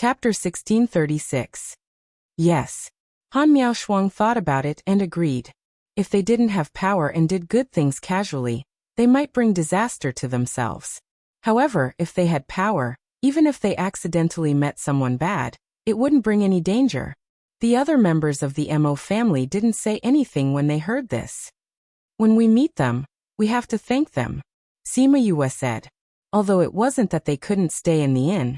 Chapter 1636. Yes. Han Miaoshuang thought about it and agreed. If they didn't have power and did good things casually, they might bring disaster to themselves. However, if they had power, even if they accidentally met someone bad, it wouldn't bring any danger. The other members of the Mo family didn't say anything when they heard this. When we meet them, we have to thank them, Sima Yue said. Although it wasn't that they couldn't stay in the inn.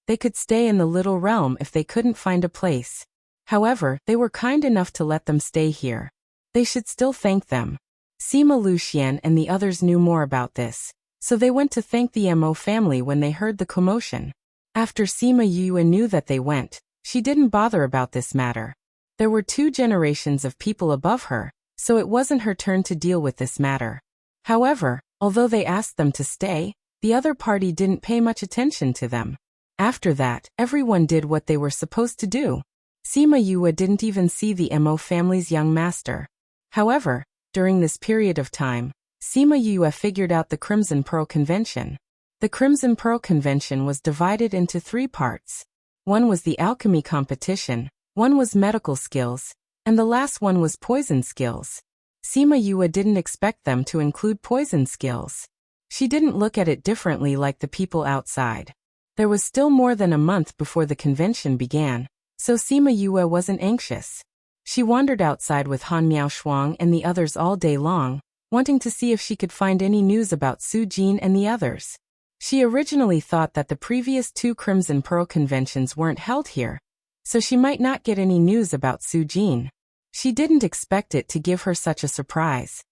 They could stay in the little realm if they couldn't find a place. However, they were kind enough to let them stay here. They should still thank them. Sima Luxian and the others knew more about this, so they went to thank the Mo family when they heard the commotion. After Sima Yue knew that they went, she didn't bother about this matter. There were 2 generations of people above her, so it wasn't her turn to deal with this matter. However, although they asked them to stay, the other party didn't pay much attention to them. After that, everyone did what they were supposed to do. Sima Yue didn't even see the Mo family's young master. However, during this period of time, Sima Yue figured out the Crimson Pearl Convention. The Crimson Pearl Convention was divided into 3 parts. One was the alchemy competition, one was medical skills, and the last one was poison skills. Sima Yue didn't expect them to include poison skills. She didn't look at it differently like the people outside. There was still more than a month before the convention began, so Sima Yue wasn't anxious. She wandered outside with Han Miaoshuang and the others all day long, wanting to see if she could find any news about Su Jin and the others. She originally thought that the previous 2 Crimson Pearl conventions weren't held here, so she might not get any news about Su Jin. She didn't expect it to give her such a surprise.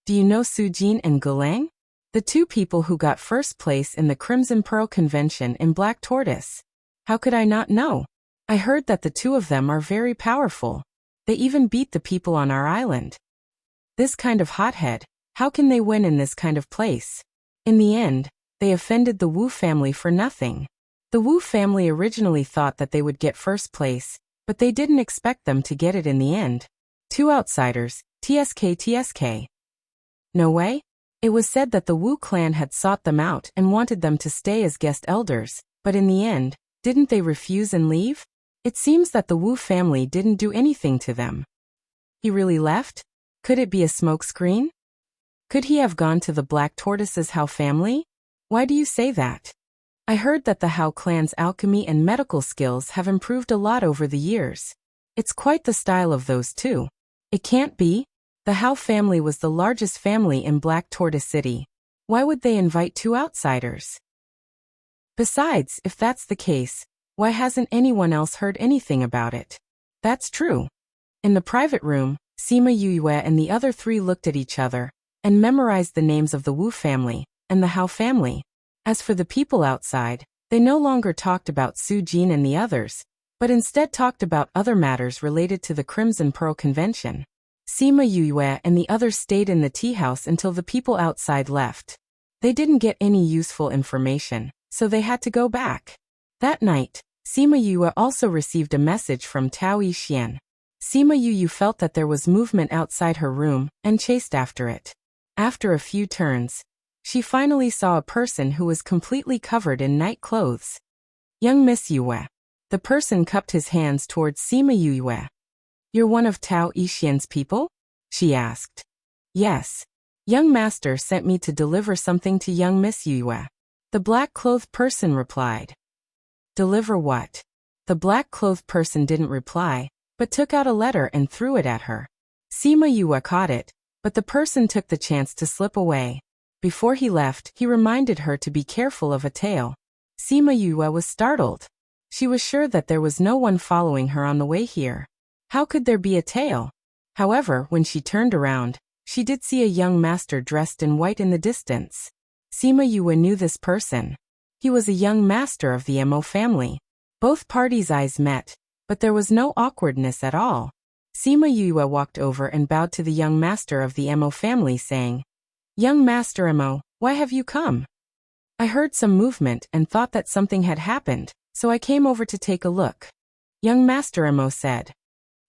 Do you know Su Jin and Gulang? The 2 people who got first place in the Crimson Pearl Convention in Black Tortoise. How could I not know? I heard that the 2 of them are very powerful. They even beat the people on our island. This kind of hothead, how can they win in this kind of place? In the end, they offended the Wu family for nothing. The Wu family originally thought that they would get first place, but they didn't expect them to get it in the end. 2 outsiders, TSK. No way? It was said that the Wu clan had sought them out and wanted them to stay as guest elders, but in the end, didn't they refuse and leave? It seems that the Wu family didn't do anything to them. He really left? Could it be a smokescreen? Could he have gone to the Black Tortoise's Hao family? Why do you say that? I heard that the Hao clan's alchemy and medical skills have improved a lot over the years. It's quite the style of those 2. It can't be. The Hao family was the largest family in Black Tortoise City. Why would they invite 2 outsiders? Besides, if that's the case, why hasn't anyone else heard anything about it? That's true. In the private room, Sima Yue and the other 3 looked at each other and memorized the names of the Wu family and the Hao family. As for the people outside, they no longer talked about Su Jin and the others, but instead talked about other matters related to the Crimson Pearl Convention. Sima Yue and the others stayed in the tea house until the people outside left. They didn't get any useful information, so they had to go back. That night, Sima Yue also received a message from Tao Yixian. Sima Yue felt that there was movement outside her room and chased after it. After a few turns, she finally saw a person who was completely covered in night clothes. Young Miss Yue. The person cupped his hands towards Sima Yue. You're one of Tao Yixian's people? She asked. Yes. Young master sent me to deliver something to young Miss Yue. The black-clothed person replied. Deliver what? The black-clothed person didn't reply, but took out a letter and threw it at her. Sima Yue caught it, but the person took the chance to slip away. Before he left, he reminded her to be careful of a tail. Sima Yue was startled. She was sure that there was no one following her on the way here. How could there be a tail? However, when she turned around, she did see a young master dressed in white in the distance. Sima Yue knew this person. He was a young master of the Mo family. Both parties' eyes met, but there was no awkwardness at all. Sima Yue walked over and bowed to the young master of the Mo family, saying, Young Master Mo, why have you come? I heard some movement and thought that something had happened, so I came over to take a look. Young Master Mo said.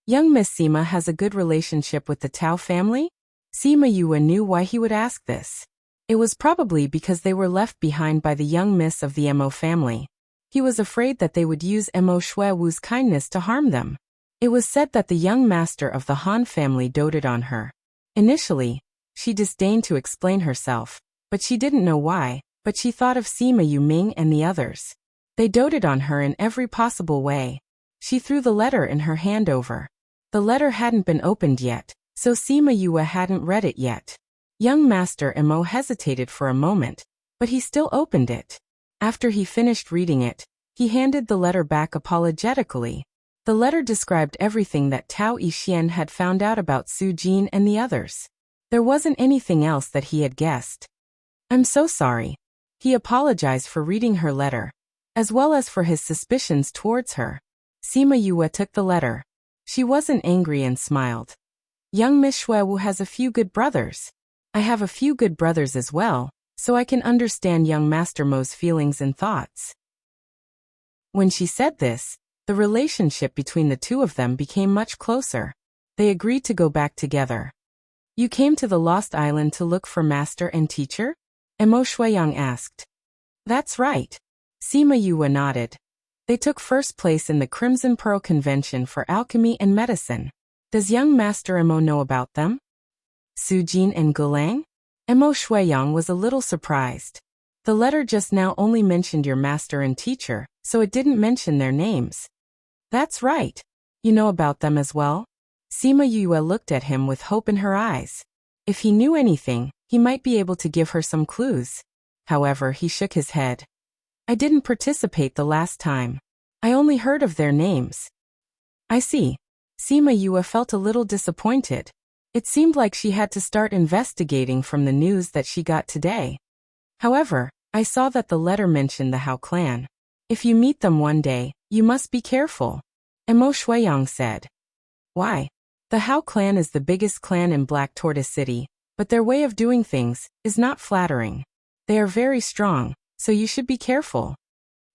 Young Miss Sima has a good relationship with the Tao family? Sima Yue knew why he would ask this. It was probably because they were left behind by the young miss of the Mo family. He was afraid that they would use Mo Shuewu's kindness to harm them. It was said that the young master of the Han family doted on her. Initially, she disdained to explain herself, but she didn't know why, but she thought of Sima Yuming and the others. They doted on her in every possible way. She threw the letter in her hand over. The letter hadn't been opened yet, so Sima Yue hadn't read it yet. Young Master Mo hesitated for a moment, but he still opened it. After he finished reading it, he handed the letter back apologetically. The letter described everything that Tao Yixian had found out about Su Jin and the others. There wasn't anything else that he had guessed. "I'm so sorry." He apologized for reading her letter, as well as for his suspicions towards her. Sima Yue took the letter. She wasn't angry and smiled. "Young Miss Shuewu has a few good brothers. I have a few good brothers as well, so I can understand young Master Mo's feelings and thoughts." When she said this, the relationship between the two of them became much closer. They agreed to go back together. "You came to the Lost Island to look for master and teacher?" Mo Shueyang asked. "That's right." Sima Yue nodded. They took first place in the Crimson Pearl Convention for Alchemy and Medicine. Does young Master Mo know about them? Su Jin and Gulang? Mo Shueyang was a little surprised. The letter just now only mentioned your master and teacher, so it didn't mention their names. "That's right. You know about them as well?" Sima Yue looked at him with hope in her eyes. If he knew anything, he might be able to give her some clues. However, he shook his head. "I didn't participate the last time. I only heard of their names." "I see." Sima Yue felt a little disappointed. It seemed like she had to start investigating from the news that she got today. "However, I saw that the letter mentioned the Hao clan. If you meet them one day, you must be careful," Mo Shueyang said. "Why?" "The Hao clan is the biggest clan in Black Tortoise City, but their way of doing things is not flattering. They are very strong, so you should be careful,"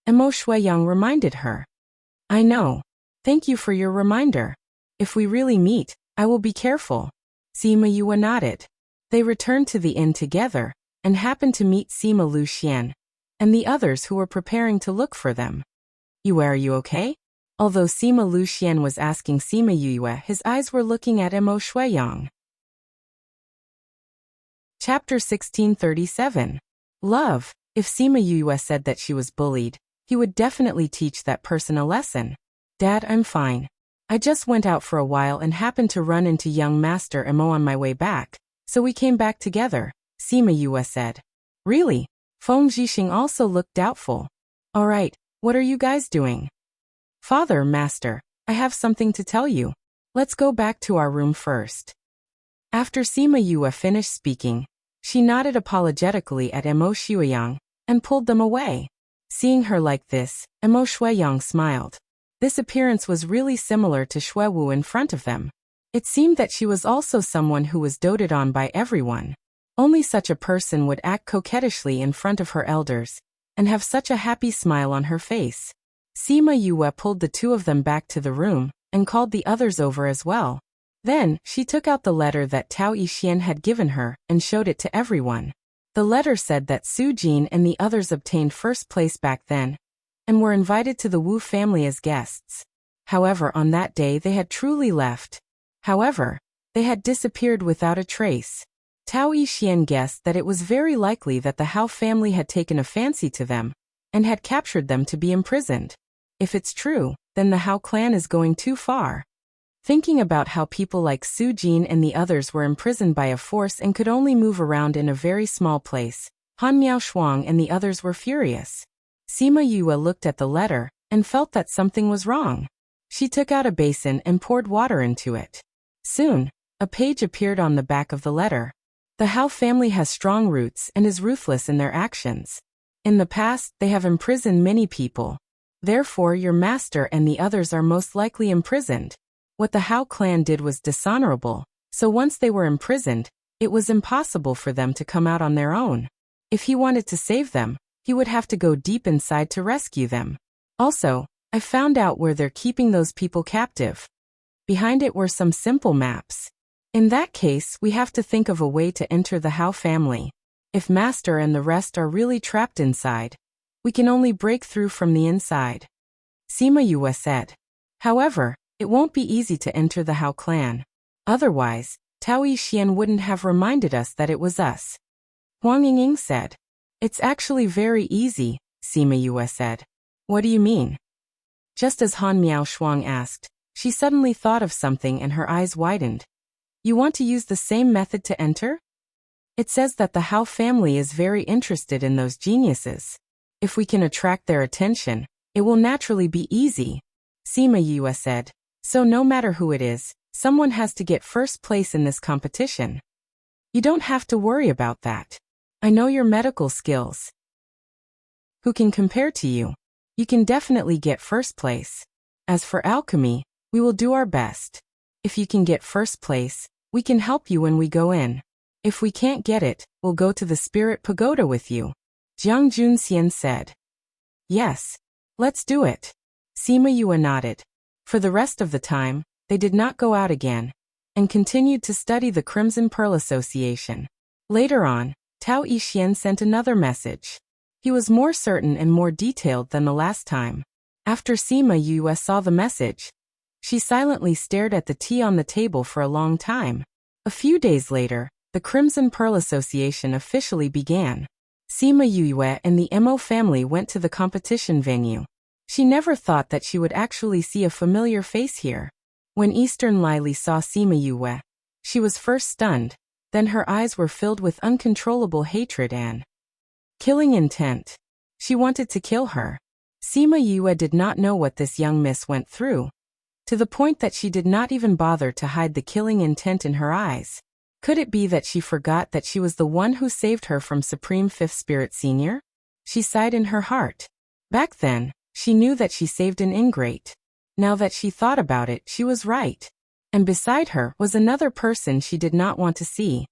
Mo Shueyang reminded her. "I know. Thank you for your reminder. If we really meet, I will be careful." Sima Yue nodded. They returned to the inn together, and happened to meet Sima Lu Xian, and the others who were preparing to look for them. "Yue, are you okay?" Although Sima Lu Xian was asking Sima Yue, his eyes were looking at Mo Shueyang. Chapter 1637. Love. If Sima Yue said that she was bullied, he would definitely teach that person a lesson. "Dad, I'm fine. I just went out for a while and happened to run into young Master Mo on my way back, so we came back together," Sima Yue said. "Really?" Feng Zhixing also looked doubtful. "All right, what are you guys doing?" "Father, Master, I have something to tell you. Let's go back to our room first." After Sima Yue finished speaking, she nodded apologetically at Mo Shueyang and pulled them away. Seeing her like this, Mo Shueyang smiled. This appearance was really similar to Shuewu in front of them. It seemed that she was also someone who was doted on by everyone. Only such a person would act coquettishly in front of her elders, and have such a happy smile on her face. Sima Yue pulled the two of them back to the room, and called the others over as well. Then, she took out the letter that Tao Yixian had given her, and showed it to everyone. The letter said that Su Jin and the others obtained first place back then, and were invited to the Wu family as guests. However, on that day they had truly left. However, they had disappeared without a trace. Tao Yixian guessed that it was very likely that the Hao family had taken a fancy to them, and had captured them to be imprisoned. If it's true, then the Hao clan is going too far. Thinking about how people like Su Jin and the others were imprisoned by a force and could only move around in a very small place, Han Miaoshuang and the others were furious. Sima Yue looked at the letter, and felt that something was wrong. She took out a basin and poured water into it. Soon, a page appeared on the back of the letter. The Hao family has strong roots and is ruthless in their actions. In the past, they have imprisoned many people. Therefore, your master and the others are most likely imprisoned. What the Hao clan did was dishonorable, so once they were imprisoned, it was impossible for them to come out on their own. If he wanted to save them, he would have to go deep inside to rescue them. Also, I found out where they're keeping those people captive. Behind it were some simple maps. In that case, we have to think of a way to enter the Hao family. If Master and the rest are really trapped inside, We can only break through from the inside. Sima Yue said. However, it won't be easy to enter the Hao clan. Otherwise, Tao Yixian wouldn't have reminded us that it was us. Huang Yingying said. It's actually very easy, Sima Yue said. What do you mean? Just as Han Miaoshuang asked, she suddenly thought of something and her eyes widened. You want to use the same method to enter? It says that the Hao family is very interested in those geniuses. If we can attract their attention, it will naturally be easy, Sima Yue said. So no matter who it is, someone has to get first place in this competition. You don't have to worry about that. I know your medical skills. Who can compare to you? You can definitely get first place. As for alchemy, we will do our best. If you can get first place, we can help you when we go in. If we can't get it, we'll go to the Spirit Pagoda with you, Jiang Junxian said. Yes. Let's do it. Sima Yue nodded. For the rest of the time, they did not go out again, and continued to study the Crimson Pearl Association. Later on, Tao Yixian sent another message. He was more certain and more detailed than the last time. After Sima Yue saw the message, she silently stared at the tea on the table for a long time. A few days later, the Crimson Pearl Association officially began. Sima Yue and the Mo family went to the competition venue. She never thought that she would actually see a familiar face here. When Eastern Lily saw Sima Yue, she was first stunned, then her eyes were filled with uncontrollable hatred and killing intent. She wanted to kill her. Sima Yue did not know what this young miss went through, to the point that she did not even bother to hide the killing intent in her eyes. Could it be that she forgot that she was the one who saved her from Supreme Fifth Spirit Senior? She sighed in her heart. Back then, she knew that she saved an ingrate. Now that she thought about it, she was right. And beside her was another person she did not want to see.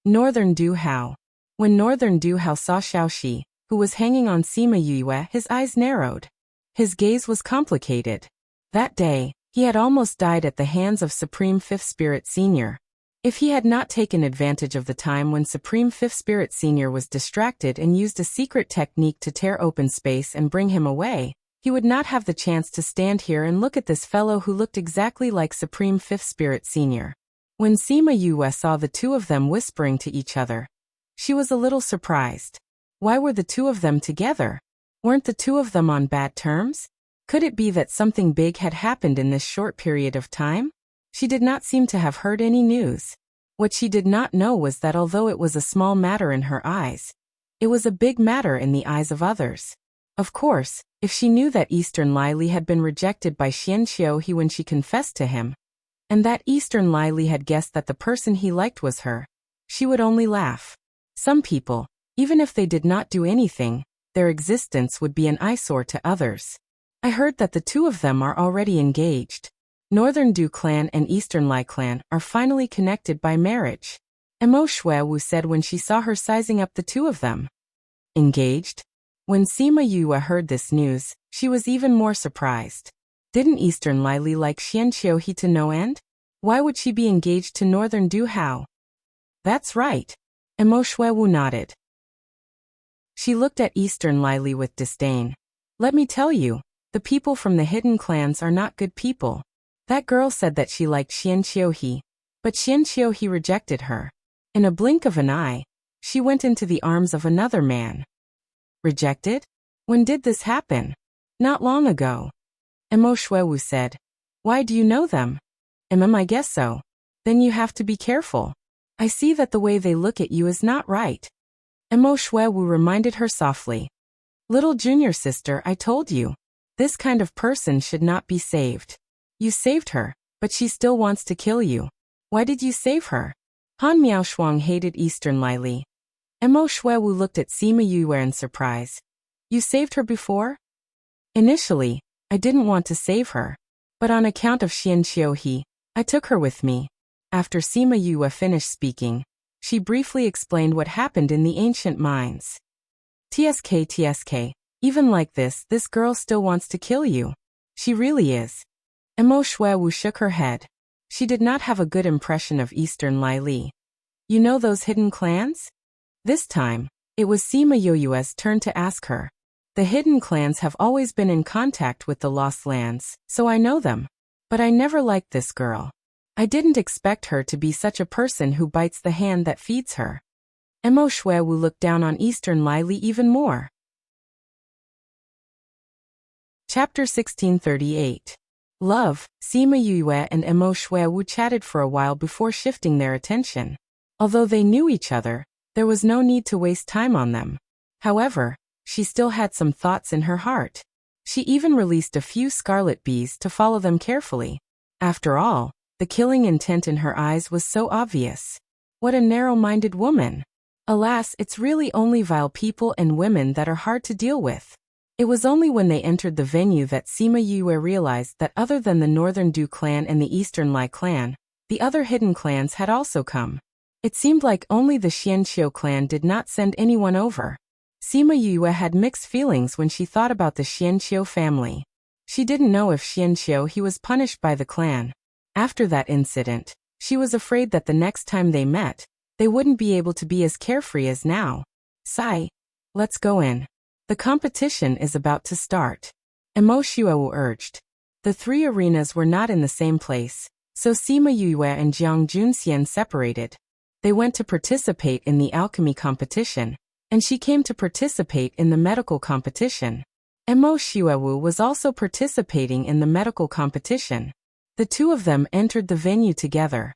Northern Du Hao. When Northern Du Hao saw Xiaoxi, who was hanging on Sima Yue, his eyes narrowed. His gaze was complicated. That day, he had almost died at the hands of Supreme Fifth Spirit Senior. If he had not taken advantage of the time when Supreme Fifth Spirit Senior was distracted and used a secret technique to tear open space and bring him away, he would not have the chance to stand here and look at this fellow who looked exactly like Supreme Fifth Spirit Senior. When Sima Yue saw the two of them whispering to each other, she was a little surprised. Why were the two of them together? Weren't the two of them on bad terms? Could it be that something big had happened in this short period of time? She did not seem to have heard any news. What she did not know was that although it was a small matter in her eyes, it was a big matter in the eyes of others. Of course, if she knew that Eastern Lily had been rejected by Xian Xiuhe when she confessed to him, and that Eastern Lily had guessed that the person he liked was her, she would only laugh. Some people, even if they did not do anything, their existence would be an eyesore to others. I heard that the two of them are already engaged. Northern Du clan and Eastern Lai clan are finally connected by marriage, Mo Shuewu said when she saw her sizing up the two of them. Engaged? When Sima Yue heard this news, she was even more surprised. Didn't Eastern Lily like Xian Xiuhe to no end? Why would she be engaged to Northern Du Hao? That's right. Mo Shuewu nodded. She looked at Eastern Lily with disdain. Let me tell you, the people from the hidden clans are not good people. That girl said that she liked Xian Xiuhe, but Xian Xiuhe rejected her. In a blink of an eye, she went into the arms of another man. Rejected? When did this happen? Not long ago. Mo Shuewu said. Why do you know them? I guess so. Then you have to be careful. I see that the way they look at you is not right. Mo Shuewu reminded her softly. Little junior sister, I told you. This kind of person should not be saved. You saved her, but she still wants to kill you. Why did you save her? Han Miaoshuang hated Eastern Lily. Mo Shuewu looked at Sima Yue in surprise. You saved her before? Initially, I didn't want to save her. But on account of Xian Xiuhe, I took her with me. After Sima Yue finished speaking, she briefly explained what happened in the ancient mines. TSK, even like this girl still wants to kill you. She really is. Mo Shuewu shook her head. She did not have a good impression of Eastern Lily. You know those hidden clans? This time, it was Sima Yue's turn to ask her. The hidden clans have always been in contact with the Lost Lands, so I know them. But I never liked this girl. I didn't expect her to be such a person who bites the hand that feeds her. Mo Shuewu looked down on Eastern Lily even more. Chapter 1638. Love. Sima Yue and Mo Shuewu chatted for a while before shifting their attention. Although they knew each other, there was no need to waste time on them. However, she still had some thoughts in her heart. She even released a few scarlet bees to follow them carefully. After all, the killing intent in her eyes was so obvious. What a narrow-minded woman. Alas, it's really only vile people and women that are hard to deal with. It was only when they entered the venue that Sima Yue realized that other than the Northern Du clan and the Eastern Lai clan, the other hidden clans had also come. It seemed like only the Xianqiu clan did not send anyone over. Sima Yue had mixed feelings when she thought about the Xianqiu family. She didn't know if Xianqiu he was punished by the clan. After that incident, she was afraid that the next time they met, they wouldn't be able to be as carefree as now. Sigh. Let's go in. The competition is about to start. Mo Shuewu urged. The three arenas were not in the same place, so Sima Yue and Jiang Junxian separated. They went to participate in the alchemy competition, and she came to participate in the medical competition. Mo Shuewu was also participating in the medical competition. The two of them entered the venue together.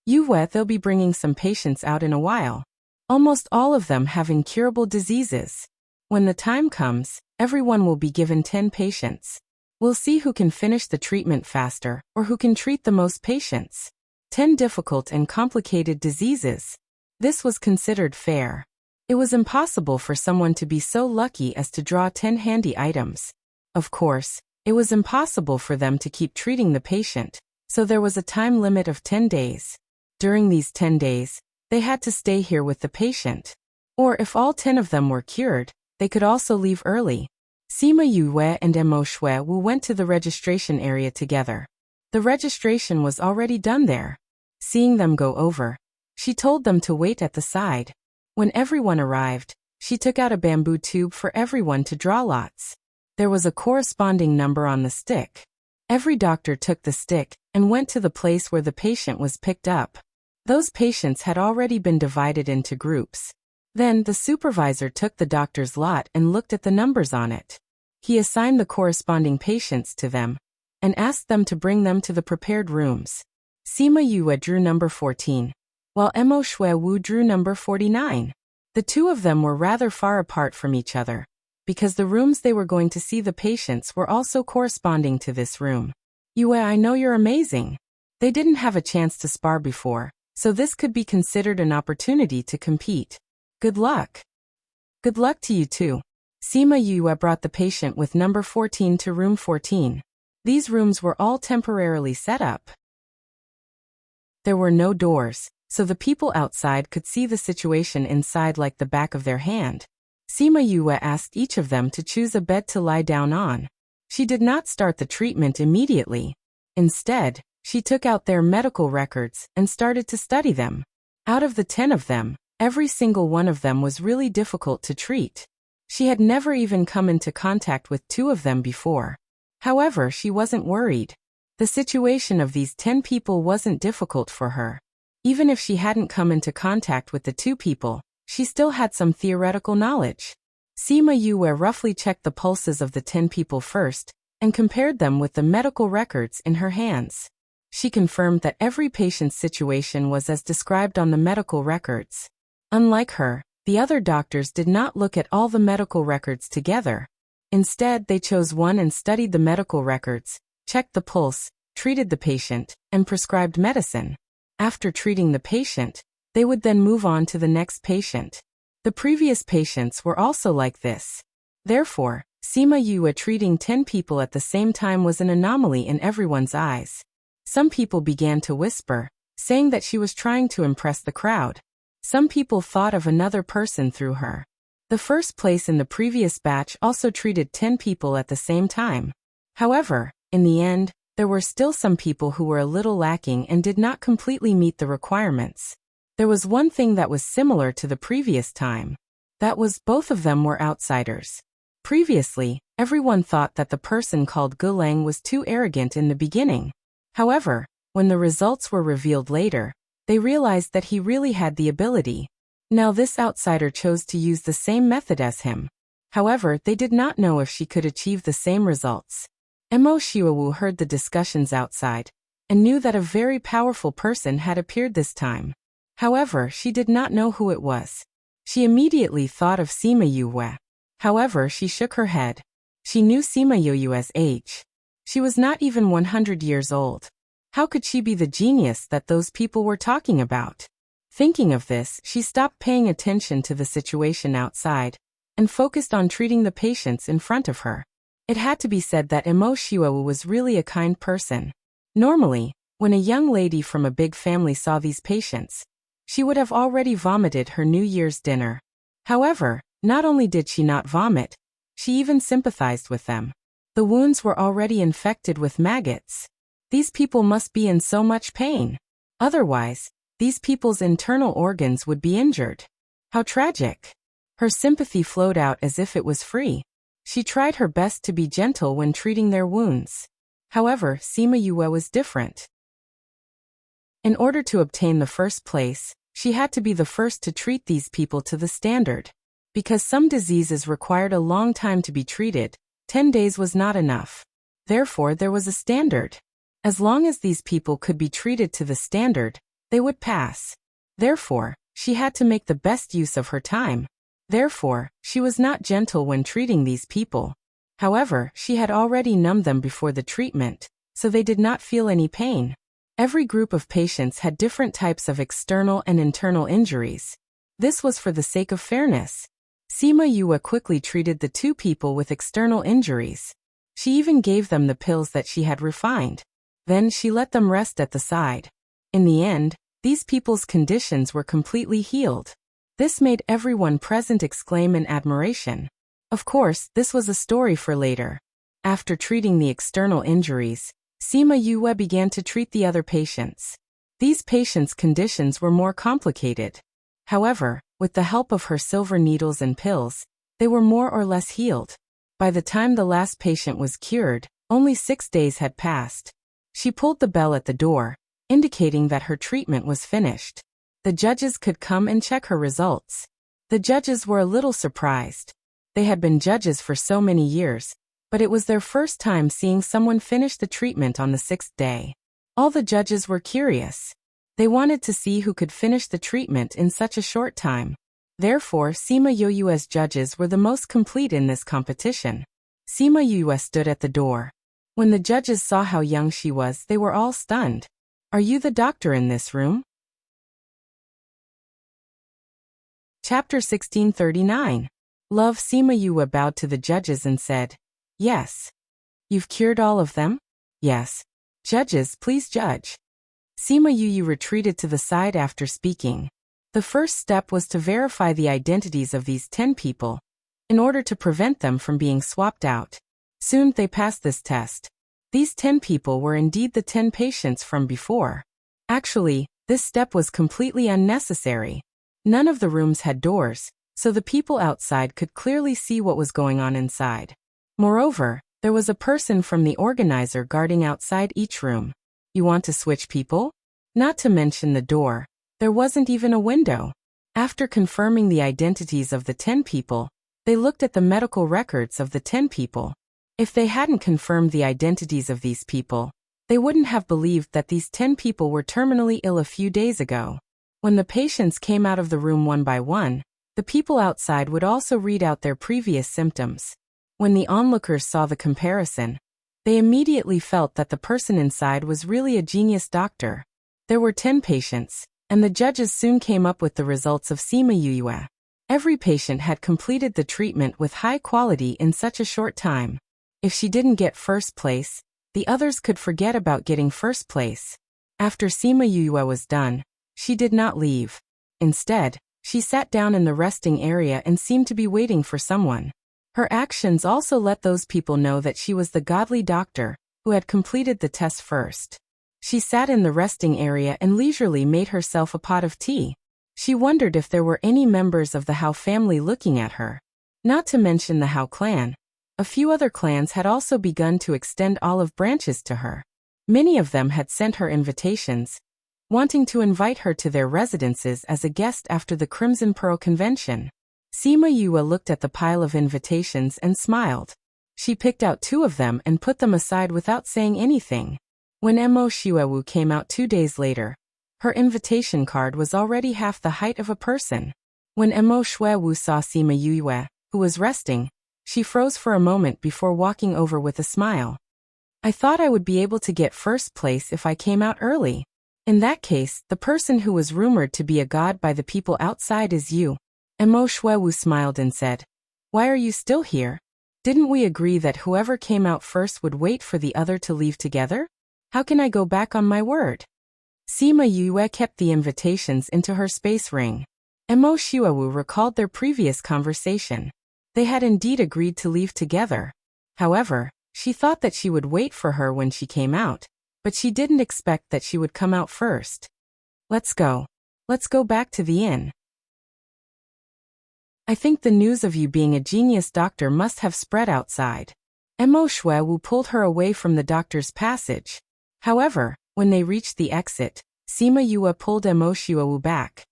Yue, they'll be bringing some patients out in a while. Almost all of them have incurable diseases. When the time comes, everyone will be given 10 patients. We'll see who can finish the treatment faster or who can treat the most patients. 10 difficult and complicated diseases. This was considered fair. It was impossible for someone to be so lucky as to draw 10 handy items. Of course, it was impossible for them to keep treating the patient, so there was a time limit of 10 days. During these 10 days, they had to stay here with the patient. Or if all 10 of them were cured, they could also leave early. Sima Yue and Mo Shuewu went to the registration area together. The registration was already done there. Seeing them go over, she told them to wait at the side. When everyone arrived, she took out a bamboo tube for everyone to draw lots. There was a corresponding number on the stick. Every doctor took the stick and went to the place where the patient was picked up. Those patients had already been divided into groups. Then the supervisor took the doctor's lot and looked at the numbers on it. He assigned the corresponding patients to them and asked them to bring them to the prepared rooms. Sima Yue drew number 14, while Mo Shuewu drew number 49. The two of them were rather far apart from each other, because the rooms they were going to see the patients were also corresponding to this room. Yue, I know you're amazing. They didn't have a chance to spar before, so this could be considered an opportunity to compete. Good luck. Good luck to you too. Sima Yue brought the patient with number 14 to room 14. These rooms were all temporarily set up. There were no doors, so the people outside could see the situation inside like the back of their hand. Sima Yue asked each of them to choose a bed to lie down on. She did not start the treatment immediately. Instead, she took out their medical records and started to study them. Out of the 10 of them, every single one of them was really difficult to treat. She had never even come into contact with 2 of them before. However, she wasn't worried. The situation of these 10 people wasn't difficult for her. Even if she hadn't come into contact with the 2 people, she still had some theoretical knowledge. Sima Yue roughly checked the pulses of the 10 people first and compared them with the medical records in her hands. She confirmed that every patient's situation was as described on the medical records. Unlike her, the other doctors did not look at all the medical records together. Instead, they chose one and studied the medical records, checked the pulse, treated the patient, and prescribed medicine. After treating the patient, they would then move on to the next patient. The previous patients were also like this. Therefore, Sima Yue treating 10 people at the same time was an anomaly in everyone's eyes. Some people began to whisper, saying that she was trying to impress the crowd. Some people thought of another person through her. The first place in the previous batch also treated 10 people at the same time. However, in the end, there were still some people who were a little lacking and did not completely meet the requirements. There was one thing that was similar to the previous time. That was both of them were outsiders. Previously, everyone thought that the person called Gulang was too arrogant in the beginning. However, when the results were revealed later, they realized that he really had the ability. Now this outsider chose to use the same method as him. However, they did not know if she could achieve the same results. Mo Shiwawu heard the discussions outside, and knew that a very powerful person had appeared this time. However, she did not know who it was. She immediately thought of Sima Yue. However, she shook her head. She knew Sima Yue's age. She was not even 100 years old. How could she be the genius that those people were talking about? Thinking of this, she stopped paying attention to the situation outside, and focused on treating the patients in front of her. It had to be said that Mo Shiwawu was really a kind person. Normally, when a young lady from a big family saw these patients, she would have already vomited her New Year's dinner. However, not only did she not vomit, she even sympathized with them. The wounds were already infected with maggots. These people must be in so much pain. Otherwise, these people's internal organs would be injured. How tragic. Her sympathy flowed out as if it was free. She tried her best to be gentle when treating their wounds. However, Sima Yue was different. In order to obtain the first place, she had to be the first to treat these people to the standard. Because some diseases required a long time to be treated, 10 days was not enough. Therefore, there was a standard. As long as these people could be treated to the standard, they would pass. Therefore, she had to make the best use of her time. Therefore, she was not gentle when treating these people. However, she had already numbed them before the treatment, so they did not feel any pain. Every group of patients had different types of external and internal injuries. This was for the sake of fairness. Sima Yue quickly treated the two people with external injuries. She even gave them the pills that she had refined. Then she let them rest at the side. In the end, these people's conditions were completely healed. This made everyone present exclaim in admiration. Of course, this was a story for later. After treating the external injuries, Sima Yue began to treat the other patients. These patients' conditions were more complicated. However, with the help of her silver needles and pills, they were more or less healed. By the time the last patient was cured, only 6 days had passed. She pulled the bell at the door, indicating that her treatment was finished. The judges could come and check her results. The judges were a little surprised. They had been judges for so many years, but it was their first time seeing someone finish the treatment on the 6th day. All the judges were curious. They wanted to see who could finish the treatment in such a short time. Therefore, Sima Yue's judges were the most complete in this competition. Sima Yue stood at the door. When the judges saw how young she was, they were all stunned. "Are you the doctor in this room?" Chapter 1639. Love. Sima Yue bowed to the judges and said, "Yes." "You've cured all of them?" "Yes." "Judges, please judge." Sima Yue retreated to the side after speaking. The first step was to verify the identities of these 10 people, in order to prevent them from being swapped out. Soon they passed this test. These 10 people were indeed the 10 patients from before. Actually, this step was completely unnecessary. None of the rooms had doors, so the people outside could clearly see what was going on inside. Moreover, there was a person from the organizer guarding outside each room. You want to switch people? Not to mention the door. There wasn't even a window. After confirming the identities of the 10 people, they looked at the medical records of the 10 people. If they hadn't confirmed the identities of these people, they wouldn't have believed that these 10 people were terminally ill a few days ago. When the patients came out of the room one by one, the people outside would also read out their previous symptoms. When the onlookers saw the comparison, they immediately felt that the person inside was really a genius doctor. There were 10 patients, and the judges soon came up with the results of Sima Yue. Every patient had completed the treatment with high quality in such a short time. If she didn't get first place, the others could forget about getting first place. After Sima Yue was done, she did not leave. Instead, she sat down in the resting area and seemed to be waiting for someone. Her actions also let those people know that she was the godly doctor who had completed the test first. She sat in the resting area and leisurely made herself a pot of tea. She wondered if there were any members of the Hao family looking at her. Not to mention the Hao clan. A few other clans had also begun to extend olive branches to her. Many of them had sent her invitations, wanting to invite her to their residences as a guest after the Crimson Pearl Convention. Sima Yue looked at the pile of invitations and smiled. She picked out 2 of them and put them aside without saying anything. When Mo Shuewu came out 2 days later, her invitation card was already half the height of a person. When Mo Shuewu saw Sima Yue, who was resting, she froze for a moment before walking over with a smile. I thought I would be able to get first place if I came out early. In that case, the person who was rumored to be a god by the people outside is you. Mo Shuewu smiled and said, Why are you still here? Didn't we agree that whoever came out first would wait for the other to leave together? How can I go back on my word? Sima Yue kept the invitations into her space ring. Mo Shuewu recalled their previous conversation. They had indeed agreed to leave together. However, she thought that she would wait for her when she came out, but she didn't expect that she would come out first. Let's go. Let's go back to the inn. I think the news of you being a genius doctor must have spread outside. Mo Shuewu pulled her away from the doctor's passage. However, when they reached the exit, Sima Yue pulled Mo Shuewu back.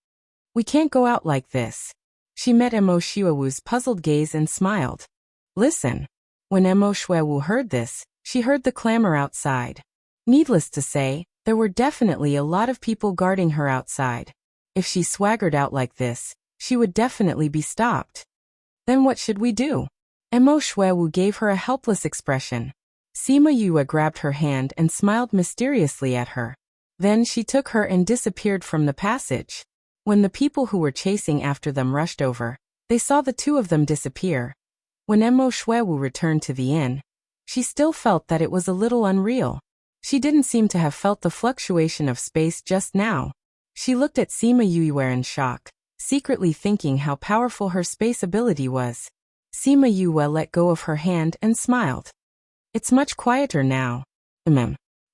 We can't go out like this. She met Mo Shuewu's puzzled gaze and smiled. Listen. When Mo Shuewu heard this, she heard the clamor outside. Needless to say, there were definitely a lot of people guarding her outside. If she swaggered out like this, she would definitely be stopped. Then what should we do? Mo Shuewu gave her a helpless expression. Sima Yue grabbed her hand and smiled mysteriously at her. Then she took her and disappeared from the passage. When the people who were chasing after them rushed over, they saw the 2 of them disappear. When Mo Shuewu returned to the inn, she still felt that it was a little unreal. She didn't seem to have felt the fluctuation of space just now. She looked at Sima Yue in shock, secretly thinking how powerful her space ability was. Sima Yue let go of her hand and smiled. It's much quieter now.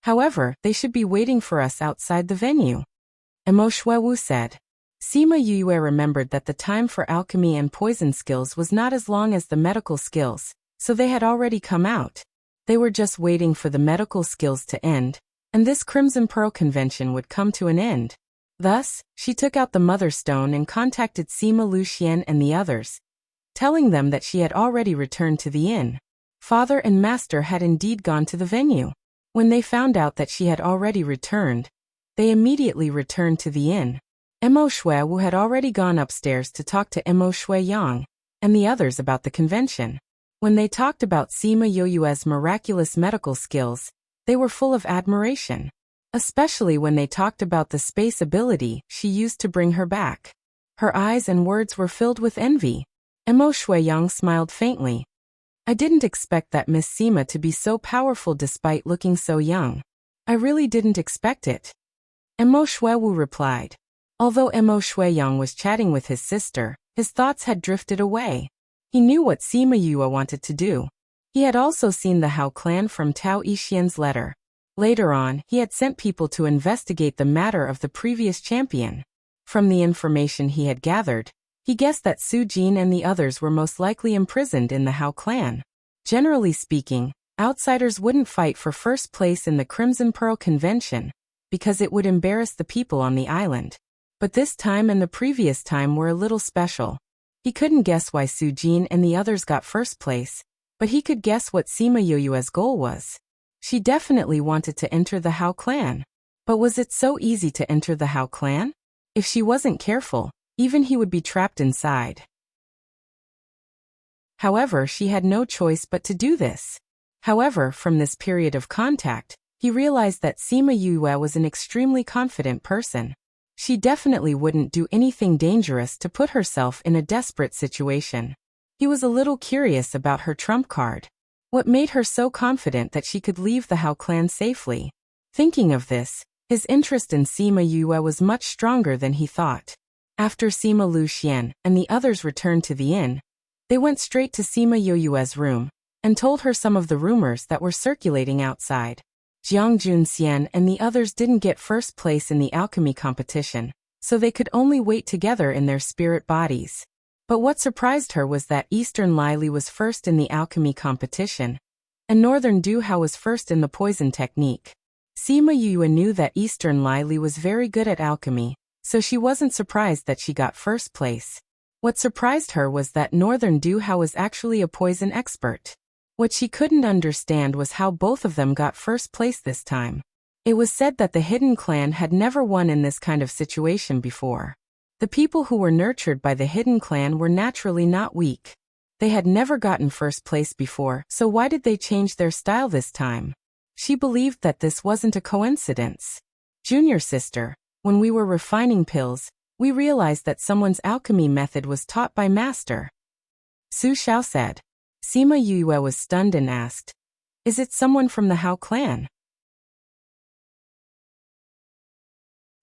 However, they should be waiting for us outside the venue. Mo Shuewu said. Sima Yue remembered that the time for alchemy and poison skills was not as long as the medical skills, so they had already come out. They were just waiting for the medical skills to end, and this Crimson Pearl convention would come to an end. Thus, she took out the Mother Stone and contacted Sima Luxian and the others, telling them that she had already returned to the inn. Father and Master had indeed gone to the venue. When they found out that she had already returned, they immediately returned to the inn. Mo Shuewu had already gone upstairs to talk to Mo Shueyang and the others about the convention. When they talked about Sima Yue's miraculous medical skills, they were full of admiration, especially when they talked about the space ability she used to bring her back. Her eyes and words were filled with envy. Mo Shueyang smiled faintly. I didn't expect that Miss Sima to be so powerful despite looking so young. I really didn't expect it. Mo Shuewu replied. Although Mo Shueyang was chatting with his sister, his thoughts had drifted away. He knew what Sima Yue wanted to do. He had also seen the Hao clan from Tao Yixian's letter. Later on, he had sent people to investigate the matter of the previous champion. From the information he had gathered, he guessed that Su Jin and the others were most likely imprisoned in the Hao clan. Generally speaking, outsiders wouldn't fight for first place in the Crimson Pearl Convention, because it would embarrass the people on the island. But this time and the previous time were a little special. He couldn't guess why Su Jin and the others got first place, but he could guess what Sima Yue's goal was. She definitely wanted to enter the Hao clan. But was it so easy to enter the Hao clan? If she wasn't careful, even he would be trapped inside. However, she had no choice but to do this. However, from this period of contact, he realized that Sima Yue was an extremely confident person. She definitely wouldn't do anything dangerous to put herself in a desperate situation. He was a little curious about her trump card. What made her so confident that she could leave the Hao clan safely? Thinking of this, his interest in Sima Yue was much stronger than he thought. After Sima Luxian and the others returned to the inn, they went straight to Sima Yue's room and told her some of the rumors that were circulating outside. Jiang Junxian and the others didn't get first place in the alchemy competition, so they could only wait together in their spirit bodies. But what surprised her was that Eastern Lily was first in the alchemy competition, and Northern Duhao was first in the poison technique. Sima Yue knew that Eastern Lily was very good at alchemy, so she wasn't surprised that she got first place. What surprised her was that Northern Duhao was actually a poison expert. What she couldn't understand was how both of them got first place this time. It was said that the hidden clan had never won in this kind of situation before. The people who were nurtured by the hidden clan were naturally not weak. They had never gotten first place before, so why did they change their style this time? She believed that this wasn't a coincidence. Junior sister, when we were refining pills, we realized that someone's alchemy method was taught by master. Su Xiao said. Sima Yue was stunned and asked, "Is it someone from the Hao clan?"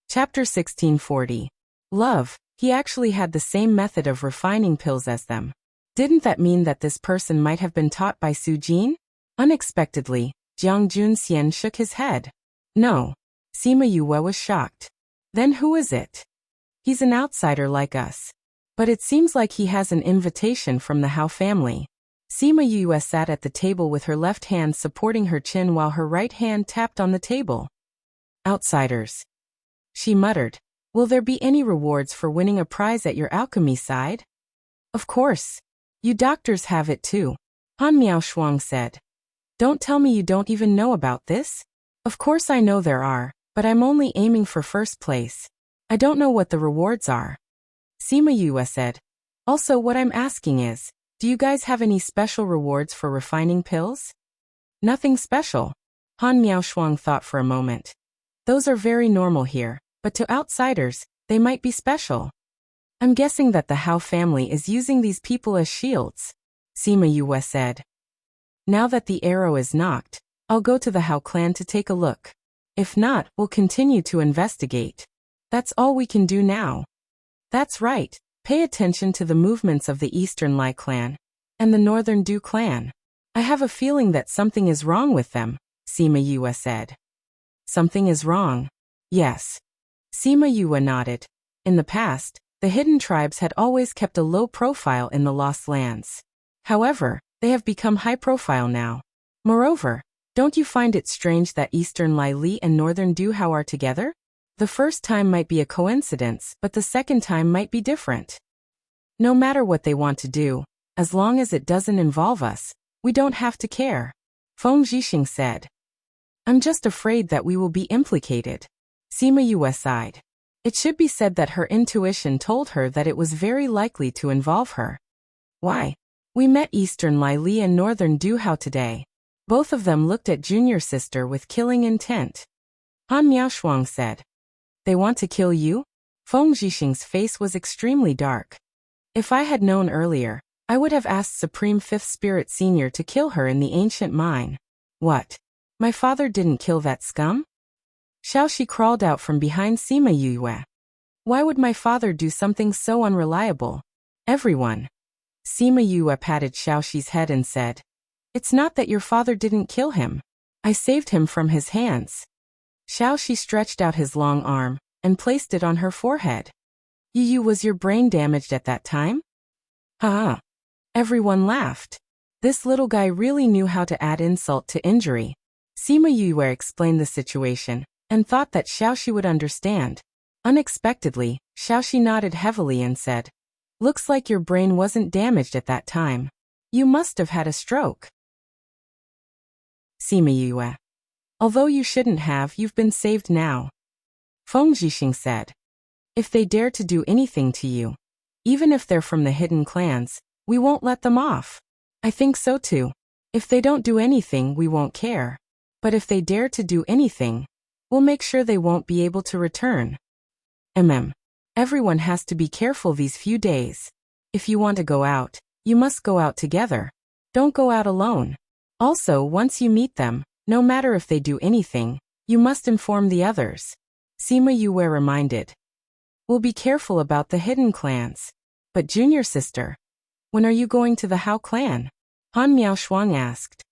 Chapter 1640. Love, he actually had the same method of refining pills as them. Didn't that mean that this person might have been taught by Su Jin? Unexpectedly, Jiang Junxian shook his head. No. Sima Yue was shocked. Then who is it? He's an outsider like us. But it seems like he has an invitation from the Hao family. Sima Yue sat at the table with her left hand supporting her chin while her right hand tapped on the table. Outsiders. She muttered. Will there be any rewards for winning a prize at your alchemy side? Of course. You doctors have it too. Han Miaoshuang said. Don't tell me you don't even know about this? Of course I know there are, but I'm only aiming for first place. I don't know what the rewards are. Sima Yue said. Also what I'm asking is, do you guys have any special rewards for refining pills? Nothing special. Han Miaoshuang thought for a moment. Those are very normal here, but to outsiders, they might be special. I'm guessing that the Hao family is using these people as shields. Sima Yue said. Now that the arrow is knocked, I'll go to the Hao clan to take a look. If not, we'll continue to investigate. That's all we can do now. That's right, pay attention to the movements of the Eastern Lai clan and the Northern Du clan. I have a feeling that something is wrong with them, Sima Yue said. Something is wrong. Yes. Sima Yue nodded. In the past, the hidden tribes had always kept a low profile in the Lost Lands. However, they have become high profile now. Moreover, don't you find it strange that Eastern Lai Li and Northern Du Hao are together? The first time might be a coincidence, but the second time might be different. No matter what they want to do, as long as it doesn't involve us, we don't have to care. Feng Zhixing said. I'm just afraid that we will be implicated. Sima Yue sighed. It should be said that her intuition told her that it was very likely to involve her. Why? We met Eastern Lai Li and Northern Du Hao today. Both of them looked at junior sister with killing intent. Han Miaoshuang said. They want to kill you? Feng Zhixing's face was extremely dark. If I had known earlier, I would have asked Supreme Fifth Spirit Senior to kill her in the ancient mine. What? My father didn't kill that scum? Xiaoxi crawled out from behind Sima Yue. Why would my father do something so unreliable? Everyone. Sima Yue patted Xiaoxi's head and said, It's not that your father didn't kill him. I saved him from his hands. Xiaoxi stretched out his long arm and placed it on her forehead. Yu, was your brain damaged at that time? Ha! Everyone laughed. This little guy really knew how to add insult to injury. Sima Yue explained the situation and thought that Xiaoxi would understand. Unexpectedly, Xiaoxi nodded heavily and said, Looks like your brain wasn't damaged at that time. You must have had a stroke. Sima Yue. Although you shouldn't have, you've been saved now. Feng Zhixing said. If they dare to do anything to you, even if they're from the hidden clans, we won't let them off. I think so too. If they don't do anything, we won't care. But if they dare to do anything, we'll make sure they won't be able to return. Everyone has to be careful these few days. If you want to go out, you must go out together. Don't go out alone. Also, once you meet them, no matter if they do anything, you must inform the others. Sima Yue reminded. We'll be careful about the hidden clans. But junior sister, when are you going to the Hao clan? Han Miaoshuang asked.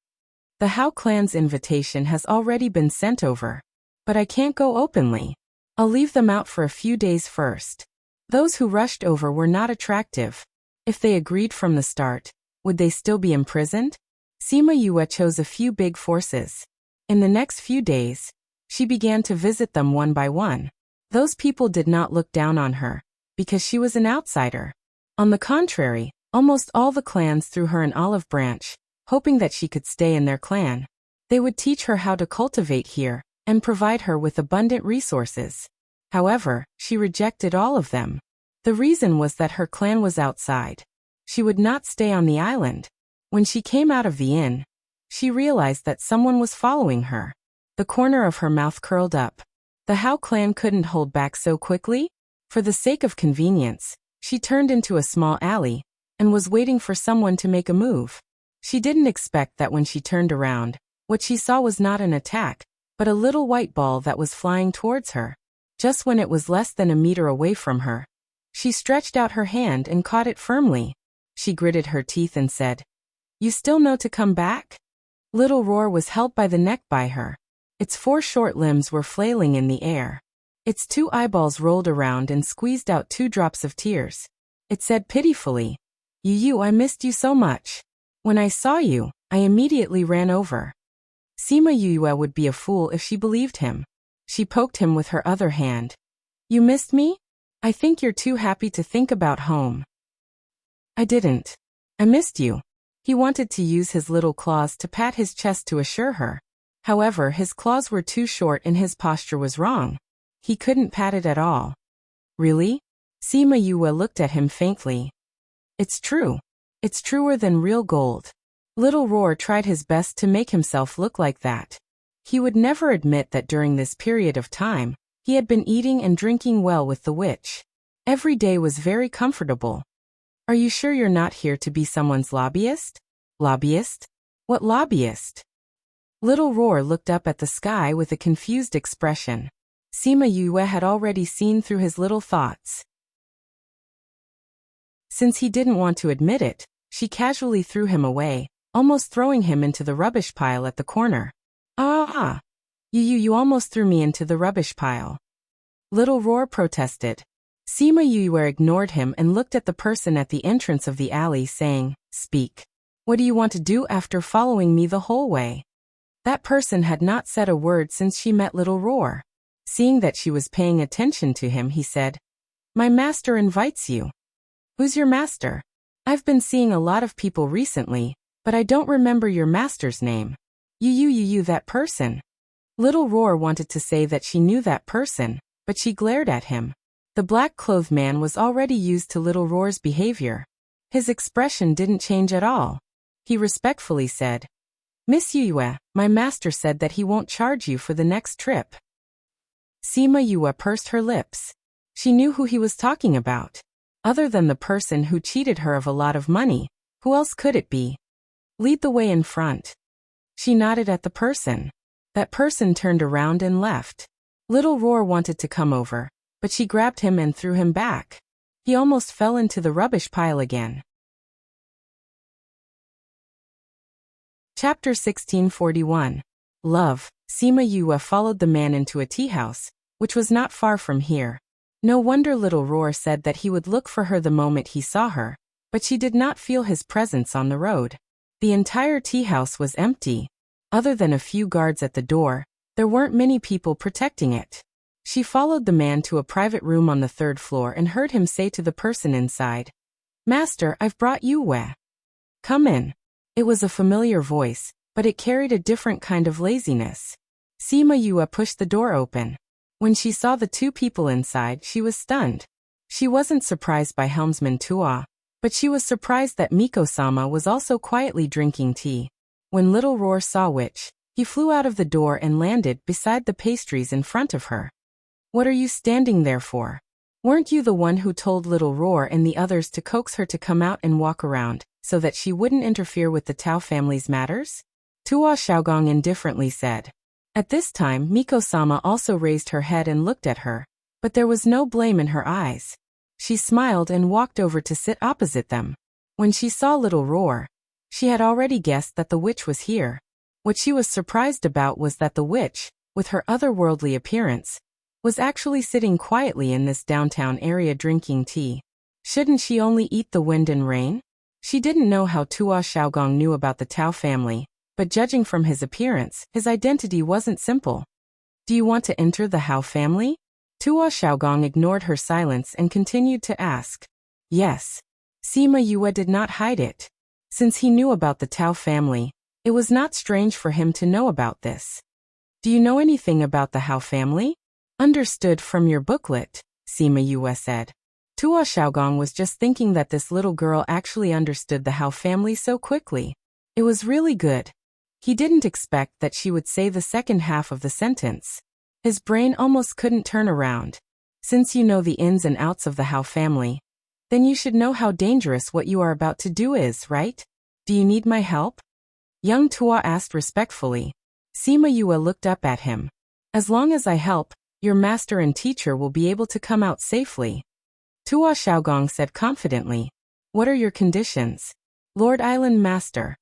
The Hao clan's invitation has already been sent over. But I can't go openly. I'll leave them out for a few days first. Those who rushed over were not attractive. If they agreed from the start, would they still be imprisoned? Sima Yue chose a few big forces. In the next few days, she began to visit them one by one. Those people did not look down on her, because she was an outsider. On the contrary, almost all the clans threw her an olive branch, hoping that she could stay in their clan. They would teach her how to cultivate here, and provide her with abundant resources. However, she rejected all of them. The reason was that her clan was outside. She would not stay on the island. When she came out of the inn, she realized that someone was following her. The corner of her mouth curled up. The Hao clan couldn't hold back so quickly. For the sake of convenience, she turned into a small alley, and was waiting for someone to make a move. She didn't expect that when she turned around, what she saw was not an attack, but a little white ball that was flying towards her. Just when it was less than a meter away from her, she stretched out her hand and caught it firmly. She gritted her teeth and said, "You still know to come back?" Little Roar was held by the neck by her. Its 4 short limbs were flailing in the air. Its 2 eyeballs rolled around and squeezed out 2 drops of tears. It said pitifully, "Yu, I missed you so much. When I saw you, I immediately ran over." Sima Yue would be a fool if she believed him. She poked him with her other hand. "You missed me? I think you're too happy to think about home." "I didn't. I missed you." He wanted to use his little claws to pat his chest to assure her. However, his claws were too short and his posture was wrong. He couldn't pat it at all. "Really?" Sima Yue looked at him faintly. "It's true. It's truer than real gold." Little Roar tried his best to make himself look like that. He would never admit that during this period of time, he had been eating and drinking well with the witch. Every day was very comfortable. "Are you sure you're not here to be someone's lobbyist?" "Lobbyist? What lobbyist?" Little Roar looked up at the sky with a confused expression. Sima Yue had already seen through his little thoughts. Since he didn't want to admit it, she casually threw him away, almost throwing him into the rubbish pile at the corner. "Ah! You almost threw me into the rubbish pile." Little Roar protested. Sima Yue ignored him and looked at the person at the entrance of the alley saying, "Speak. What do you want to do after following me the whole way?" That person had not said a word since she met Little Roar. Seeing that she was paying attention to him, he said, "My master invites you." "Who's your master? I've been seeing a lot of people recently, but I don't remember your master's name." You, that person." Little Roar wanted to say that she knew that person, but she glared at him. The black-clothed man was already used to Little Roar's behavior. His expression didn't change at all. He respectfully said, "Miss Yue, my master said that he won't charge you for the next trip." Sima Yue pursed her lips. She knew who he was talking about. Other than the person who cheated her of a lot of money, who else could it be? "Lead the way in front." She nodded at the person. That person turned around and left. Little Roar wanted to come over, but she grabbed him and threw him back. He almost fell into the rubbish pile again. Chapter 1641. Love. Sima Yue followed the man into a tea house, which was not far from here. No wonder Little Roar said that he would look for her the moment he saw her, but she did not feel his presence on the road. The entire tea house was empty. Other than a few guards at the door, there weren't many people protecting it. She followed the man to a private room on the 3rd floor and heard him say to the person inside, "Master, I've brought Yue. Come in." It was a familiar voice, but it carried a different kind of laziness. Sima Yue pushed the door open. When she saw the 2 people inside, she was stunned. She wasn't surprised by Helmsman Tua, but she was surprised that Miko-sama was also quietly drinking tea. When Little Roar saw which, he flew out of the door and landed beside the pastries in front of her. "What are you standing there for? Weren't you the one who told Little Roar and the others to coax her to come out and walk around, so that she wouldn't interfere with the Tao family's matters?" Tua Xiaogong indifferently said. At this time, Miko-sama also raised her head and looked at her, but there was no blame in her eyes. She smiled and walked over to sit opposite them. When she saw Little Roar, she had already guessed that the witch was here. What she was surprised about was that the witch, with her otherworldly appearance, was actually sitting quietly in this downtown area drinking tea. Shouldn't she only eat the wind and rain? She didn't know how Tua Xiaogong knew about the Tao family, but judging from his appearance, his identity wasn't simple. Do you want to enter the Hao family? Tua Xiaogong ignored her silence and continued to ask. Yes. Sima Yue did not hide it. Since he knew about the Tao family, it was not strange for him to know about this. Do you know anything about the Hao family? Understood from your booklet, Sima Yue said. Tua Xiaogong was just thinking that this little girl actually understood the Hao family so quickly. It was really good. He didn't expect that she would say the second half of the sentence. His brain almost couldn't turn around. Since you know the ins and outs of the Hao family, then you should know how dangerous what you are about to do is, right? Do you need my help? Young Tua asked respectfully. Sima Yue looked up at him. As long as I help, your master and teacher will be able to come out safely. Tua Xiaogong said confidently. What are your conditions? Lord Island Master.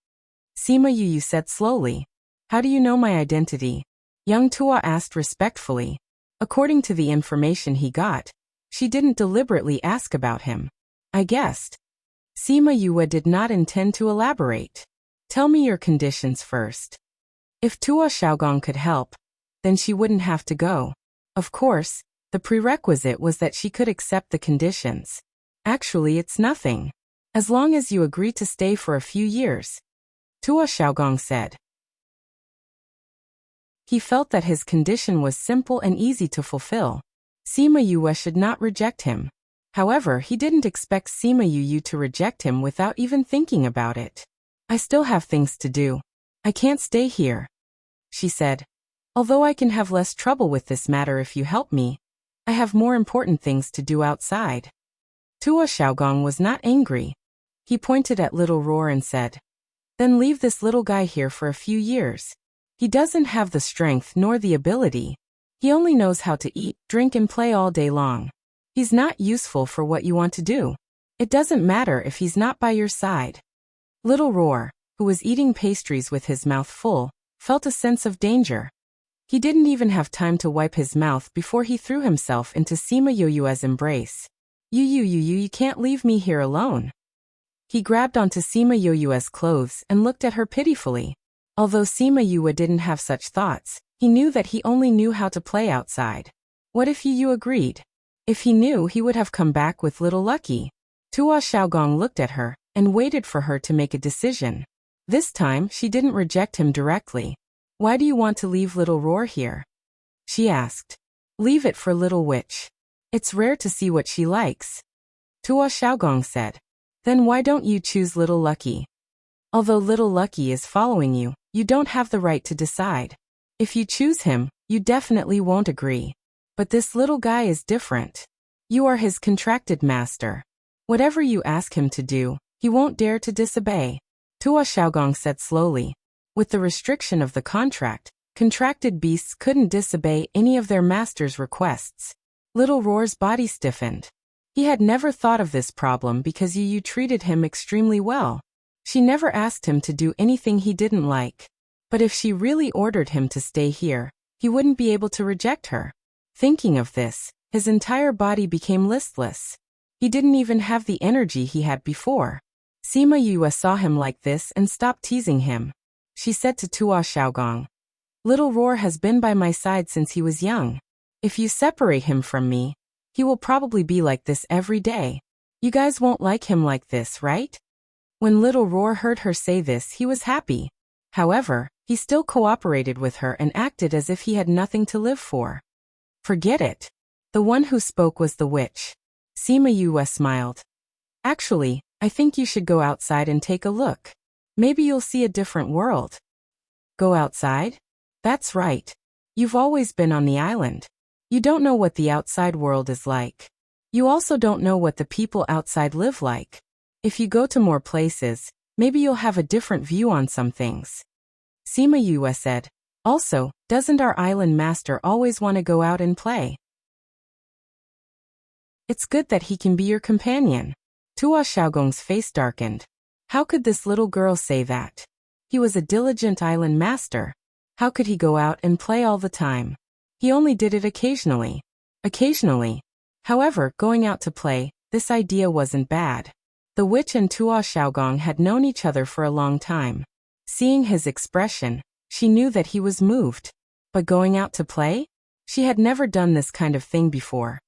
Sima Yue said slowly. How do you know my identity? Young Tua asked respectfully. According to the information he got, she didn't deliberately ask about him. I guessed. Sima Yue did not intend to elaborate. Tell me your conditions first. If Tua Xiaogong could help, then she wouldn't have to go. Of course, the prerequisite was that she could accept the conditions. Actually, it's nothing. As long as you agree to stay for a few years. Tua Xiaogong said. He felt that his condition was simple and easy to fulfill. Sima Yue should not reject him. However, he didn't expect Sima Yue to reject him without even thinking about it. I still have things to do. I can't stay here, she said. Although I can have less trouble with this matter if you help me, I have more important things to do outside. Tua Xiaogong was not angry. He pointed at Little Roar and said, Then leave this little guy here for a few years. He doesn't have the strength nor the ability. He only knows how to eat, drink and play all day long. He's not useful for what you want to do. It doesn't matter if he's not by your side. Little Roar, who was eating pastries with his mouth full, felt a sense of danger. He didn't even have time to wipe his mouth before he threw himself into Sima Yue's embrace. You can't leave me here alone. He grabbed onto Sima Yue's clothes and looked at her pitifully. Although Sima Yue didn't have such thoughts, he knew that he only knew how to play outside. What if Yu agreed? If he knew, he would have come back with little Lucky. Tua Xiaogong looked at her and waited for her to make a decision. This time, she didn't reject him directly. Why do you want to leave Little Roar here? She asked. Leave it for Little Witch. It's rare to see what she likes. Tua Xiaogong said. Then why don't you choose Little Lucky? Although Little Lucky is following you, you don't have the right to decide. If you choose him, you definitely won't agree. But this little guy is different. You are his contracted master. Whatever you ask him to do, he won't dare to disobey. Tua Xiaogong said slowly. With the restriction of the contract, contracted beasts couldn't disobey any of their master's requests. Little Roar's body stiffened. He had never thought of this problem because Yu treated him extremely well. She never asked him to do anything he didn't like. But if she really ordered him to stay here, he wouldn't be able to reject her. Thinking of this, his entire body became listless. He didn't even have the energy he had before. Sima Yue saw him like this and stopped teasing him. She said to Tua Xiaogong, Little Roar has been by my side since he was young. If you separate him from me, he will probably be like this every day. You guys won't like him like this, right? When Little Roar heard her say this, he was happy. However, he still cooperated with her and acted as if he had nothing to live for. Forget it. The one who spoke was the witch. Sima Yue smiled. Actually, I think you should go outside and take a look. Maybe you'll see a different world. Go outside? That's right. You've always been on the island. You don't know what the outside world is like. You also don't know what the people outside live like. If you go to more places, maybe you'll have a different view on some things. Sima Yue said. Also, doesn't our island master always want to go out and play? It's good that he can be your companion. Tua Xiaogong's face darkened. How could this little girl say that? He was a diligent island master. How could he go out and play all the time? He only did it occasionally. However, going out to play, this idea wasn't bad. The witch and Tuo Xiaogong had known each other for a long time. Seeing his expression, she knew that he was moved. But going out to play? She had never done this kind of thing before.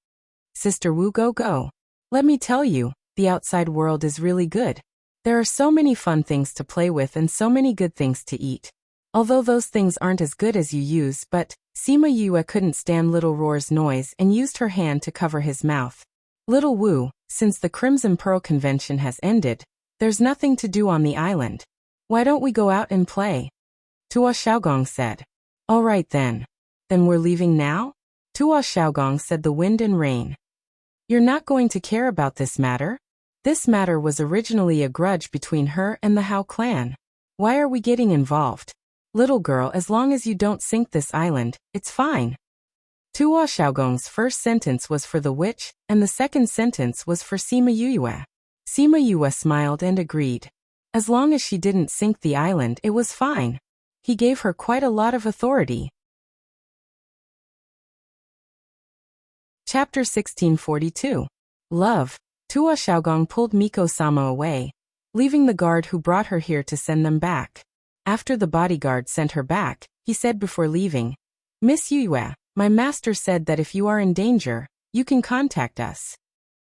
Sister Wu, go. Let me tell you, the outside world is really good. There are so many fun things to play with and so many good things to eat. Although those things aren't as good as you use, but Sima Yue couldn't stand little Roar's noise and used her hand to cover his mouth. Little Wu, since the Crimson Pearl Convention has ended, there's nothing to do on the island. Why don't we go out and play? Tuo Xiaogong said. All right then. Then we're leaving now? Tuo Xiaogong said the wind and rain. You're not going to care about this matter? This matter was originally a grudge between her and the Hao clan. Why are we getting involved? Little girl, as long as you don't sink this island, it's fine. Tuo Xiaogong's first sentence was for the witch, and the second sentence was for Sima Yue. Sima Yue smiled and agreed. As long as she didn't sink the island, it was fine. He gave her quite a lot of authority. Chapter 1642. Love. Tuo Xiaogong pulled Miko-sama away, leaving the guard who brought her here to send them back. After the bodyguard sent her back, he said before leaving, Miss Yue, my master said that if you are in danger, you can contact us.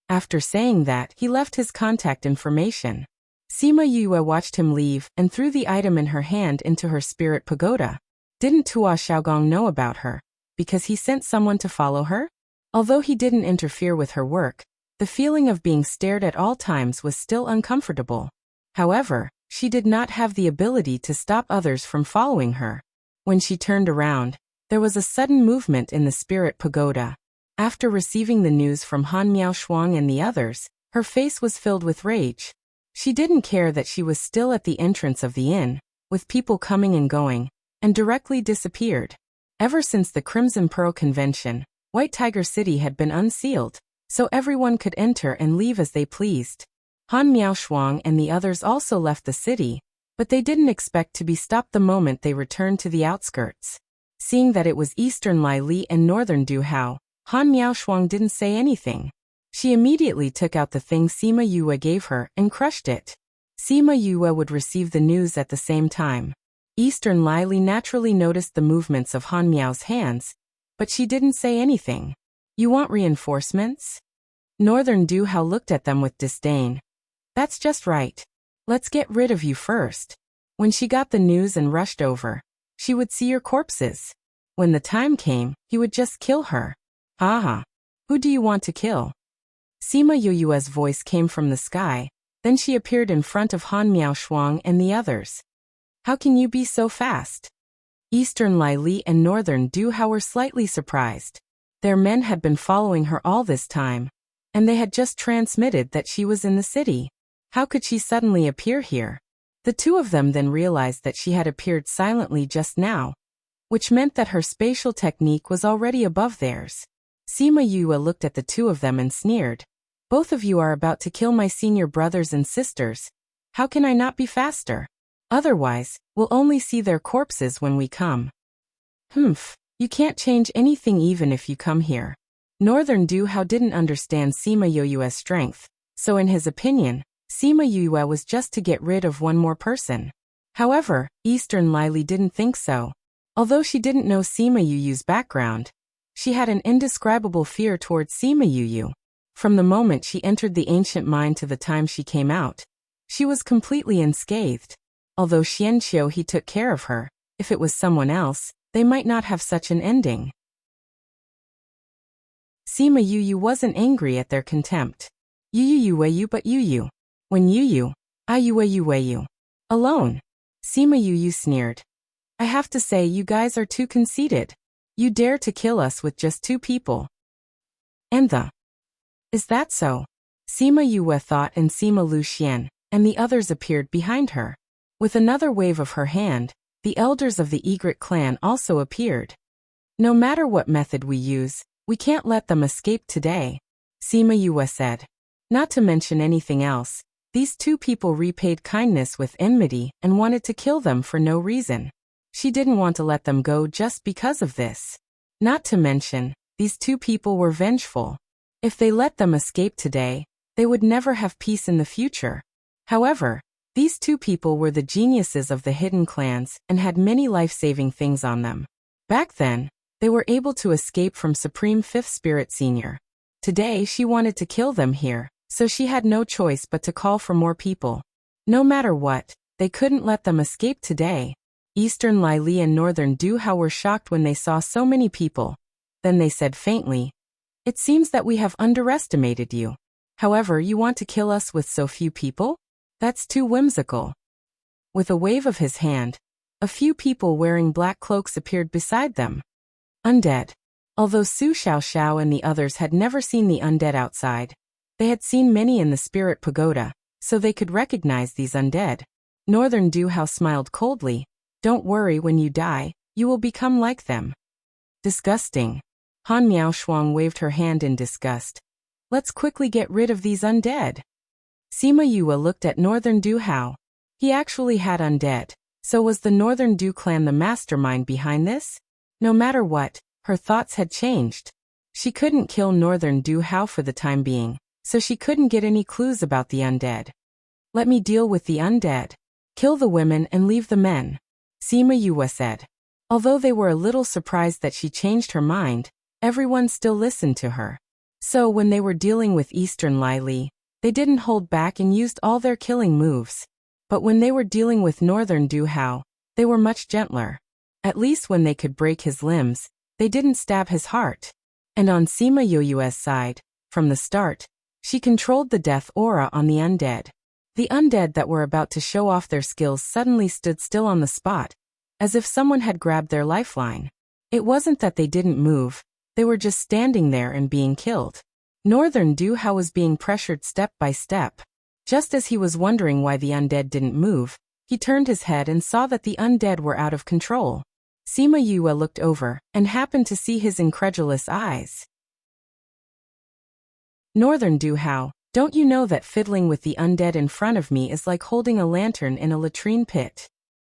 After saying that, he left his contact information. Sima Yue watched him leave and threw the item in her hand into her spirit pagoda. Didn't Tuo Xiaogong know about her, because he sent someone to follow her? Although he didn't interfere with her work, the feeling of being stared at all times was still uncomfortable. However, she did not have the ability to stop others from following her. When she turned around, there was a sudden movement in the spirit pagoda. After receiving the news from Han Miaoshuang and the others, her face was filled with rage. She didn't care that she was still at the entrance of the inn, with people coming and going, and directly disappeared. Ever since the Crimson Pearl Convention, White Tiger City had been unsealed, so everyone could enter and leave as they pleased. Han Miaoshuang and the others also left the city, but they didn't expect to be stopped the moment they returned to the outskirts. Seeing that it was Eastern Lai Li and Northern Du Hao, Han Miaoshuang didn't say anything. She immediately took out the thing Sima Yue gave her and crushed it. Sima Yue would receive the news at the same time. Eastern Lai Li naturally noticed the movements of Han Miao's hands, but she didn't say anything. You want reinforcements? Northern Du Hao looked at them with disdain. That's just right. Let's get rid of you first. When she got the news and rushed over, she would see your corpses. When the time came, he would just kill her. Haha. Who do you want to kill? Sima Yue's voice came from the sky, then she appeared in front of Han Miaoshuang and the others. How can you be so fast? Eastern Lai Li and Northern Du Hao were slightly surprised. Their men had been following her all this time, and they had just transmitted that she was in the city. How could she suddenly appear here? The two of them then realized that she had appeared silently just now, which meant that her spatial technique was already above theirs. Sima Yue looked at the two of them and sneered. Both of you are about to kill my senior brothers and sisters. How can I not be faster? Otherwise, we'll only see their corpses when we come. Humph, you can't change anything even if you come here. Northern Du Hao didn't understand Sima Yue's strength, so in his opinion, Sima Yue was just to get rid of one more person. However, Eastern Lai Li didn't think so. Although she didn't know Sima Yue's background, she had an indescribable fear towards Sima Yue. From the moment she entered the ancient mine to the time she came out, she was completely unscathed. Although Xianqiu he took care of her, if it was someone else, they might not have such an ending. Sima Yue wasn't angry at their contempt. Yu but Yu. When Yu, I Yu. Alone. Sima Yue sneered. I have to say you guys are too conceited. You dare to kill us with just two people. Is that so? Sima Yue thought, and Sima Lu Xian and the others appeared behind her. With another wave of her hand, the elders of the Egret clan also appeared. No matter what method we use, we can't let them escape today, Sima Yue said. Not to mention anything else, these two people repaid kindness with enmity and wanted to kill them for no reason. She didn't want to let them go just because of this. Not to mention, these two people were vengeful. If they let them escape today, they would never have peace in the future. However, these two people were the geniuses of the hidden clans and had many life-saving things on them. Back then, they were able to escape from Supreme Fifth Spirit Senior. Today she wanted to kill them here, so she had no choice but to call for more people. No matter what, they couldn't let them escape today. Eastern Lai Li and Northern Du Hao were shocked when they saw so many people. Then they said faintly, "It seems that we have underestimated you. However, you want to kill us with so few people? That's too whimsical." With a wave of his hand, a few people wearing black cloaks appeared beside them. Undead. Although Su Xiao and the others had never seen the undead outside, they had seen many in the spirit pagoda, so they could recognize these undead. Northern Du Hao smiled coldly. "Don't worry, when you die, you will become like them." Disgusting. Han Miaoshuang waved her hand in disgust. "Let's quickly get rid of these undead." Sima Yue looked at Northern Du Hao. He actually had undead, so was the Northern Du clan the mastermind behind this? No matter what, her thoughts had changed. She couldn't kill Northern Du Hao for the time being, so she couldn't get any clues about the undead. "Let me deal with the undead. Kill the women and leave the men," Sima Yue said. Although they were a little surprised that she changed her mind, everyone still listened to her. So when they were dealing with Eastern Lai Li, they didn't hold back and used all their killing moves. But when they were dealing with Northern Du Hao, they were much gentler. At least when they could break his limbs, they didn't stab his heart. And on Sima Yue's side, from the start, she controlled the death aura on the undead. The undead that were about to show off their skills suddenly stood still on the spot, as if someone had grabbed their lifeline. It wasn't that they didn't move, they were just standing there and being killed. Northern Du Hao was being pressured step by step. Just as he was wondering why the undead didn't move, he turned his head and saw that the undead were out of control. Sima Yue looked over and happened to see his incredulous eyes. "Northern Du Hao, don't you know that fiddling with the undead in front of me is like holding a lantern in a latrine pit?"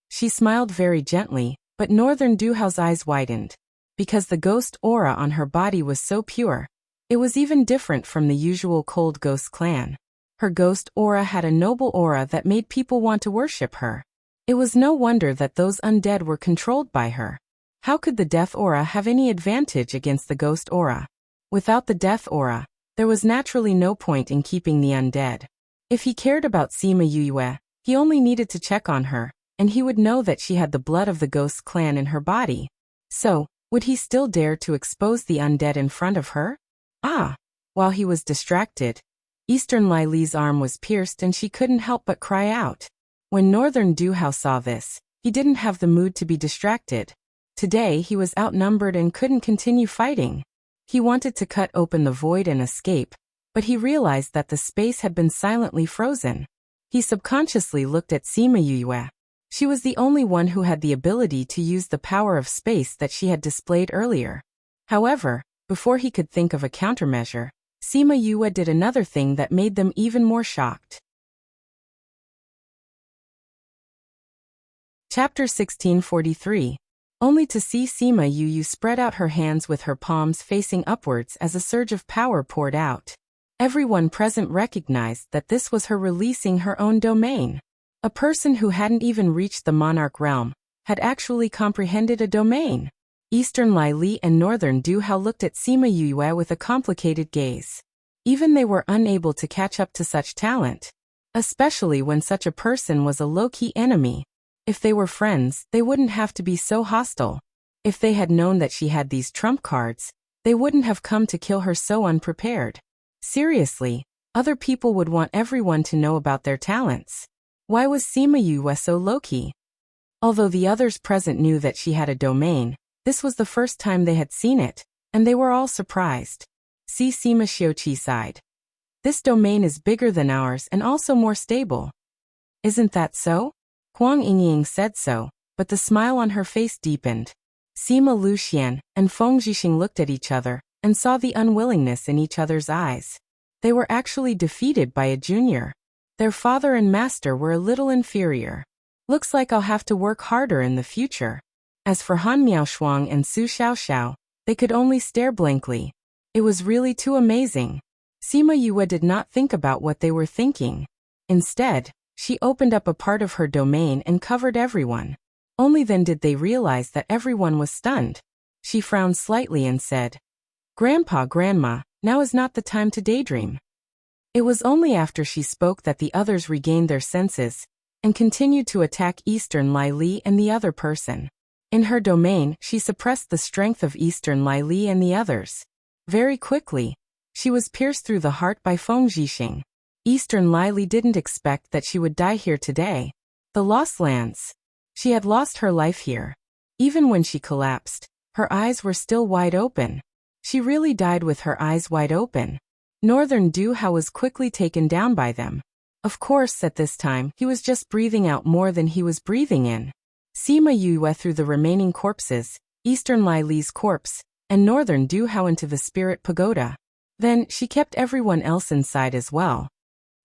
She smiled very gently, but Northern Du Hao's eyes widened. Because the ghost aura on her body was so pure, it was even different from the usual cold ghost clan. Her ghost aura had a noble aura that made people want to worship her. It was no wonder that those undead were controlled by her. How could the death aura have any advantage against the ghost aura? Without the death aura, there was naturally no point in keeping the undead. If he cared about Sima Yue, he only needed to check on her, and he would know that she had the blood of the ghost clan in her body. So, would he still dare to expose the undead in front of her? While he was distracted, Eastern Lai Li's arm was pierced and she couldn't help but cry out. When Northern Du Hao saw this, he didn't have the mood to be distracted. Today he was outnumbered and couldn't continue fighting. He wanted to cut open the void and escape, but he realized that the space had been silently frozen. He subconsciously looked at Sima Yue. She was the only one who had the ability to use the power of space that she had displayed earlier. However, before he could think of a countermeasure, Sima Yue did another thing that made them even more shocked. Chapter 1643. Only to see Sima Yue spread out her hands with her palms facing upwards as a surge of power poured out. Everyone present recognized that this was her releasing her own domain. A person who hadn't even reached the monarch realm had actually comprehended a domain. Eastern Lai Li and Northern Du Hao looked at Sima Yue with a complicated gaze. Even they were unable to catch up to such talent, especially when such a person was a low-key enemy. If they were friends, they wouldn't have to be so hostile. If they had known that she had these trump cards, they wouldn't have come to kill her so unprepared. Seriously, other people would want everyone to know about their talents. Why was Sima Yue so low-key? Although the others present knew that she had a domain, this was the first time they had seen it, and they were all surprised. See Sima Xiuqi sighed. "This domain is bigger than ours and also more stable." "Isn't that so?" Huang Yingying said so, but the smile on her face deepened. Sima Luxian and Feng Zhixing looked at each other and saw the unwillingness in each other's eyes. They were actually defeated by a junior. Their father and master were a little inferior. Looks like I'll have to work harder in the future. As for Han Miaoshuang and Su Xiaoxiao, they could only stare blankly. It was really too amazing. Sima Yue did not think about what they were thinking. Instead, she opened up a part of her domain and covered everyone. Only then did they realize that everyone was stunned. She frowned slightly and said, "Grandpa, Grandma, now is not the time to daydream." It was only after she spoke that the others regained their senses and continued to attack Eastern Lai Li and the other person. In her domain, she suppressed the strength of Eastern Lai Li and the others. Very quickly, she was pierced through the heart by Feng Zhixing. Eastern Lai Li didn't expect that she would die here today. The Lost Lands. She had lost her life here. Even when she collapsed, her eyes were still wide open. She really died with her eyes wide open. Northern Du Hao was quickly taken down by them. Of course, at this time, he was just breathing out more than he was breathing in. Sima Yue threw the remaining corpses, Eastern Lai Li's corpse, and Northern Du Hao into the spirit pagoda. Then, she kept everyone else inside as well.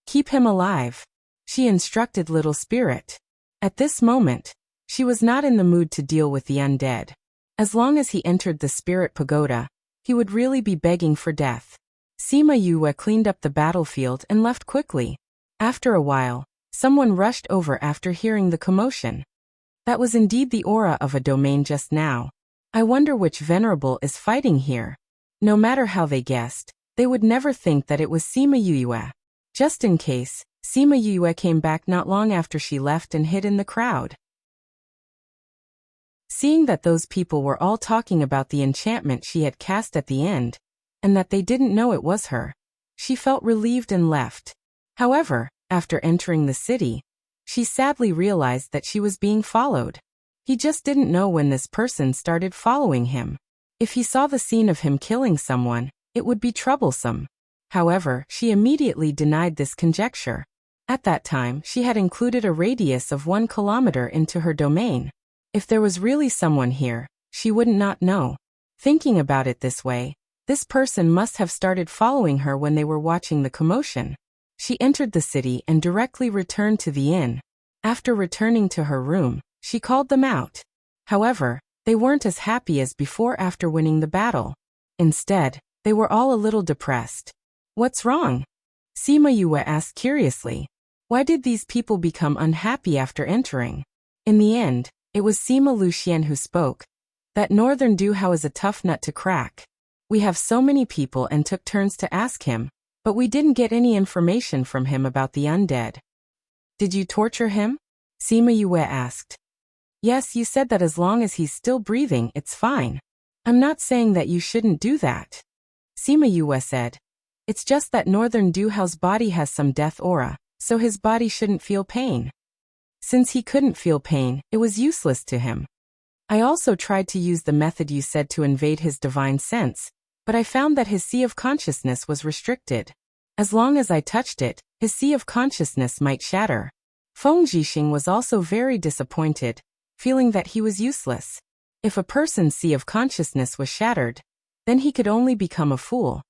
"Keep him alive," she instructed Little Spirit. At this moment, she was not in the mood to deal with the undead. As long as he entered the spirit pagoda, he would really be begging for death. Sima Yue cleaned up the battlefield and left quickly. After a while, someone rushed over after hearing the commotion. That was indeed the aura of a domain just now. I wonder which venerable is fighting here. No matter how they guessed, they would never think that it was Sima Yue. Just in case, Sima Yue came back not long after she left and hid in the crowd. Seeing that those people were all talking about the enchantment she had cast at the end, and that they didn't know it was her, she felt relieved and left. However, after entering the city, she sadly realized that she was being followed. He just didn't know when this person started following him. If he saw the scene of him killing someone, it would be troublesome. However, she immediately denied this conjecture. At that time, she had included a radius of 1 kilometer into her domain. If there was really someone here, she wouldn't not know. Thinking about it this way, this person must have started following her when they were watching the commotion. She entered the city and directly returned to the inn. After returning to her room, she called them out. However, they weren't as happy as before after winning the battle. Instead, they were all a little depressed. "What's wrong?" Sima Yue asked curiously. Why did these people become unhappy after entering? In the end, it was Sima Luxian who spoke. "That Northern Du Hao is a tough nut to crack. We have so many people and took turns to ask him, but we didn't get any information from him about the undead." "Did you torture him?" Sima Yue asked. "Yes, you said that as long as he's still breathing, it's fine. I'm not saying that you shouldn't do that," Sima Yue said. "It's just that Northern Du Hao's body has some death aura, so his body shouldn't feel pain. Since he couldn't feel pain, it was useless to him. I also tried to use the method you said to invade his divine sense, but I found that his sea of consciousness was restricted. As long as I touched it, his sea of consciousness might shatter." Feng Zhixing was also very disappointed, feeling that he was useless. If a person's sea of consciousness was shattered, then he could only become a fool,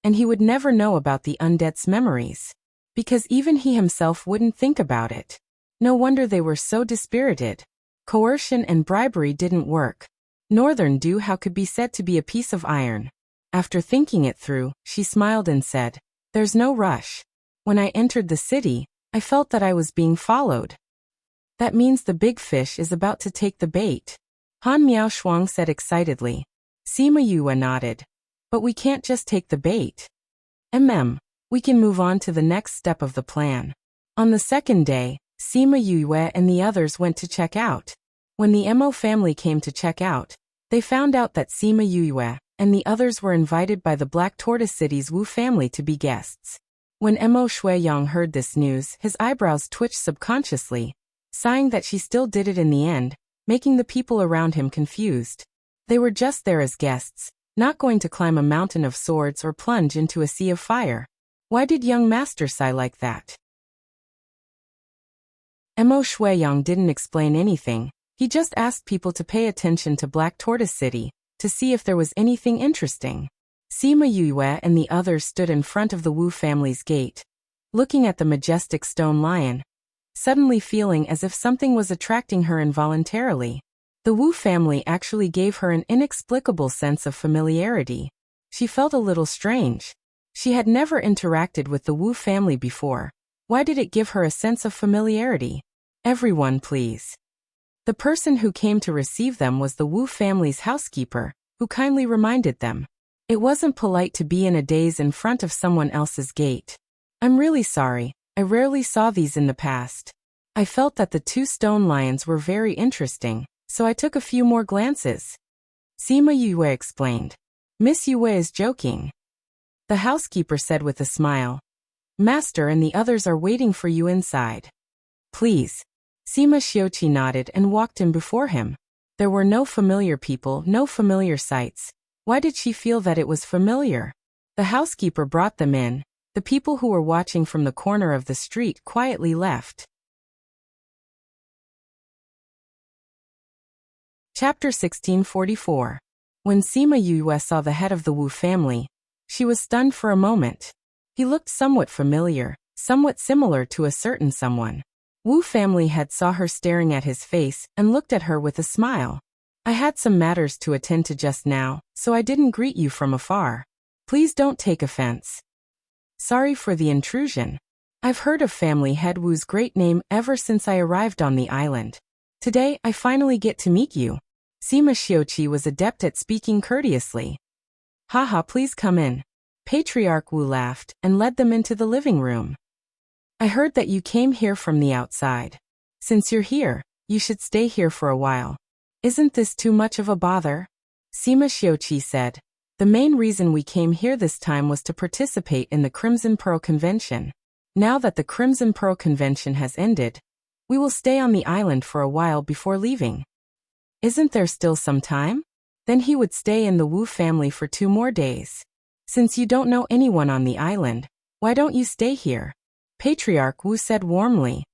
and he would never know about the undead's memories, because even he himself wouldn't think about it. No wonder they were so dispirited. Coercion and bribery didn't work. Northern Du Hao could be said to be a piece of iron. After thinking it through, she smiled and said, "There's no rush. When I entered the city, I felt that I was being followed. That means the big fish is about to take the bait," Han Miaoshuang said excitedly. Sima Yue nodded. "But we can't just take the bait. We can move on to the next step of the plan." On the second day, Sima Yue and the others went to check out. When the Mo family came to check out, they found out that Sima Yue and the others were invited by the Black Tortoise City's Wu family to be guests. When Mo Shuiyang heard this news, his eyebrows twitched subconsciously, sighing that she still did it in the end, making the people around him confused. They were just there as guests, not going to climb a mountain of swords or plunge into a sea of fire. Why did young master sigh like that? Mo Shuiyang didn't explain anything. He just asked people to pay attention to Black Tortoise City, to see if there was anything interesting. Sima Yue and the others stood in front of the Wu family's gate, looking at the majestic stone lion, suddenly feeling as if something was attracting her involuntarily. The Wu family actually gave her an inexplicable sense of familiarity. She felt a little strange. She had never interacted with the Wu family before. Why did it give her a sense of familiarity? Everyone, please. The person who came to receive them was the Wu family's housekeeper, who kindly reminded them. It wasn't polite to be in a daze in front of someone else's gate. I'm really sorry, I rarely saw these in the past. I felt that the 2 stone lions were very interesting, so I took a few more glances. Sima Yue explained. Miss Yue is joking. The housekeeper said with a smile. Master and the others are waiting for you inside. Please. Sima Xiuqi nodded and walked in before him. There were no familiar people, no familiar sights. Why did she feel that it was familiar? The housekeeper brought them in. The people who were watching from the corner of the street quietly left. Chapter 1644. When Sima Yue saw the head of the Wu family, she was stunned for a moment. He looked somewhat familiar, somewhat similar to a certain someone. Wu family had saw her staring at his face and looked at her with a smile. I had some matters to attend to just now, so I didn't greet you from afar. Please don't take offense. Sorry for the intrusion. I've heard of family head Wu's great name ever since I arrived on the island. Today, I finally get to meet you. Sima Xiuqi was adept at speaking courteously. Haha, please come in. Patriarch Wu laughed and led them into the living room. I heard that you came here from the outside. Since you're here, you should stay here for a while. Isn't this too much of a bother? Sima Xiuqi said. The main reason we came here this time was to participate in the Crimson Pearl Convention. Now that the Crimson Pearl Convention has ended, we will stay on the island for a while before leaving. Isn't there still some time? Then he would stay in the Wu family for 2 more days. Since you don't know anyone on the island, why don't you stay here? Patriarch Wu said warmly.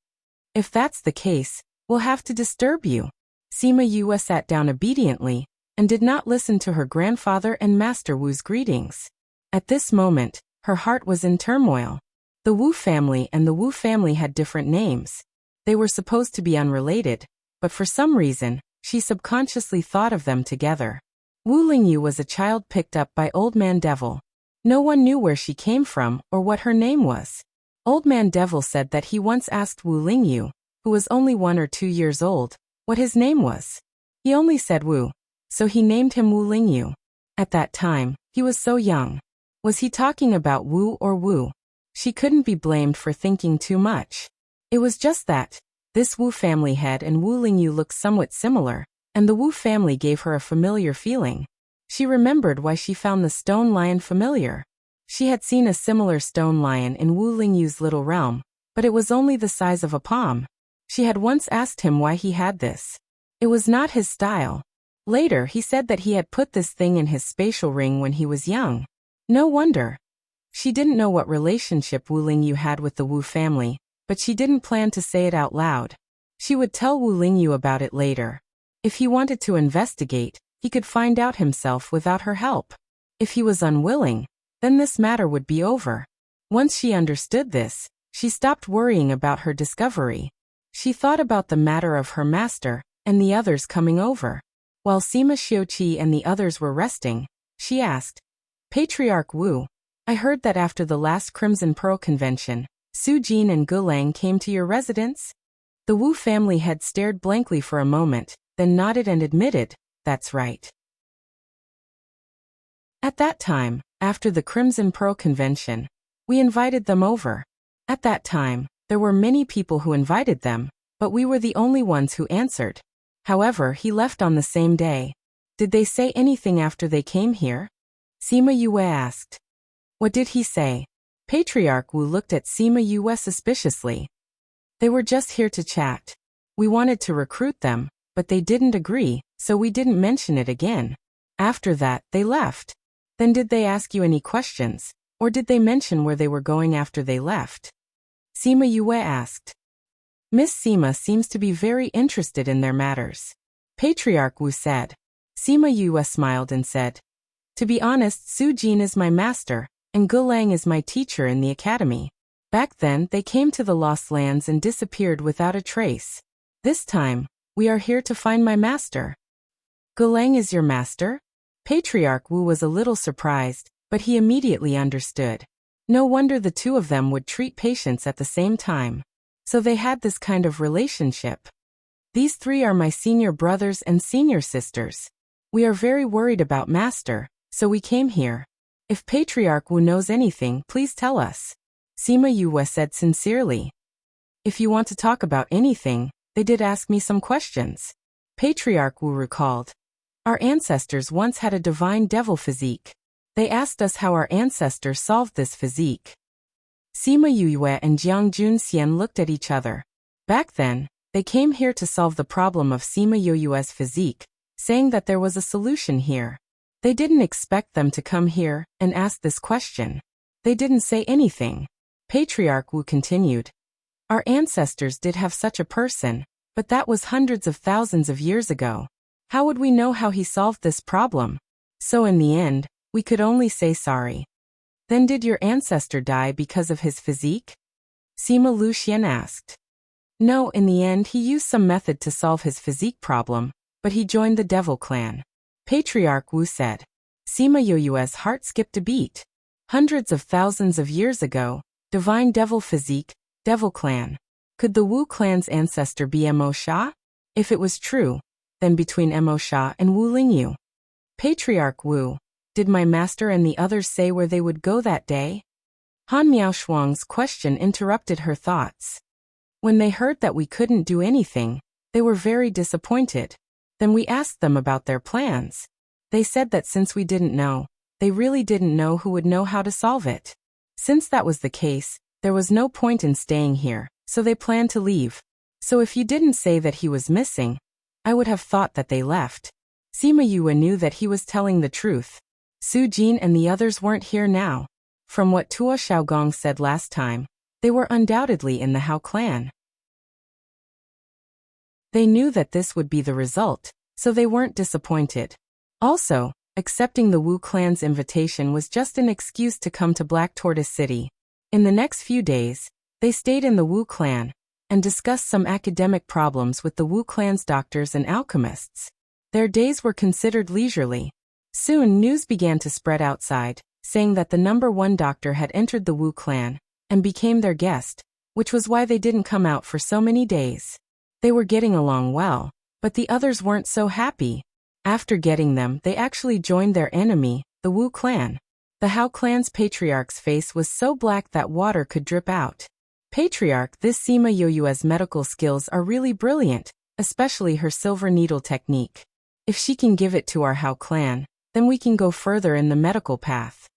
If that's the case, we'll have to disturb you. Sima Yue sat down obediently and did not listen to her grandfather and Master Wu's greetings. At this moment, her heart was in turmoil. The Wu family and the Wu family had different names. They were supposed to be unrelated, but for some reason, she subconsciously thought of them together. Wu Lingyu was a child picked up by Old Man Devil. No one knew where she came from or what her name was. Old Man Devil said that he once asked Wu Lingyu, who was only 1 or 2 years old, what his name was. He only said Wu, so he named him Wu Lingyu. At that time, he was so young. Was he talking about Wu or Wu? She couldn't be blamed for thinking too much. It was just that this Wu family head and Wu Lingyu looked somewhat similar, and the Wu family gave her a familiar feeling. She remembered why she found the stone lion familiar. She had seen a similar stone lion in Wu Lingyu's little realm, but it was only the size of a palm. She had once asked him why he had this. It was not his style. Later, he said that he had put this thing in his spatial ring when he was young. No wonder. She didn't know what relationship Wu Lingyu had with the Wu family, but she didn't plan to say it out loud. She would tell Wu Lingyu about it later. If he wanted to investigate, he could find out himself without her help. If he was unwilling, then this matter would be over. Once she understood this, she stopped worrying about her discovery. She thought about the matter of her master and the others coming over. While Sima Xiuqi and the others were resting, she asked, Patriarch Wu, I heard that after the last Crimson Pearl Convention, Su Jin and Gulang came to your residence? The Wu family had stared blankly for a moment, then nodded and admitted, that's right. At that time, after the Crimson Pearl Convention, we invited them over. At that time, there were many people who invited them, but we were the only ones who answered. However, he left on the same day. Did they say anything after they came here? Sima Yue asked. What did he say? Patriarch Wu looked at Sima Yue suspiciously. They were just here to chat. We wanted to recruit them, but they didn't agree, so we didn't mention it again. After that, they left. Then did they ask you any questions, or did they mention where they were going after they left? Sima Yue asked. Miss Sima seems to be very interested in their matters. Patriarch Wu said. Sima Yue smiled and said, to be honest, Su Jin is my master, and Gulang is my teacher in the academy. Back then, they came to the Lost Lands and disappeared without a trace. This time, we are here to find my master. Gulang is your master? Patriarch Wu was a little surprised, but he immediately understood. No wonder the two of them would treat patients at the same time. So they had this kind of relationship. These three are my senior brothers and senior sisters. We are very worried about Master, so we came here. If Patriarch Wu knows anything, please tell us. Sima Yue said sincerely. If you want to talk about anything, they did ask me some questions. Patriarch Wu recalled. Our ancestors once had a divine devil physique. They asked us how our ancestors solved this physique. Sima Yue and Jiang Junxian looked at each other. Back then, they came here to solve the problem of Sima Yue's physique, saying that there was a solution here. They didn't expect them to come here and ask this question. They didn't say anything. Patriarch Wu continued. Our ancestors did have such a person, but that was hundreds of thousands of years ago. How would we know how he solved this problem? So in the end, we could only say sorry. Then did your ancestor die because of his physique? Sima Luxian asked. No, in the end he used some method to solve his physique problem, but he joined the devil clan. Patriarch Wu said. Sima Yue's heart skipped a beat. Hundreds of thousands of years ago, divine devil physique, devil clan. Could the Wu clan's ancestor be Mo Sha? If it was true, then between Mo Sha and Wu Lingyu. Patriarch Wu, did my master and the others say where they would go that day? Han Miaoshuang's question interrupted her thoughts. When they heard that we couldn't do anything, they were very disappointed. Then we asked them about their plans. They said that since we didn't know, they really didn't know who would know how to solve it. Since that was the case, there was no point in staying here, so they planned to leave. So if you didn't say that he was missing, I would have thought that they left. Sima Yue knew that he was telling the truth. Su Jin and the others weren't here now. From what Tuo Xiaogong said last time, they were undoubtedly in the Hao clan. They knew that this would be the result, so they weren't disappointed. Also, accepting the Wu clan's invitation was just an excuse to come to Black Tortoise City. In the next few days, they stayed in the Wu clan and discussed some academic problems with the Wu clan's doctors and alchemists. Their days were considered leisurely. Soon news began to spread outside, saying that the #1 doctor had entered the Wu clan and became their guest, which was why they didn't come out for so many days. They were getting along well, but the others weren't so happy. After getting them, they actually joined their enemy, the Wu clan. The Hao clan's patriarch's face was so black that water could drip out. Patriarch, this Sima Yue's medical skills are really brilliant, especially her silver needle technique. If she can give it to our Hao clan, then we can go further in the medical path.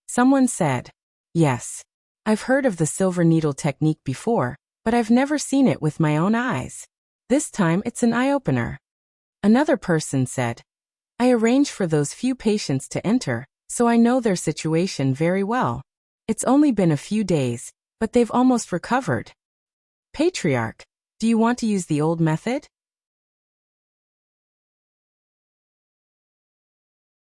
Someone said. Yes. I've heard of the silver needle technique before, but I've never seen it with my own eyes. This time it's an eye-opener. Another person said. I arrange for those few patients to enter, so I know their situation very well. It's only been a few days, but they've almost recovered. Patriarch, do you want to use the old method?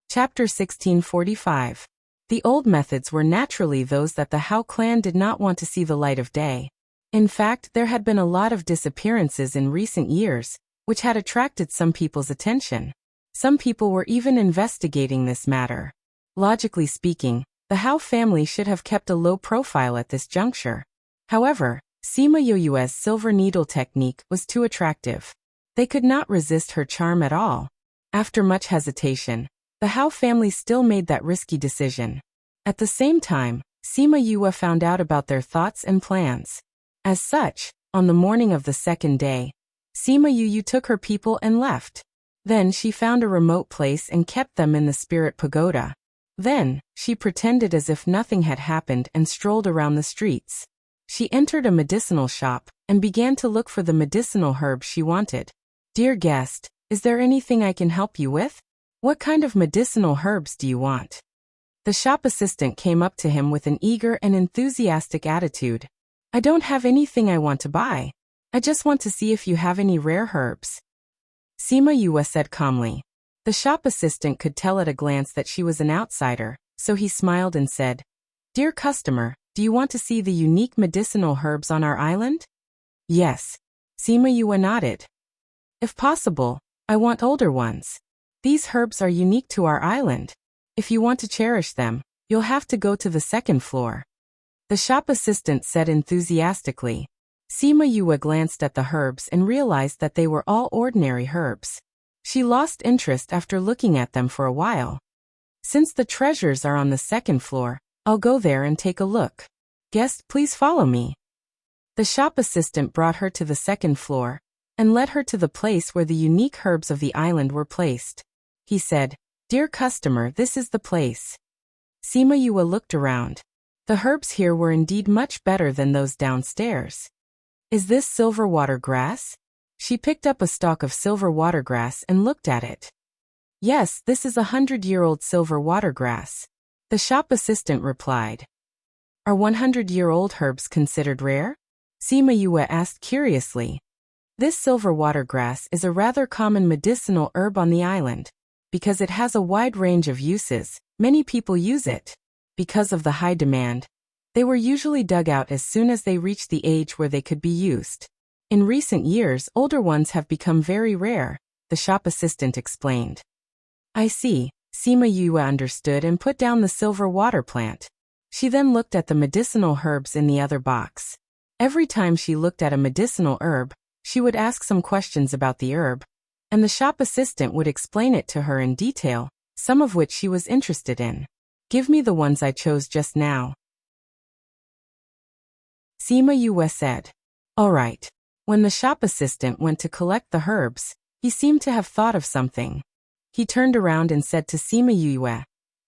Chapter 1645. The old methods were naturally those that the Hao clan did not want to see the light of day. In fact, there had been a lot of disappearances in recent years, which had attracted some people's attention. Some people were even investigating this matter. Logically speaking, the Hao family should have kept a low profile at this juncture. However, Sima Yue's silver needle technique was too attractive. They could not resist her charm at all. After much hesitation, the Hao family still made that risky decision. At the same time, Sima Yue found out about their thoughts and plans. As such, on the morning of the second day, Sima Yue took her people and left. Then she found a remote place and kept them in the spirit pagoda. Then, she pretended as if nothing had happened and strolled around the streets. She entered a medicinal shop and began to look for the medicinal herbs she wanted. Dear guest, is there anything I can help you with? What kind of medicinal herbs do you want? The shop assistant came up to him with an eager and enthusiastic attitude. I don't have anything I want to buy. I just want to see if you have any rare herbs. Sima Yue said calmly. The shop assistant could tell at a glance that she was an outsider, so he smiled and said, Dear customer, do you want to see the unique medicinal herbs on our island? Yes. Sima Yue nodded. If possible, I want older ones. These herbs are unique to our island. If you want to cherish them, you'll have to go to the second floor. the shop assistant said enthusiastically. Sima Yue glanced at the herbs and realized that they were all ordinary herbs. She lost interest after looking at them for a while. Since the treasures are on the second floor, I'll go there and take a look. Guest, please follow me. The shop assistant brought her to the second floor and led her to the place where the unique herbs of the island were placed. He said, "Dear customer, this is the place." Sima Yue looked around. The herbs here were indeed much better than those downstairs. Is this silver water grass? She picked up a stalk of silver water grass and looked at it. Yes, this is 100-year-old silver water grass. The shop assistant replied. Are 100-year-old herbs considered rare? Sima Yue asked curiously. This silver water grass is a rather common medicinal herb on the island. Because it has a wide range of uses, many people use it. Because of the high demand, they were usually dug out as soon as they reached the age where they could be used. In recent years, older ones have become very rare, the shop assistant explained. I see, Sima Yue understood and put down the silver water plant. She then looked at the medicinal herbs in the other box. Every time she looked at a medicinal herb, she would ask some questions about the herb, and the shop assistant would explain it to her in detail, some of which she was interested in. Give me the ones I chose just now. Sima Yue said. All right. When the shop assistant went to collect the herbs, he seemed to have thought of something. He turned around and said to Sima Yue,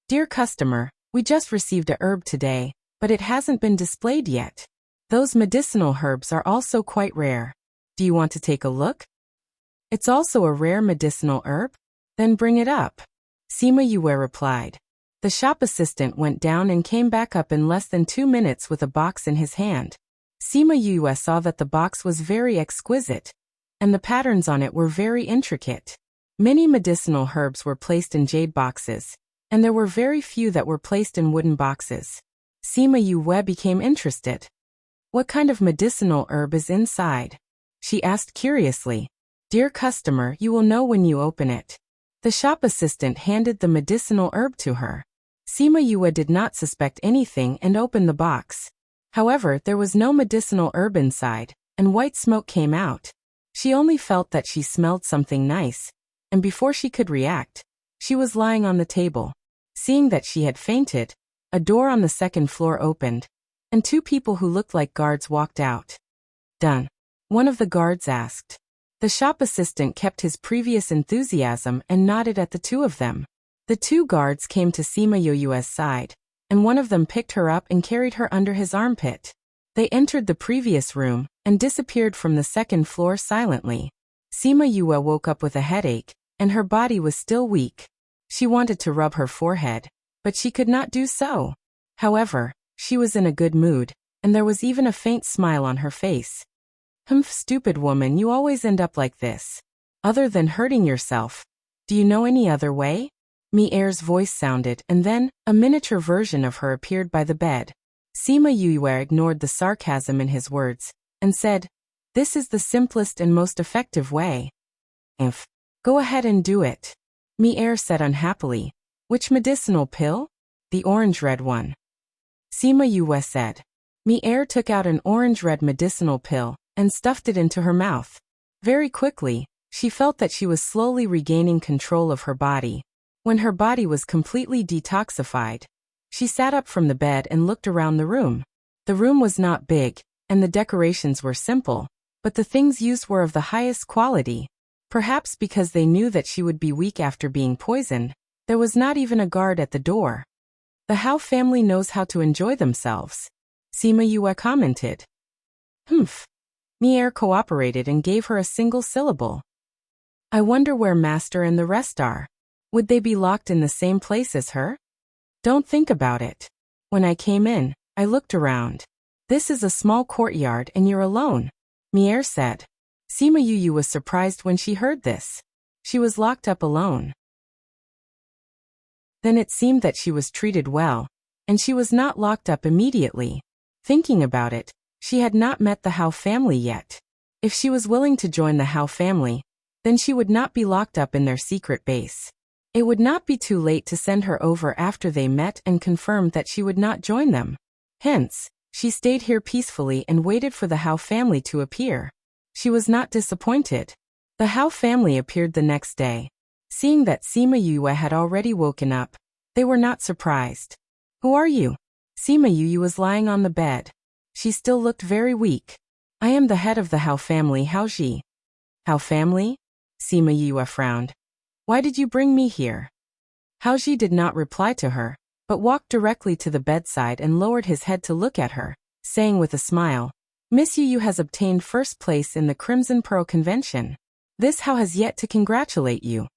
Dear customer, we just received a herb today, but it hasn't been displayed yet. Those medicinal herbs are also quite rare. Do you want to take a look? It's also a rare medicinal herb? Then bring it up. Sima Yue replied. The shop assistant went down and came back up in less than 2 minutes with a box in his hand. Sima Yue saw that the box was very exquisite, and the patterns on it were very intricate. Many medicinal herbs were placed in jade boxes, and there were very few that were placed in wooden boxes. Sima Yue became interested. What kind of medicinal herb is inside? She asked curiously. Dear customer, you will know when you open it. The shop assistant handed the medicinal herb to her. Sima Yue did not suspect anything and opened the box. However, there was no medicinal herb inside, and white smoke came out. She only felt that she smelled something nice, and before she could react, she was lying on the table. Seeing that she had fainted, a door on the second floor opened, and 2 people who looked like guards walked out. Done. One of the guards asked. The shop assistant kept his previous enthusiasm and nodded at the 2 of them. The 2 guards came to Sima Yue's side, and one of them picked her up and carried her under his armpit. They entered the previous room and disappeared from the second floor silently. Sima Yue woke up with a headache, and her body was still weak. She wanted to rub her forehead, but she could not do so. However, she was in a good mood, and there was even a faint smile on her face. Humph, stupid woman, you always end up like this. Other than hurting yourself, do you know any other way? Mi-er's voice sounded, and then, a miniature version of her appeared by the bed. Sima Yue ignored the sarcasm in his words, and said, This is the simplest and most effective way. Go ahead and do it. Mi-er said unhappily. Which medicinal pill? The orange-red one. Sima Yue said. Mi-er took out an orange-red medicinal pill, and stuffed it into her mouth. Very quickly, she felt that she was slowly regaining control of her body. When her body was completely detoxified, she sat up from the bed and looked around the room. The room was not big, and the decorations were simple, but the things used were of the highest quality. Perhaps because they knew that she would be weak after being poisoned, there was not even a guard at the door. The Hao family knows how to enjoy themselves, Sima Yue commented. Humph. Mi-er cooperated and gave her a single syllable. I wonder where Master and the rest are. Would they be locked in the same place as her? Don't think about it. When I came in, I looked around. This is a small courtyard and you're alone, Mi-er said. Sima Yue was surprised when she heard this. She was locked up alone. Then it seemed that she was treated well, and she was not locked up immediately. Thinking about it, she had not met the Hao family yet. If she was willing to join the Hao family, then she would not be locked up in their secret base. It would not be too late to send her over after they met and confirmed that she would not join them. Hence, She stayed here peacefully and waited for the Hao family to appear. She was not disappointed. The Hao family appeared the next day. Seeing that Sima Yue had already woken up, they were not surprised. "Who are you?" Sima Yue was lying on the bed. She still looked very weak. "I am the head of the Hao family, Hao Ji." "Hao family?" Sima Yue frowned. "Why did you bring me here?" Hao Ji did not reply to her, but walked directly to the bedside and lowered his head to look at her, saying with a smile, "Miss Yu has obtained first place in the Crimson Pearl Convention. This Hao has yet to congratulate you."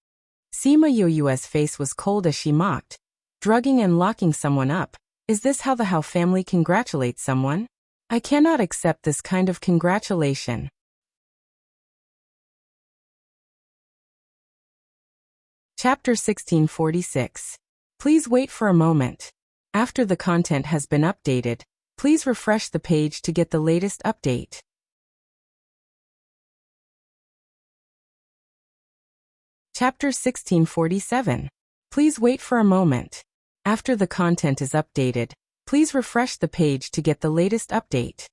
Sima Yu's face was cold as she mocked. "Drugging and locking someone up, is this how the Hao family congratulates someone? I cannot accept this kind of congratulation." Chapter 1646. Please wait for a moment. After the content has been updated, please refresh the page to get the latest update. Chapter 1647. Please wait for a moment. After the content is updated, please refresh the page to get the latest update.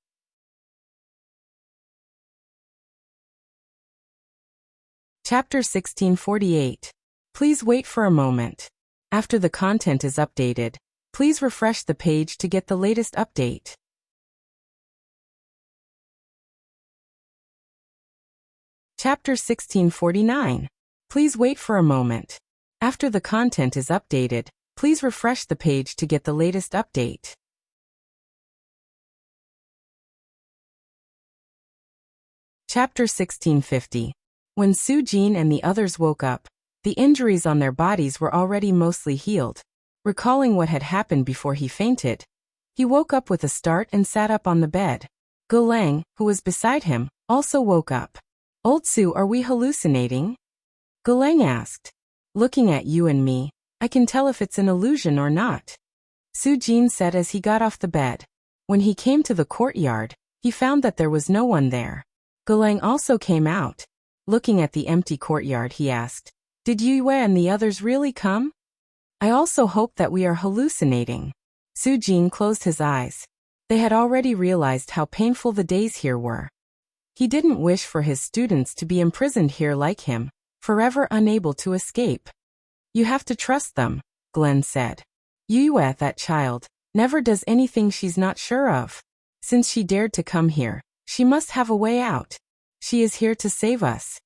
Chapter 1648. Please wait for a moment. After the content is updated, please refresh the page to get the latest update. Chapter 1649. Please wait for a moment. After the content is updated, please refresh the page to get the latest update. Chapter 1650. When Su Jin and the others woke up, the injuries on their bodies were already mostly healed. Recalling what had happened before he fainted, he woke up with a start and sat up on the bed. Gulang, who was beside him, also woke up. "Old Su, are we hallucinating?" Gulang asked. "Looking at you and me, I can tell if it's an illusion or not," Su Jin said as he got off the bed. When he came to the courtyard, he found that there was no one there. Gulang also came out. Looking at the empty courtyard, he asked, "Did Yue and the others really come? I also hope that we are hallucinating." Su Jin closed his eyes. They had already realized how painful the days here were. He didn't wish for his students to be imprisoned here like him, forever unable to escape. "You have to trust them," Glenn said. "Yue, that child, never does anything she's not sure of. Since she dared to come here, she must have a way out. She is here to save us."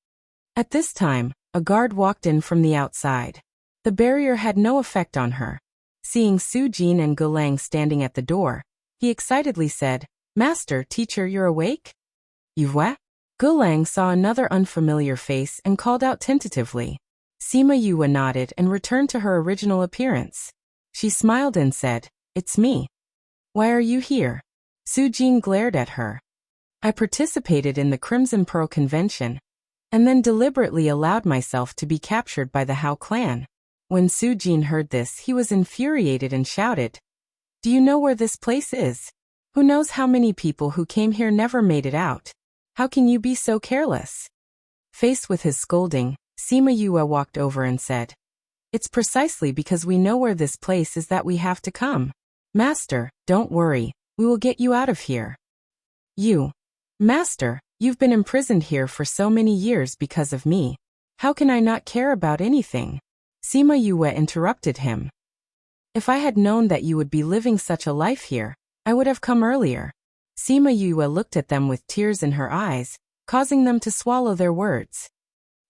At this time, a guard walked in from the outside. The barrier had no effect on her. Seeing Su Jin and Gulang standing at the door, he excitedly said, "Master, teacher, you're awake?" "Yue?" Gulang saw another unfamiliar face and called out tentatively. Sima Yue nodded and returned to her original appearance. She smiled and said, "It's me." "Why are you here?" Su Jin glared at her. "I participated in the Crimson Pearl Convention, and then deliberately allowed myself to be captured by the Hao clan." When Su Jin heard this, he was infuriated and shouted, "Do you know where this place is? Who knows how many people who came here never made it out? How can you be so careless?" Faced with his scolding, Sima Yue walked over and said, "It's precisely because we know where this place is that we have to come. Master, don't worry, we will get you out of here." "You? Master, you've been imprisoned here for so many years because of me. How can I not care about anything?" Sima Yue interrupted him. "If I had known that you would be living such a life here, I would have come earlier." Sima Yue looked at them with tears in her eyes, causing them to swallow their words.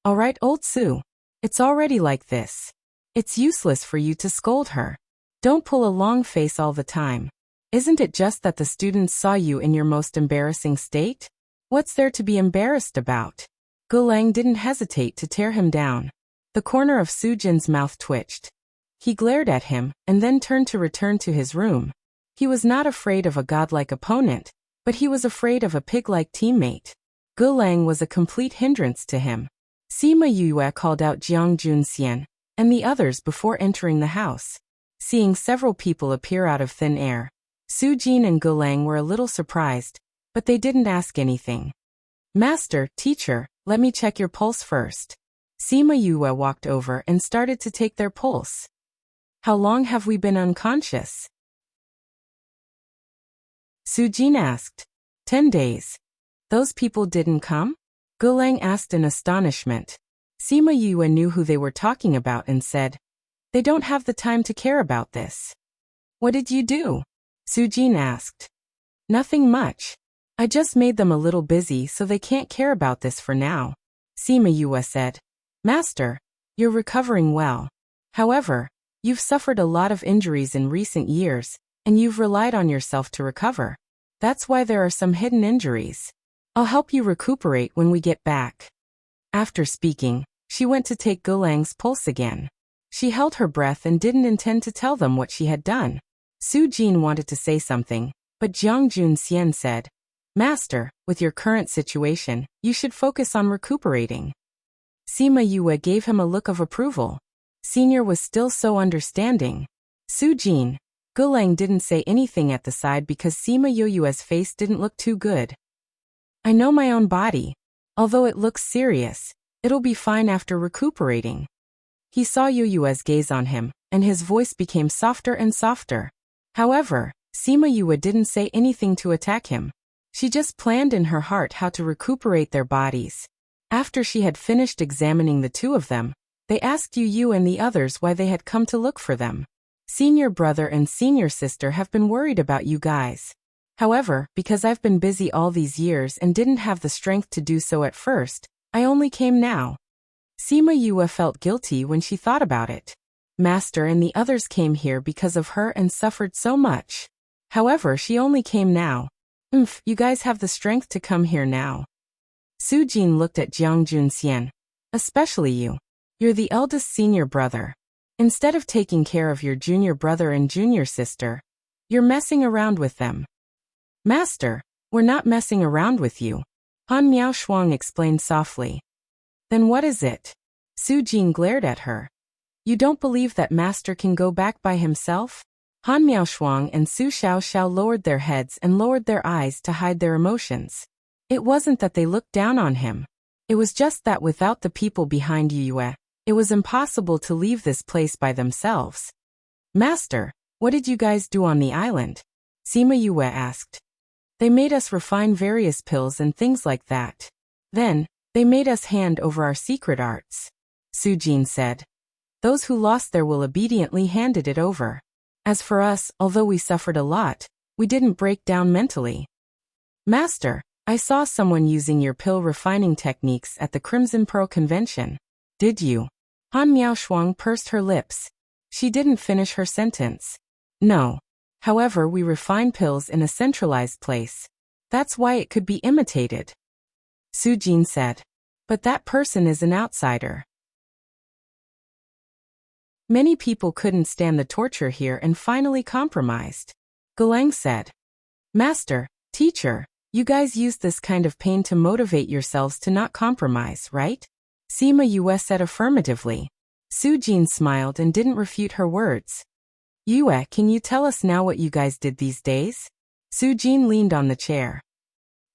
"All right, old Su. It's already like this. It's useless for you to scold her. Don't pull a long face all the time. Isn't it just that the students saw you in your most embarrassing state? What's there to be embarrassed about?" Gulang didn't hesitate to tear him down. The corner of Su Jin's mouth twitched. He glared at him and then turned to return to his room. He was not afraid of a godlike opponent, but he was afraid of a pig-like teammate. Gulang was a complete hindrance to him. Sima Yue called out Jiang Junxian and the others before entering the house. Seeing several people appear out of thin air, Su Jin and Gulang were a little surprised, but they didn't ask anything. "Master, teacher, let me check your pulse first." Sima Yue walked over and started to take their pulse. "How long have we been unconscious?" Sujin asked. 10 days. Those people didn't come? Gulang asked in astonishment. Sima Yue knew who they were talking about and said, they don't have the time to care about this. What did you do? Sujin asked. Nothing much. I just made them a little busy so they can't care about this for now. Sima Yue said. Master, you're recovering well. However, you've suffered a lot of injuries in recent years, and you've relied on yourself to recover. That's why there are some hidden injuries. I'll help you recuperate when we get back. After speaking, she went to take Gulang's pulse again. She held her breath and didn't intend to tell them what she had done. Su Jin wanted to say something, but Jiang Junxian said, Master, with your current situation, you should focus on recuperating. Sima Yue gave him a look of approval. Senior was still so understanding. Su Jin, Gulang didn't say anything at the side because Sima Yue's face didn't look too good. I know my own body. Although it looks serious, it'll be fine after recuperating. He saw Yue's gaze on him, and his voice became softer and softer. However, Sima Yue didn't say anything to attack him. She just planned in her heart how to recuperate their bodies. After she had finished examining the two of them, they asked Yu and the others why they had come to look for them. Senior brother and senior sister have been worried about you guys. However, because I've been busy all these years and didn't have the strength to do so at first, I only came now. Sima Yue felt guilty when she thought about it. Master and the others came here because of her and suffered so much. However, she only came now. You guys have the strength to come here now. Su Jin looked at Jiang Junxian. Especially you. You're the eldest senior brother. Instead of taking care of your junior brother and junior sister, you're messing around with them. Master, we're not messing around with you. Han Miaoshuang explained softly. Then what is it? Su Jin glared at her. You don't believe that Master can go back by himself? Han Miaoshuang and Su Xiaoxiao lowered their heads and lowered their eyes to hide their emotions. It wasn't that they looked down on him. It was just that without the people behind Yue, it was impossible to leave this place by themselves. Master, what did you guys do on the island? Sima Yue asked. They made us refine various pills and things like that. Then, they made us hand over our secret arts. Su Jin said. Those who lost their will obediently handed it over. As for us, although we suffered a lot, we didn't break down mentally. Master, I saw someone using your pill refining techniques at the Crimson Pearl Convention. Did you? Han Miaoshuang pursed her lips. She didn't finish her sentence. No. However, we refine pills in a centralized place. That's why it could be imitated. Su Jin said. But that person is an outsider. Many people couldn't stand the torture here and finally compromised. Gulang said. Master, teacher, you guys used this kind of pain to motivate yourselves to not compromise, right? Sima Yue said affirmatively. Su Jin smiled and didn't refute her words. Yue, can you tell us now what you guys did these days? Su Jin leaned on the chair.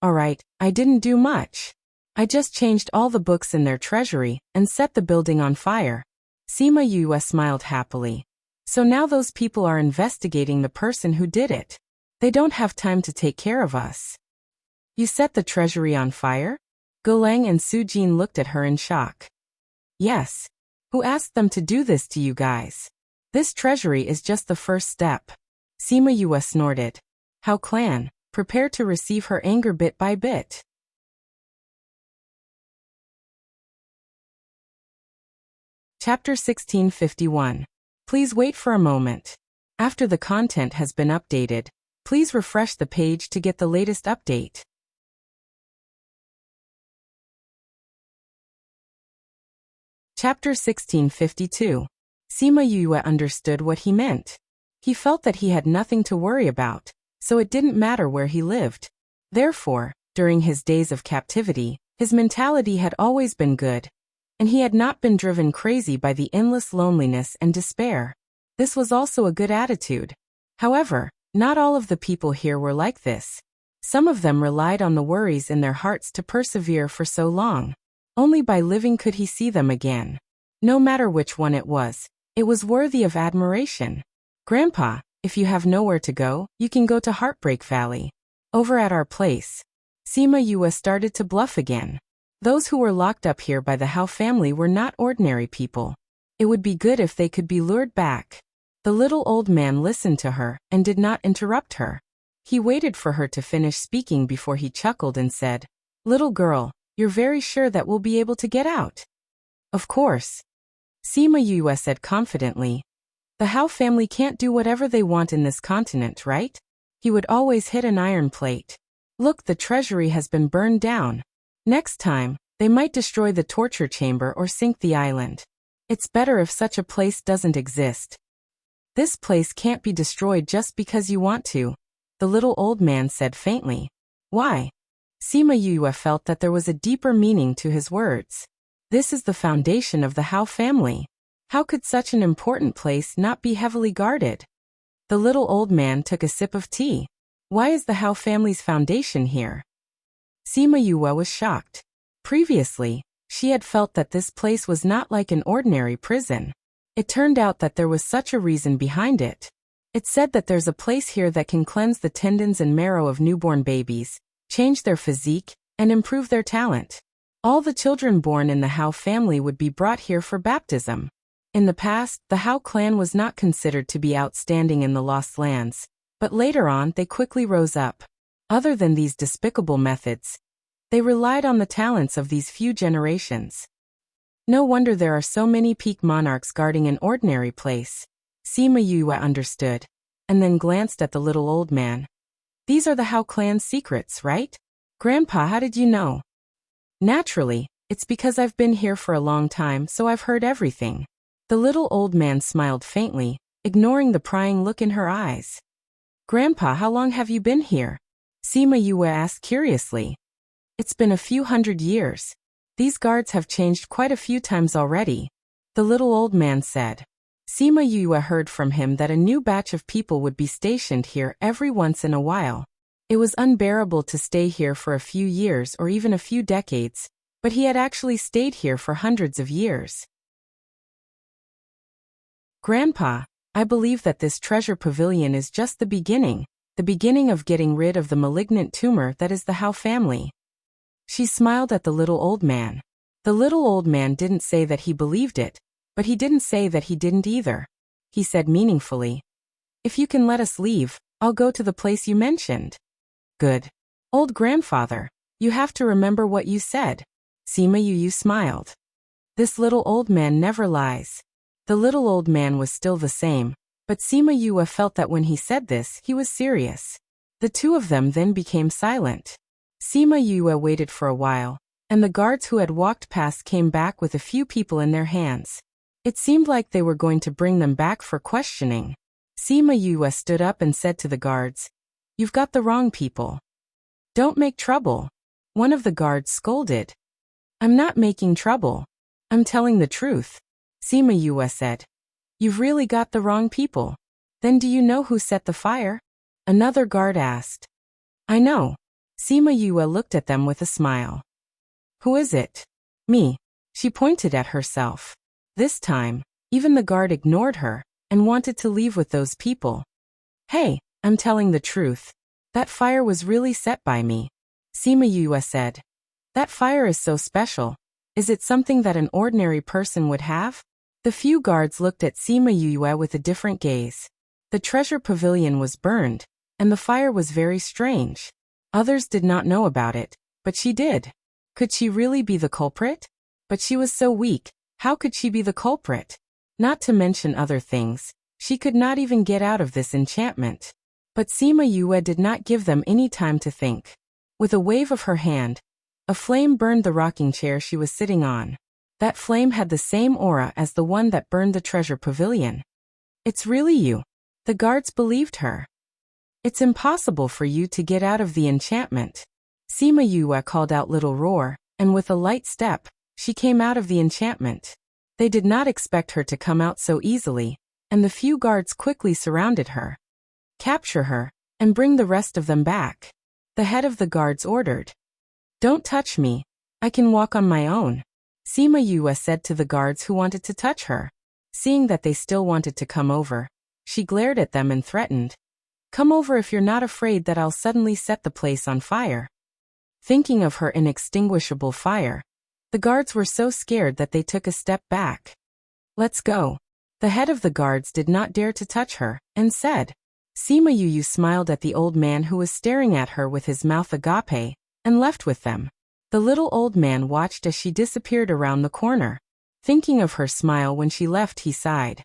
Alright, I didn't do much. I just changed all the books in their treasury and set the building on fire. Sima Yue smiled happily. So now those people are investigating the person who did it. They don't have time to take care of us. You set the treasury on fire? Gulang and Su Jin looked at her in shock. Yes. Who asked them to do this to you guys? This treasury is just the first step. Sima Yue snorted. How clan, prepare to receive her anger bit by bit. Chapter 1651. Please wait for a moment. After the content has been updated, please refresh the page to get the latest update. Chapter 1652. Sima Yue understood what he meant. He felt that he had nothing to worry about, so it didn't matter where he lived. Therefore, during his days of captivity, his mentality had always been good, and he had not been driven crazy by the endless loneliness and despair. This was also a good attitude. However, not all of the people here were like this. Some of them relied on the worries in their hearts to persevere for so long. Only by living could he see them again. No matter which one it was worthy of admiration. Grandpa, if you have nowhere to go, you can go to Heartbreak Valley. Over at our place. Sima Yue started to bluff again. Those who were locked up here by the Hao family were not ordinary people. It would be good if they could be lured back. The little old man listened to her and did not interrupt her. He waited for her to finish speaking before he chuckled and said, "Little girl, you're very sure that we'll be able to get out?" "Of course," Sima Yue said confidently. "The Hao family can't do whatever they want in this continent, right? He would always hit an iron plate. Look, the treasury has been burned down. Next time, they might destroy the torture chamber or sink the island. It's better if such a place doesn't exist. This place can't be destroyed just because you want to," the little old man said faintly. "Why?" Sima Yue felt that there was a deeper meaning to his words. This is the foundation of the Hao family. How could such an important place not be heavily guarded? The little old man took a sip of tea. Why is the Hao family's foundation here? Sima Yue was shocked. Previously, she had felt that this place was not like an ordinary prison. It turned out that there was such a reason behind it. It said that there's a place here that can cleanse the tendons and marrow of newborn babies, change their physique, and improve their talent. All the children born in the Hao family would be brought here for baptism. In the past, the Hao clan was not considered to be outstanding in the Lost Lands, but later on they quickly rose up. Other than these despicable methods, they relied on the talents of these few generations. No wonder there are so many peak monarchs guarding an ordinary place. Sima Yue understood, and then glanced at the little old man. These are the Hao clan's secrets, right? Grandpa, how did you know? Naturally, it's because I've been here for a long time, so I've heard everything. The little old man smiled faintly, ignoring the prying look in her eyes. Grandpa, how long have you been here? Sima Yue asked curiously. It's been a few hundred years. These guards have changed quite a few times already, the little old man said. Sima Yue heard from him that a new batch of people would be stationed here every once in a while. It was unbearable to stay here for a few years or even a few decades, but he had actually stayed here for hundreds of years. Grandpa, I believe that this treasure pavilion is just the beginning of getting rid of the malignant tumor that is the Hao family. She smiled at the little old man. The little old man didn't say that he believed it, but he didn't say that he didn't either. He said meaningfully, "If you can let us leave, I'll go to the place you mentioned." "Good. Old grandfather, you have to remember what you said." Sima Yue smiled. This little old man never lies. The little old man was still the same, but Sima Yue felt that when he said this, he was serious. The two of them then became silent. Sima Yue waited for a while, and the guards who had walked past came back with a few people in their hands. It seemed like they were going to bring them back for questioning. Sima Yue stood up and said to the guards, "You've got the wrong people. Don't make trouble." One of the guards scolded. "I'm not making trouble. I'm telling the truth," Sima Yue said. "You've really got the wrong people. Then do you know who set the fire?" Another guard asked. "I know." Sima Yue looked at them with a smile. "Who is it?" "Me." She pointed at herself. This time, even the guard ignored her and wanted to leave with those people. "Hey, I'm telling the truth. That fire was really set by me," Sima Yue said. "That fire is so special. Is it something that an ordinary person would have?" The few guards looked at Sima Yue with a different gaze. The treasure pavilion was burned, and the fire was very strange. Others did not know about it, but she did. Could she really be the culprit? But she was so weak, how could she be the culprit? Not to mention other things, she could not even get out of this enchantment. But Sima Yue did not give them any time to think. With a wave of her hand, a flame burned the rocking chair she was sitting on. That flame had the same aura as the one that burned the treasure pavilion. "It's really you." The guards believed her. "It's impossible for you to get out of the enchantment." Sima Yue called out Little Roar, and with a light step, she came out of the enchantment. They did not expect her to come out so easily, and the few guards quickly surrounded her. "Capture her, and bring the rest of them back," the head of the guards ordered. "Don't touch me. I can walk on my own," Sima Yue said to the guards who wanted to touch her. Seeing that they still wanted to come over, she glared at them and threatened. Come over if you're not afraid that I'll suddenly set the place on fire. Thinking of her inextinguishable fire, the guards were so scared that they took a step back. Let's go. The head of the guards did not dare to touch her, and said. Sima Yu smiled at the old man who was staring at her with his mouth agape, and left with them. The little old man watched as she disappeared around the corner. Thinking of her smile when she left, he sighed.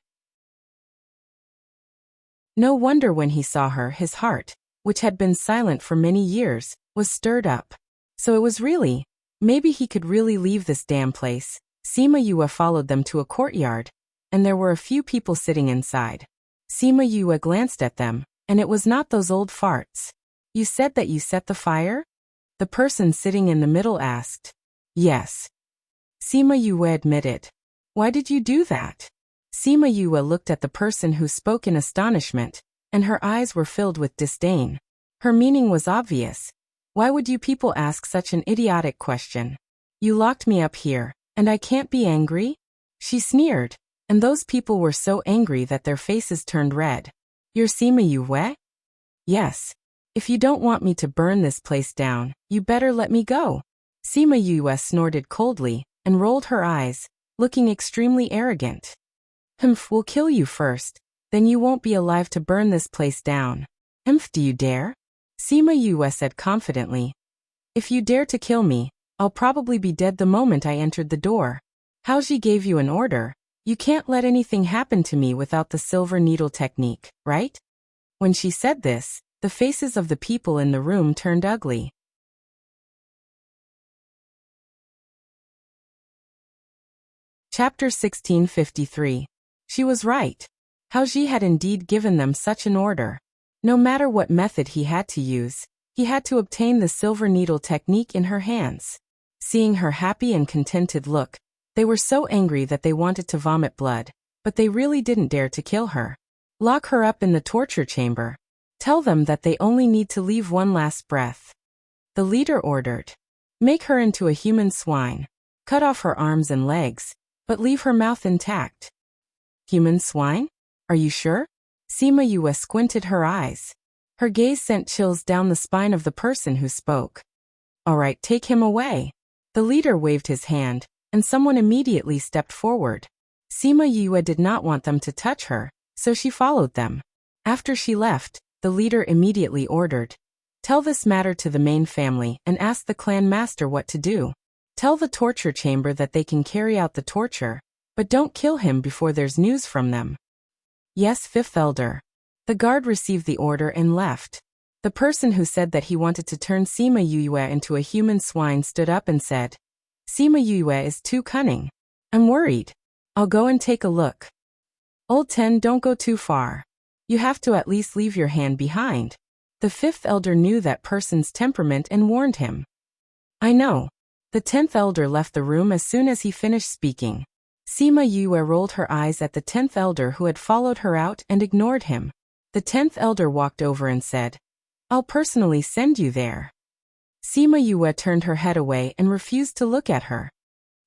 No wonder when he saw her, his heart, which had been silent for many years, was stirred up. So it was really, maybe he could really leave this damn place. Sima Yue followed them to a courtyard, and there were a few people sitting inside. Sima Yue glanced at them, and it was not those old farts. You said that you set the fire? The person sitting in the middle asked. Yes. Sima Yue admitted. Why did you do that? Sima Yue looked at the person who spoke in astonishment, and her eyes were filled with disdain. Her meaning was obvious. Why would you people ask such an idiotic question? You locked me up here, and I can't be angry? She sneered, and those people were so angry that their faces turned red. You're Sima Yue? Yes. If you don't want me to burn this place down, you better let me go. Sima Yue snorted coldly, and rolled her eyes, looking extremely arrogant. Humph, we'll kill you first, then you won't be alive to burn this place down. Humph, do you dare? Sima Yue said confidently. If you dare to kill me, I'll probably be dead the moment I entered the door. Haoji gave you an order. You can't let anything happen to me without the silver needle technique, right? When she said this, the faces of the people in the room turned ugly. Chapter 1653. She was right. Haoji had indeed given them such an order. No matter what method he had to use, he had to obtain the silver needle technique in her hands. Seeing her happy and contented look, they were so angry that they wanted to vomit blood, but they really didn't dare to kill her. Lock her up in the torture chamber. Tell them that they only need to leave one last breath. The leader ordered. Make her into a human swine. Cut off her arms and legs, but leave her mouth intact. Human swine? Are you sure? Sima Yue squinted her eyes. Her gaze sent chills down the spine of the person who spoke. All right, take him away. The leader waved his hand, and someone immediately stepped forward. Sima Yue did not want them to touch her, so she followed them. After she left, the leader immediately ordered. Tell this matter to the main family and ask the clan master what to do. Tell the torture chamber that they can carry out the torture, but don't kill him before there's news from them. Yes, fifth elder. The guard received the order and left. The person who said that he wanted to turn Sima Yue into a human swine stood up and said, Sima Yue is too cunning. I'm worried. I'll go and take a look. Old Ten, don't go too far. You have to at least leave your hand behind. The fifth elder knew that person's temperament and warned him. I know. The 10th elder left the room as soon as he finished speaking. Sima Yue rolled her eyes at the 10th elder who had followed her out and ignored him. The 10th elder walked over and said, I'll personally send you there. Sima Yue turned her head away and refused to look at her.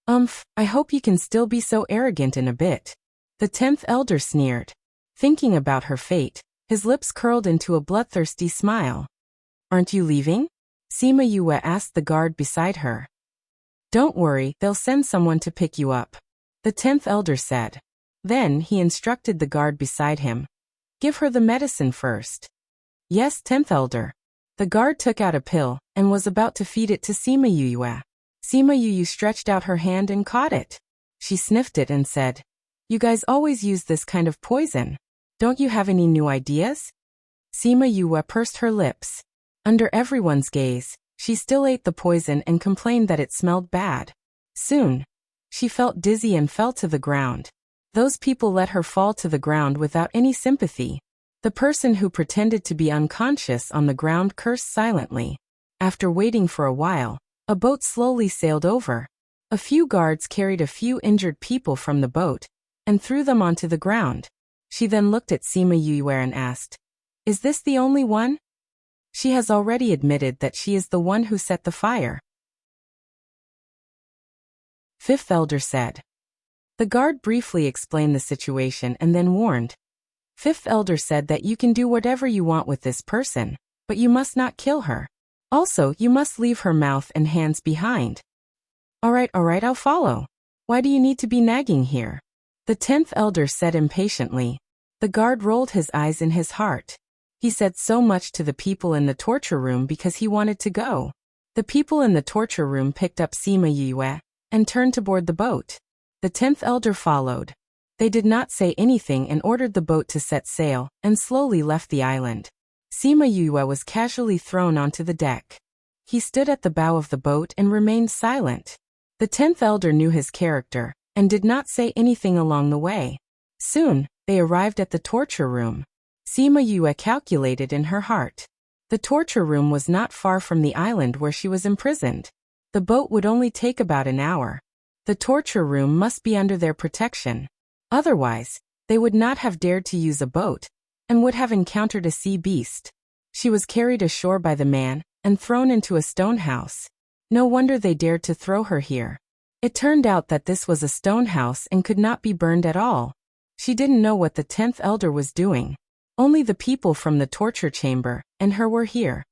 I hope you can still be so arrogant in a bit. The 10th elder sneered. Thinking about her fate, his lips curled into a bloodthirsty smile. Aren't you leaving? Sima Yue asked the guard beside her. Don't worry, they'll send someone to pick you up. The 10th elder said. Then he instructed the guard beside him. Give her the medicine first. Yes, 10th elder. The guard took out a pill and was about to feed it to Sima Yue. Sima Yue stretched out her hand and caught it. She sniffed it and said, You guys always use this kind of poison. Don't you have any new ideas? Sima Yue pursed her lips. Under everyone's gaze, she still ate the poison and complained that it smelled bad. Soon, she felt dizzy and fell to the ground. Those people let her fall to the ground without any sympathy. The person who pretended to be unconscious on the ground cursed silently. After waiting for a while, a boat slowly sailed over. A few guards carried a few injured people from the boat and threw them onto the ground. She then looked at Sima Yue and asked, Is this the only one? She has already admitted that she is the one who set the fire. Fifth elder said. The guard briefly explained the situation and then warned. Fifth elder said that you can do whatever you want with this person, but you must not kill her. Also, you must leave her mouth and hands behind. All right, I'll follow. Why do you need to be nagging here? The 10th elder said impatiently. The guard rolled his eyes in his heart. He said so much to the people in the torture room because he wanted to go. The people in the torture room picked up Sima Yue and turned to board the boat. The 10th elder followed. They did not say anything and ordered the boat to set sail and slowly left the island. Sima Yue was casually thrown onto the deck. He stood at the bow of the boat and remained silent. The 10th elder knew his character and did not say anything along the way. Soon, they arrived at the torture room. Sima Yue calculated in her heart. The torture room was not far from the island where she was imprisoned. The boat would only take about an hour. The torture room must be under their protection. Otherwise, they would not have dared to use a boat and would have encountered a sea beast. She was carried ashore by the man and thrown into a stone house. No wonder they dared to throw her here. It turned out that this was a stone house and could not be burned at all. She didn't know what the 10th elder was doing. Only the people from the torture chamber and her were here.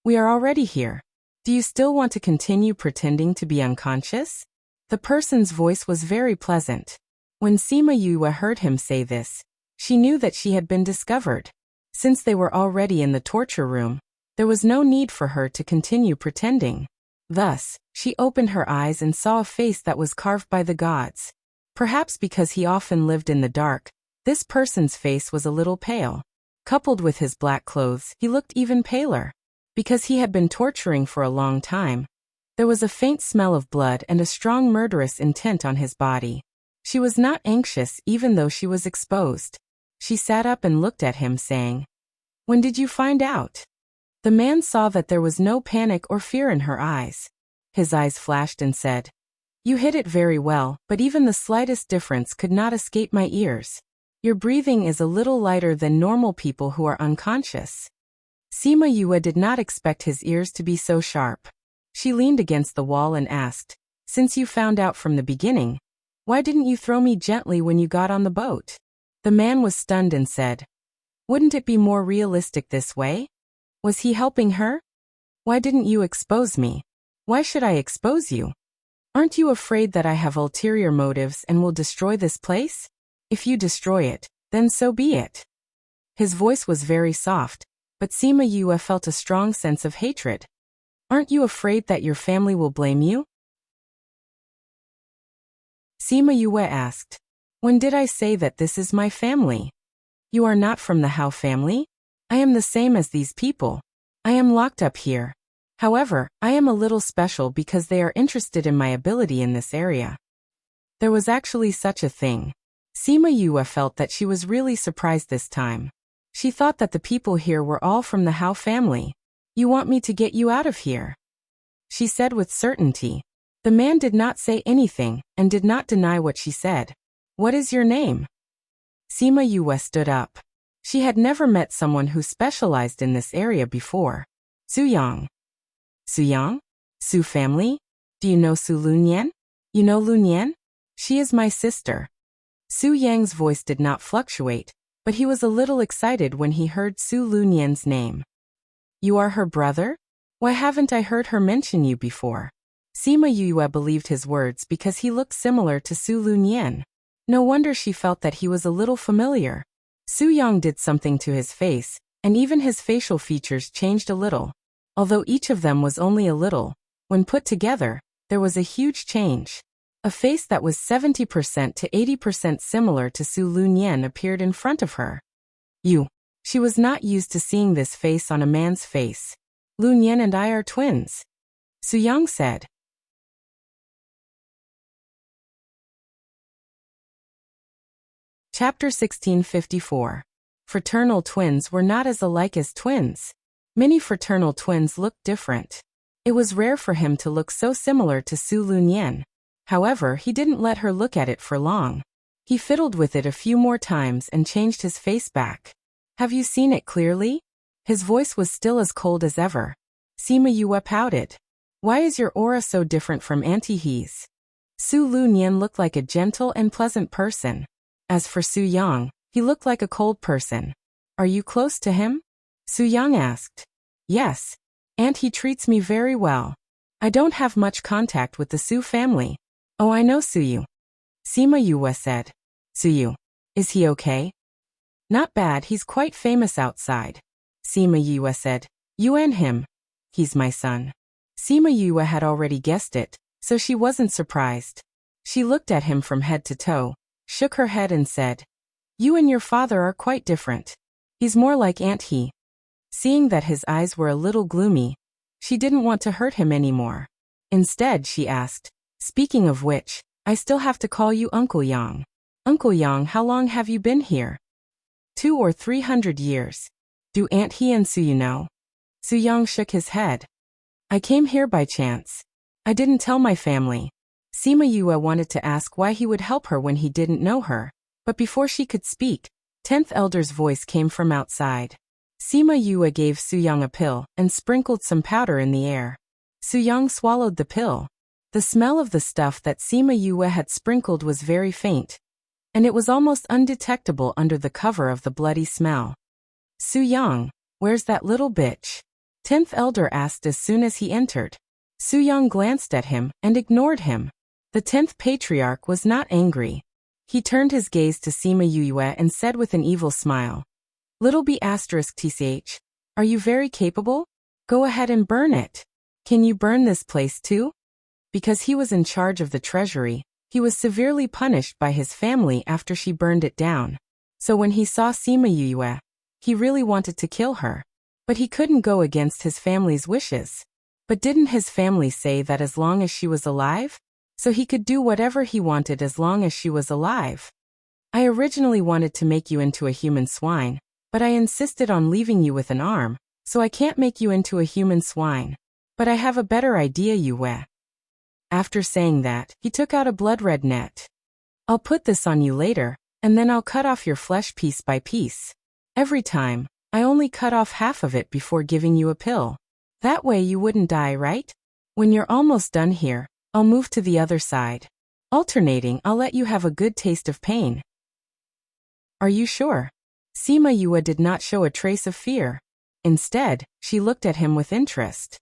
We are already here. Do you still want to continue pretending to be unconscious? The person's voice was very pleasant. When Sima Yue heard him say this, she knew that she had been discovered. Since they were already in the torture room, there was no need for her to continue pretending. Thus, she opened her eyes and saw a face that was carved by the gods. Perhaps because he often lived in the dark, this person's face was a little pale. Coupled with his black clothes, he looked even paler. Because he had been torturing for a long time, there was a faint smell of blood and a strong murderous intent on his body. She was not anxious even though she was exposed. She sat up and looked at him saying, "When did you find out?" The man saw that there was no panic or fear in her eyes. His eyes flashed and said, "You hid it very well, but even the slightest difference could not escape my ears. Your breathing is a little lighter than normal people who are unconscious." Sima Yue did not expect his ears to be so sharp. She leaned against the wall and asked, "Since you found out from the beginning, why didn't you throw me gently when you got on the boat?" The man was stunned and said, "Wouldn't it be more realistic this way?" Was he helping her? "Why didn't you expose me?" "Why should I expose you? Aren't you afraid that I have ulterior motives and will destroy this place? If you destroy it, then so be it." His voice was very soft, but Sima Yue felt a strong sense of hatred. "Aren't you afraid that your family will blame you?" Sima Yue asked, "When did I say that this is my family? You are not from the Hao family? I am the same as these people. I am locked up here. However, I am a little special because they are interested in my ability in this area." There was actually such a thing. Sima Yue felt that she was really surprised this time. She thought that the people here were all from the Hao family. "You want me to get you out of here?" she said with certainty. The man did not say anything and did not deny what she said. "What is your name?" Sima Yue stood up. She had never met someone who specialized in this area before. "Su Yang." "Su Yang? Su family? Do you know Su Lunyan?" "You know Lunyan? She is my sister." Su Yang's voice did not fluctuate, but he was a little excited when he heard Su Lunyan's name. "You are her brother? Why haven't I heard her mention you before?" Sima Yue believed his words because he looked similar to Su Lunyan. No wonder she felt that he was a little familiar. Su Yang did something to his face, and even his facial features changed a little. Although each of them was only a little, when put together, there was a huge change. A face that was 70% to 80% similar to Su Lunyan appeared in front of her. "You." She was not used to seeing this face on a man's face. "Lunyan and I are twins," Su Yang said. Chapter 1654. Fraternal twins were not as alike as twins. Many fraternal twins looked different. It was rare for him to look so similar to Su Lunyan. However, he didn't let her look at it for long. He fiddled with it a few more times and changed his face back. "Have you seen it clearly?" His voice was still as cold as ever. Sima Yue pouted. "Why is your aura so different from Auntie He's?" Su Lunyan looked like a gentle and pleasant person. As for Su Yang, He looked like a cold person. Are you close to him? Su Yang asked. Yes. And he treats me very well. I don't have much contact with the Su family. Oh, I know Suyu. Sima Yue said. Suyu. Is he okay? Not bad, he's quite famous outside. Sima Yue said. You and him. He's my son. Sima Yue had already guessed it, so she wasn't surprised. She looked at him from head to toe, shook her head and said, You and your father are quite different. He's more like Aunt He. Seeing that his eyes were a little gloomy, she didn't want to hurt him anymore. Instead, she asked, Speaking of which, I still have to call you Uncle Yang. Uncle Yang, how long have you been here? 200 or 300 years. Do Aunt He and Suyu know? Su Yang shook his head. I came here by chance. I didn't tell my family. Sima Yue wanted to ask why he would help her when he didn't know her, but before she could speak, 10th Elder's voice came from outside. Sima Yue gave Su Yang a pill and sprinkled some powder in the air. Su Yang swallowed the pill. The smell of the stuff that Sima Yue had sprinkled was very faint, and it was almost undetectable under the cover of the bloody smell. Su Yang, where's that little bitch? 10th Elder asked as soon as he entered. Su Yang glanced at him and ignored him. The 10th Patriarch was not angry. He turned his gaze to Sima Yue and said with an evil smile, Little b****, are you very capable? Go ahead and burn it. Can you burn this place too? Because he was in charge of the treasury, he was severely punished by his family after she burned it down. So when he saw Sima Yue, he really wanted to kill her. But he couldn't go against his family's wishes. But didn't his family say that as long as she was alive? So he could do whatever he wanted as long as she was alive. I originally wanted to make you into a human swine, but I insisted on leaving you with an arm, so I can't make you into a human swine. But I have a better idea, Yue. After saying that, he took out a blood-red net. I'll put this on you later, and then I'll cut off your flesh piece by piece. Every time, I only cut off half of it before giving you a pill. That way you wouldn't die, right? When you're almost done here, I'll move to the other side. Alternating, I'll let you have a good taste of pain. Are you sure? Sima Yue did not show a trace of fear. Instead, she looked at him with interest.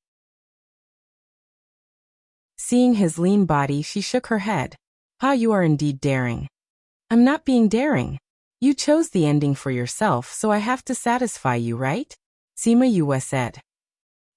Seeing his lean body, she shook her head. Ah, you are indeed daring. I'm not being daring. You chose the ending for yourself, so I have to satisfy you, right? Sima Yue said.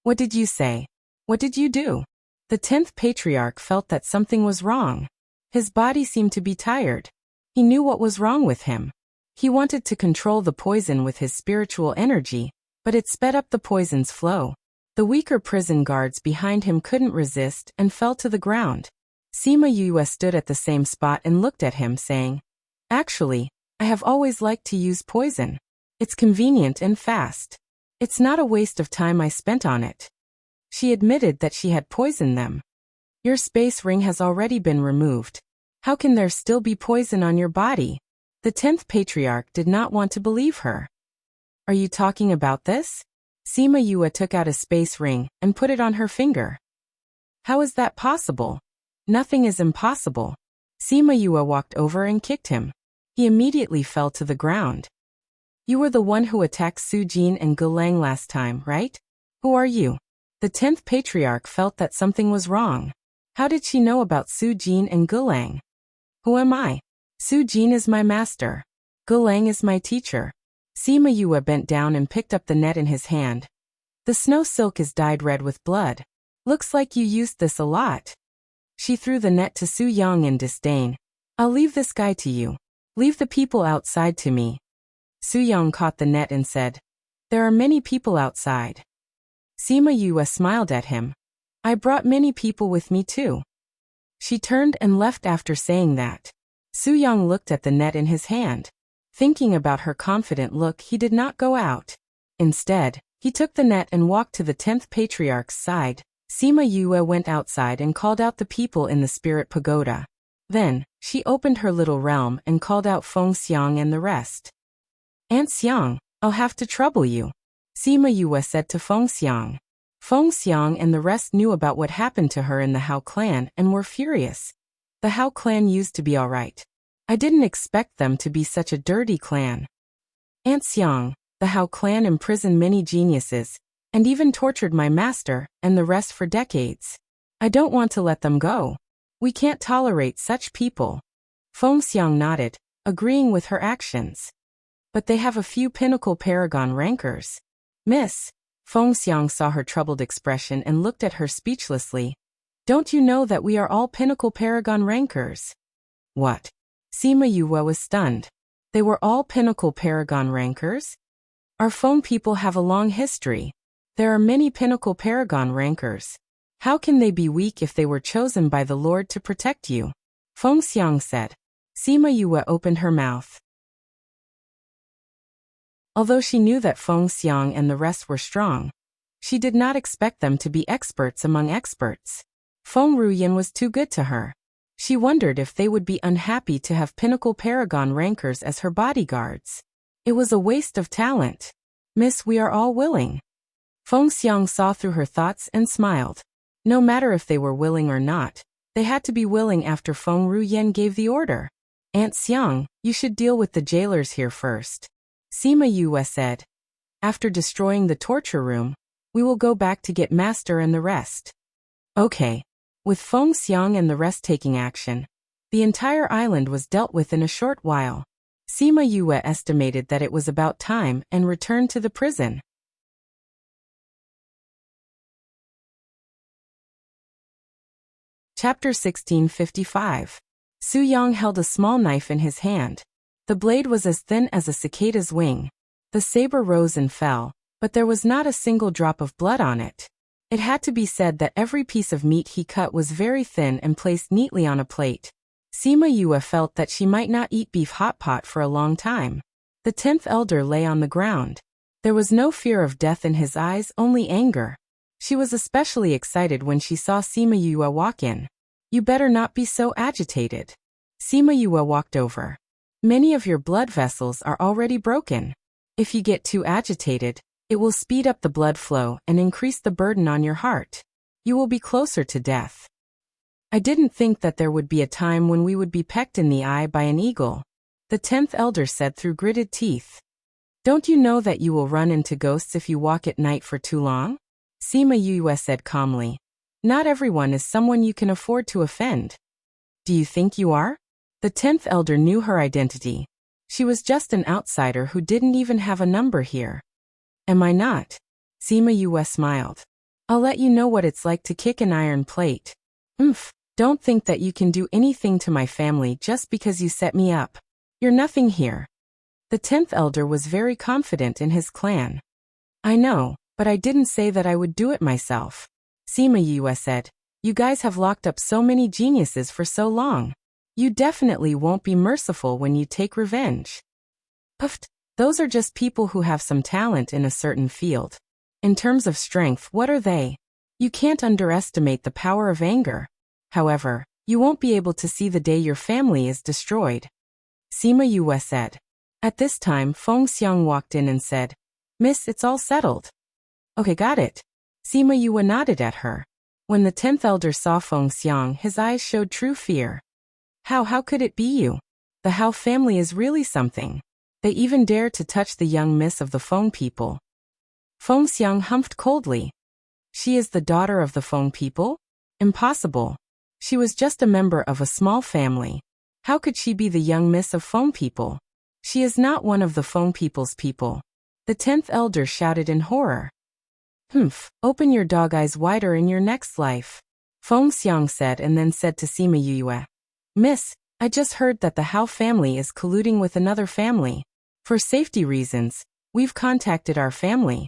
What did you say? What did you do? The 10th Patriarch felt that something was wrong. His body seemed to be tired. He knew what was wrong with him. He wanted to control the poison with his spiritual energy, but it sped up the poison's flow. The weaker prison guards behind him couldn't resist and fell to the ground. Sima Yue stood at the same spot and looked at him, saying, Actually, I have always liked to use poison. It's convenient and fast. It's not a waste of time I spent on it. She admitted that she had poisoned them. Your space ring has already been removed. How can there still be poison on your body? The 10th Patriarch did not want to believe her. Are you talking about this? Sima Yue took out a space ring and put it on her finger. How is that possible? Nothing is impossible. Sima Yue walked over and kicked him. He immediately fell to the ground. You were the one who attacked Su Jin and Gulang last time, right? Who are you? The 10th Patriarch felt that something was wrong. How did she know about Su Jin and Gulang? Who am I? Su Jin is my master. Gulang is my teacher. Sima Yue bent down and picked up the net in his hand. The snow silk is dyed red with blood. Looks like you used this a lot. She threw the net to Su Yang in disdain. I'll leave this guy to you. Leave the people outside to me. Su Yang caught the net and said, There are many people outside. Sima Yue smiled at him. I brought many people with me too. She turned and left after saying that. Su Yang looked at the net in his hand. Thinking about her confident look, he did not go out. Instead, he took the net and walked to the 10th Patriarch's side. Sima Yue went outside and called out the people in the spirit pagoda. Then, she opened her little realm and called out Feng Xiang and the rest. Aunt Xiang, I'll have to trouble you. Sima Yue said to Feng Xiang. Feng Xiang and the rest knew about what happened to her in the Hao clan and were furious. The Hao clan used to be alright. I didn't expect them to be such a dirty clan. Aunt Xiang, the Hao clan imprisoned many geniuses, and even tortured my master and the rest for decades. I don't want to let them go. We can't tolerate such people. Feng Xiang nodded, agreeing with her actions. But they have a few pinnacle paragon rankers. Miss, Feng Xiang saw her troubled expression and looked at her speechlessly. Don't you know that we are all pinnacle paragon rankers? What? Sima Yue was stunned. They were all pinnacle paragon rankers? Our Feng people have a long history. There are many pinnacle paragon rankers. How can they be weak if they were chosen by the Lord to protect you? Feng Xiang said. Sima Yue opened her mouth. Although she knew that Feng Xiang and the rest were strong, she did not expect them to be experts among experts. Feng Ruyan was too good to her. She wondered if they would be unhappy to have pinnacle paragon rankers as her bodyguards. It was a waste of talent. Miss, we are all willing. Feng Xiang saw through her thoughts and smiled. No matter if they were willing or not, they had to be willing after Feng Ruyan gave the order. Aunt Xiang, you should deal with the jailers here first. Sima Yue said. After destroying the torture room, we will go back to get Master and the rest. Okay. With Feng Xiang and the rest taking action, the entire island was dealt with in a short while. Sima Yue estimated that it was about time and returned to the prison. Chapter 1655. Su Yang held a small knife in his hand. The blade was as thin as a cicada's wing. The saber rose and fell, but there was not a single drop of blood on it. It had to be said that every piece of meat he cut was very thin and placed neatly on a plate. Sima Yue felt that she might not eat beef hot pot for a long time. The 10th elder lay on the ground. There was no fear of death in his eyes, only anger. She was especially excited when she saw Sima Yue walk in. You better not be so agitated. Sima Yue walked over. Many of your blood vessels are already broken. If you get too agitated, it will speed up the blood flow and increase the burden on your heart. You will be closer to death. I didn't think that there would be a time when we would be pecked in the eye by an eagle, the 10th elder said through gritted teeth. Don't you know that you will run into ghosts if you walk at night for too long? Sima Yue said calmly. Not everyone is someone you can afford to offend. Do you think you are? The 10th elder knew her identity. She was just an outsider who didn't even have a number here. Am I not? Sima Yue smiled. I'll let you know what it's like to kick an iron plate. Don't think that you can do anything to my family just because you set me up. You're nothing here. The 10th elder was very confident in his clan. I know, but I didn't say that I would do it myself. Sima Yue said. You guys have locked up so many geniuses for so long. You definitely won't be merciful when you take revenge. Puffed. Those are just people who have some talent in a certain field. In terms of strength, what are they? You can't underestimate the power of anger. However, you won't be able to see the day your family is destroyed. Sima Yue said. At this time, Feng Xiang walked in and said, Miss, it's all settled. Okay, got it. Sima Yue nodded at her. When the 10th elder saw Feng Xiang, his eyes showed true fear. How could it be you? The Hao family is really something. They even dare to touch the young miss of the Feng people. Feng Xiang humphed coldly. She is the daughter of the Feng people? Impossible. She was just a member of a small family. How could she be the young miss of Feng people? She is not one of the Feng people's people. The 10th elder shouted in horror. Open your dog eyes wider in your next life. Feng Xiang said and then said to Sima Yue. Miss, I just heard that the Hao family is colluding with another family. For safety reasons, we've contacted our family.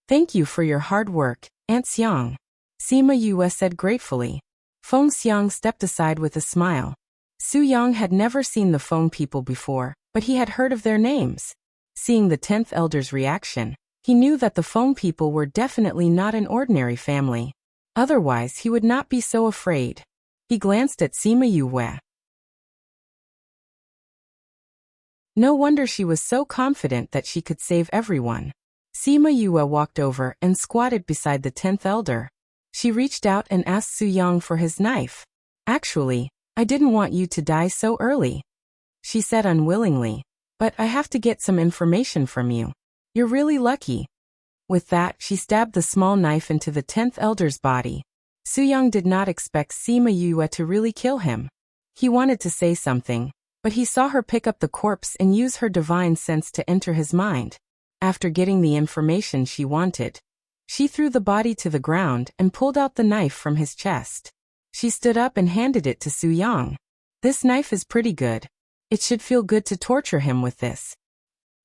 Thank you for your hard work, Aunt Xiang. Sima Yue said gratefully. Feng Xiang stepped aside with a smile. Su Yang had never seen the Feng people before, but he had heard of their names. Seeing the 10th elder's reaction, he knew that the Feng people were definitely not an ordinary family. Otherwise, he would not be so afraid. He glanced at Sima Yue. No wonder she was so confident that she could save everyone. Sima Yue walked over and squatted beside the 10th elder. She reached out and asked Su Yang for his knife. Actually, I didn't want you to die so early. she said unwillingly. But I have to get some information from you. You're really lucky. With that, she stabbed the small knife into the 10th elder's body. Soo-young did not expect Sima Yue to really kill him. He wanted to say something, but he saw her pick up the corpse and use her divine sense to enter his mind. After getting the information she wanted, she threw the body to the ground and pulled out the knife from his chest. She stood up and handed it to Soo-young. This knife is pretty good. It should feel good to torture him with this.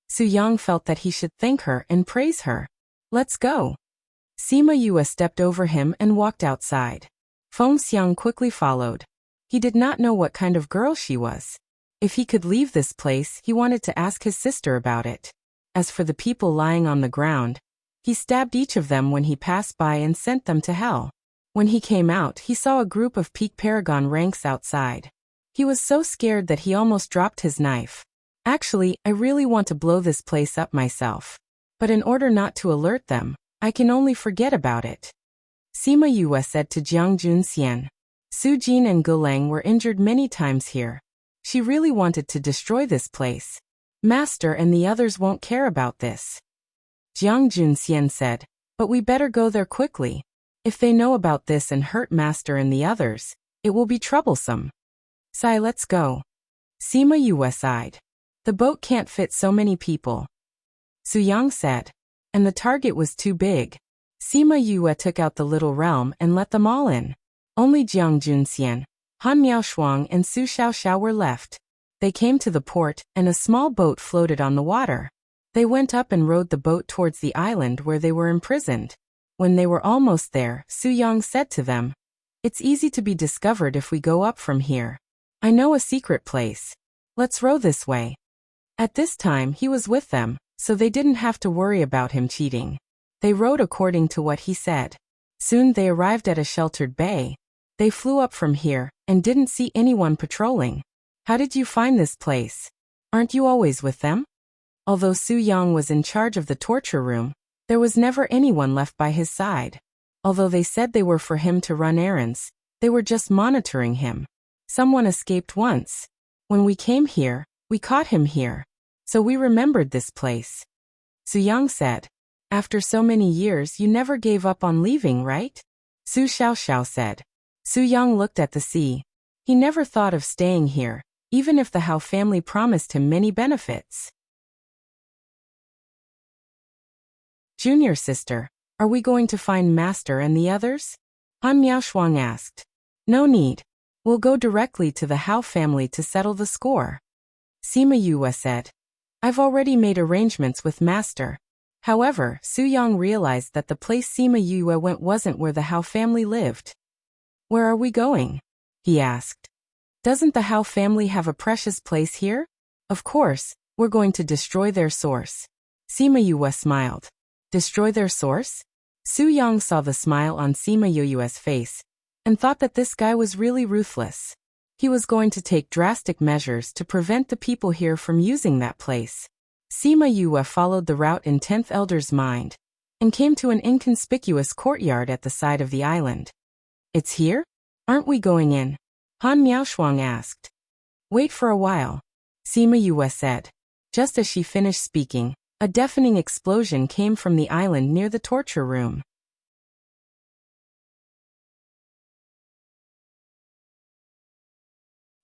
Soo-young felt that he should thank her and praise her. Let's go. Sima Yue stepped over him and walked outside. Feng Xiang quickly followed. He did not know what kind of girl she was. If he could leave this place, he wanted to ask his sister about it. As for the people lying on the ground, he stabbed each of them when he passed by and sent them to hell. When he came out, he saw a group of peak paragon ranks outside. He was so scared that he almost dropped his knife. Actually, I really want to blow this place up myself. But in order not to alert them, I can only forget about it. Sima Yue said to Jiang Junxian. Su Jin and Gulang were injured many times here. She really wanted to destroy this place. Master and the others won't care about this. Jiang Junxian said, but we better go there quickly. If they know about this and hurt Master and the others, it will be troublesome. Sai, let's go. Sima Yue sighed. The boat can't fit so many people. Su-young said. And the target was too big. Sima Yue took out the little realm and let them all in. Only Jiang Junxian, Han Miaoshuang and Su Xiaoxiao were left. They came to the port, and a small boat floated on the water. They went up and rowed the boat towards the island where they were imprisoned. When they were almost there, Su-young said to them, "It's easy to be discovered if we go up from here. I know a secret place. Let's row this way." At this time he was with them, so they didn't have to worry about him cheating. They rowed according to what he said. Soon they arrived at a sheltered bay. They flew up from here, and didn't see anyone patrolling. How did you find this place? Aren't you always with them? Although Su-young was in charge of the torture room, there was never anyone left by his side. Although they said they were for him to run errands, they were just monitoring him. Someone escaped once. When we came here, we caught him here. So we remembered this place. Su-young said. After so many years you never gave up on leaving, right? Su Xiaoxiao said. Su-young looked at the sea. He never thought of staying here, even if the Hao family promised him many benefits. Junior sister, are we going to find Master and the others? Han Miaoshuang asked. No need. We'll go directly to the Hao family to settle the score. Sima Yue said. I've already made arrangements with Master. However, Su-young realized that the place Sima Yue went wasn't where the Hao family lived. Where are we going? He asked. Doesn't the Hao family have a precious place here? Of course, we're going to destroy their source. Sima Yue smiled. Destroy their source? Su-young saw the smile on Sima Yue's face, and thought that this guy was really ruthless. He was going to take drastic measures to prevent the people here from using that place. Sima Yue followed the route in 10th Elder's mind, and came to an inconspicuous courtyard at the side of the island. It's here? Aren't we going in? Han Miaoshuang asked. Wait for a while. Sima Yue said. Just as she finished speaking, a deafening explosion came from the island near the torture room.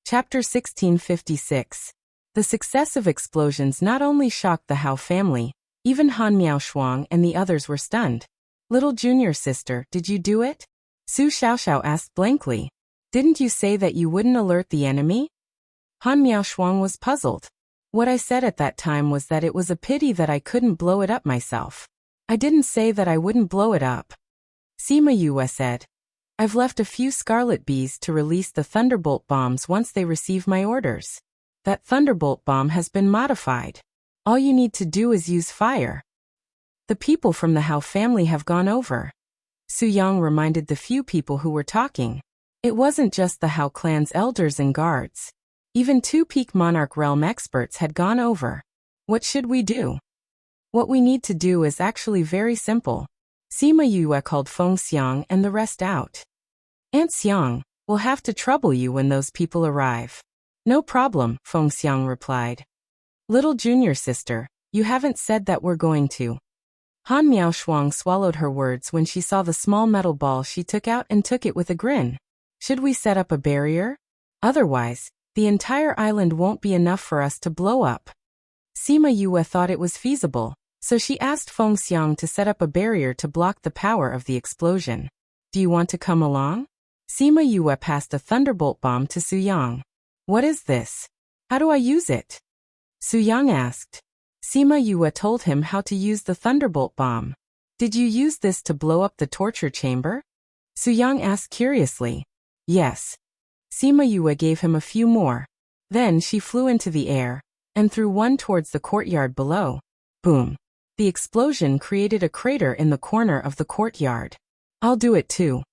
Chapter 1656. The successive explosions not only shocked the Hao family, even Han Miaoshuang and the others were stunned. Little junior sister, did you do it? Su Xiaoxiao asked blankly. Didn't you say that you wouldn't alert the enemy? Han Miaoshuang was puzzled. What I said at that time was that it was a pity that I couldn't blow it up myself. I didn't say that I wouldn't blow it up. Sima Yue said. I've left a few scarlet bees to release the thunderbolt bombs once they receive my orders. That thunderbolt bomb has been modified. All you need to do is use fire. The people from the Hao family have gone over. Su-young reminded the few people who were talking. It wasn't just the Hao clan's elders and guards. Even 2 peak monarch realm experts had gone over. What should we do? What we need to do is actually very simple. Sima Yue called Feng Xiang and the rest out. Aunt Xiang, we'll have to trouble you when those people arrive. No problem, Feng Xiang replied. Little junior sister, you haven't said that we're going to. Han Miaoshuang swallowed her words when she saw the small metal ball she took out and took it with a grin. Should we set up a barrier? Otherwise, the entire island won't be enough for us to blow up. Sima Yue thought it was feasible, so she asked Feng Xiang to set up a barrier to block the power of the explosion. Do you want to come along? Sima Yue passed a thunderbolt bomb to Su Yang. What is this? How do I use it? Su Yang asked. Sima Yue told him how to use the thunderbolt bomb. Did you use this to blow up the torture chamber? Su Yang asked curiously. Yes. Sima Yue gave him a few more. Then she flew into the air and threw one towards the courtyard below. Boom. The explosion created a crater in the corner of the courtyard. I'll do it too.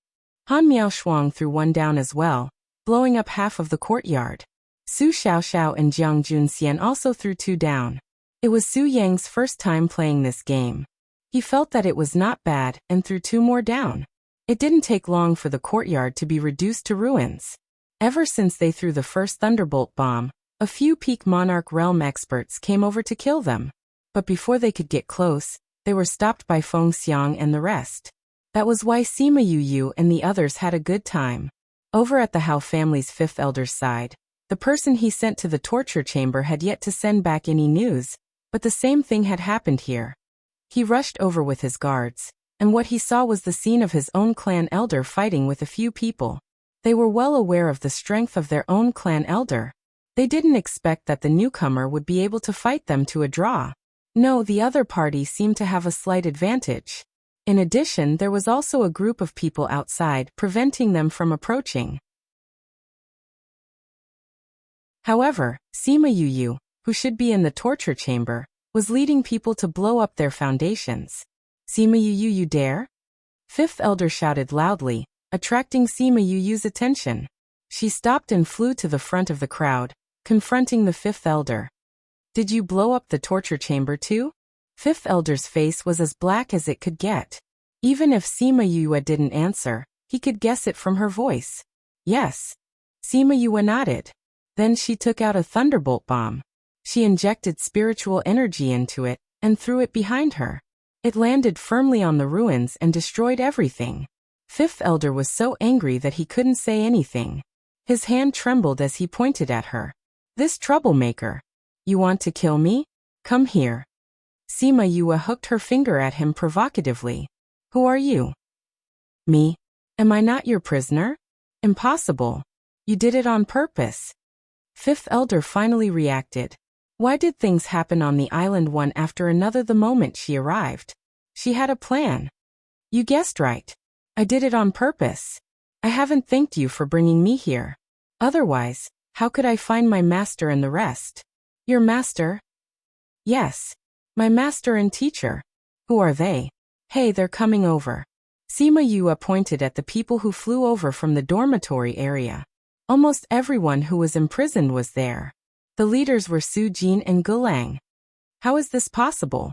Han Miaoshuang threw one down as well, blowing up half of the courtyard. Su Xiaoxiao and Jiang Junxian also threw two down. It was Su Yang's first time playing this game. He felt that it was not bad and threw two more down. It didn't take long for the courtyard to be reduced to ruins. Ever since they threw the first thunderbolt bomb, a few peak monarch realm experts came over to kill them. But before they could get close, they were stopped by Feng Xiang and the rest. That was why Sima Yu and the others had a good time. Over at the Hao family's fifth elder's side, the person he sent to the torture chamber had yet to send back any news, but the same thing had happened here. He rushed over with his guards, and what he saw was the scene of his own clan elder fighting with a few people. They were well aware of the strength of their own clan elder. They didn't expect that the newcomer would be able to fight them to a draw. No, the other party seemed to have a slight advantage. In addition, there was also a group of people outside, preventing them from approaching. However, Sima Yu, who should be in the torture chamber, was leading people to blow up their foundations. Sima Yu, you dare? Fifth elder shouted loudly, attracting Sima Yu's attention. She stopped and flew to the front of the crowd, confronting the fifth elder. Did you blow up the torture chamber too? Fifth elder's face was as black as it could get. Even if Sima Yue didn't answer, he could guess it from her voice. Yes. Sima Yue nodded. Then she took out a thunderbolt bomb. She injected spiritual energy into it and threw it behind her. It landed firmly on the ruins and destroyed everything. Fifth elder was so angry that he couldn't say anything. His hand trembled as he pointed at her. This troublemaker. You want to kill me? Come here. Sima Yue hooked her finger at him provocatively. Who are you? Me? Am I not your prisoner? Impossible. You did it on purpose. Fifth elder finally reacted. Why did things happen on the island one after another the moment she arrived? She had a plan. You guessed right. I did it on purpose. I haven't thanked you for bringing me here. Otherwise, how could I find my master and the rest? Your master? Yes. My master and teacher. Who are they? Hey, they're coming over. Sima Yue pointed at the people who flew over from the dormitory area. Almost everyone who was imprisoned was there. The leaders were Su Jin and Gulang. How is this possible?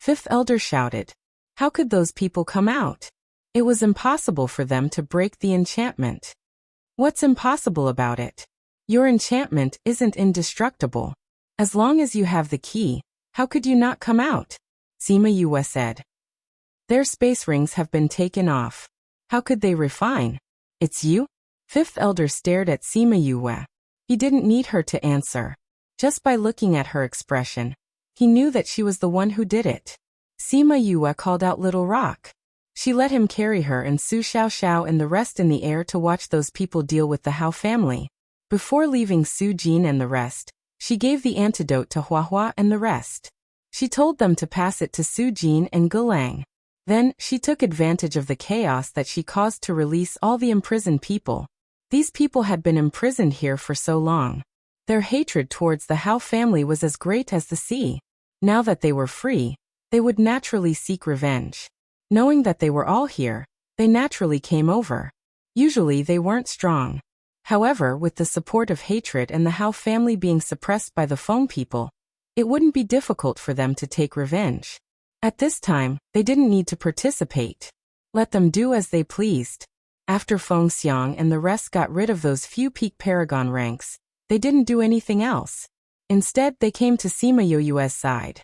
Fifth elder shouted. How could those people come out? It was impossible for them to break the enchantment. What's impossible about it? Your enchantment isn't indestructible. As long as you have the key, how could you not come out? Sima Yue said. Their space rings have been taken off. How could they refine? It's you? Fifth elder stared at Sima Yue. He didn't need her to answer. Just by looking at her expression, he knew that she was the one who did it. Sima Yue called out Little Rock. She let him carry her and Su Xiaoxiao and the rest in the air to watch those people deal with the Hao family. Before leaving Su Jin and the rest, she gave the antidote to Huahua and the rest. She told them to pass it to Su Jin and Gulang. Then, she took advantage of the chaos that she caused to release all the imprisoned people. These people had been imprisoned here for so long. Their hatred towards the Hao family was as great as the sea. Now that they were free, they would naturally seek revenge. Knowing that they were all here, they naturally came over. Usually they weren't strong. However, with the support of hatred and the Hao family being suppressed by the Feng people, it wouldn't be difficult for them to take revenge. At this time, they didn't need to participate. Let them do as they pleased. After Feng Xiang and the rest got rid of those few peak paragon ranks, They didn't do anything else. Instead, they came to Sima Yue's side.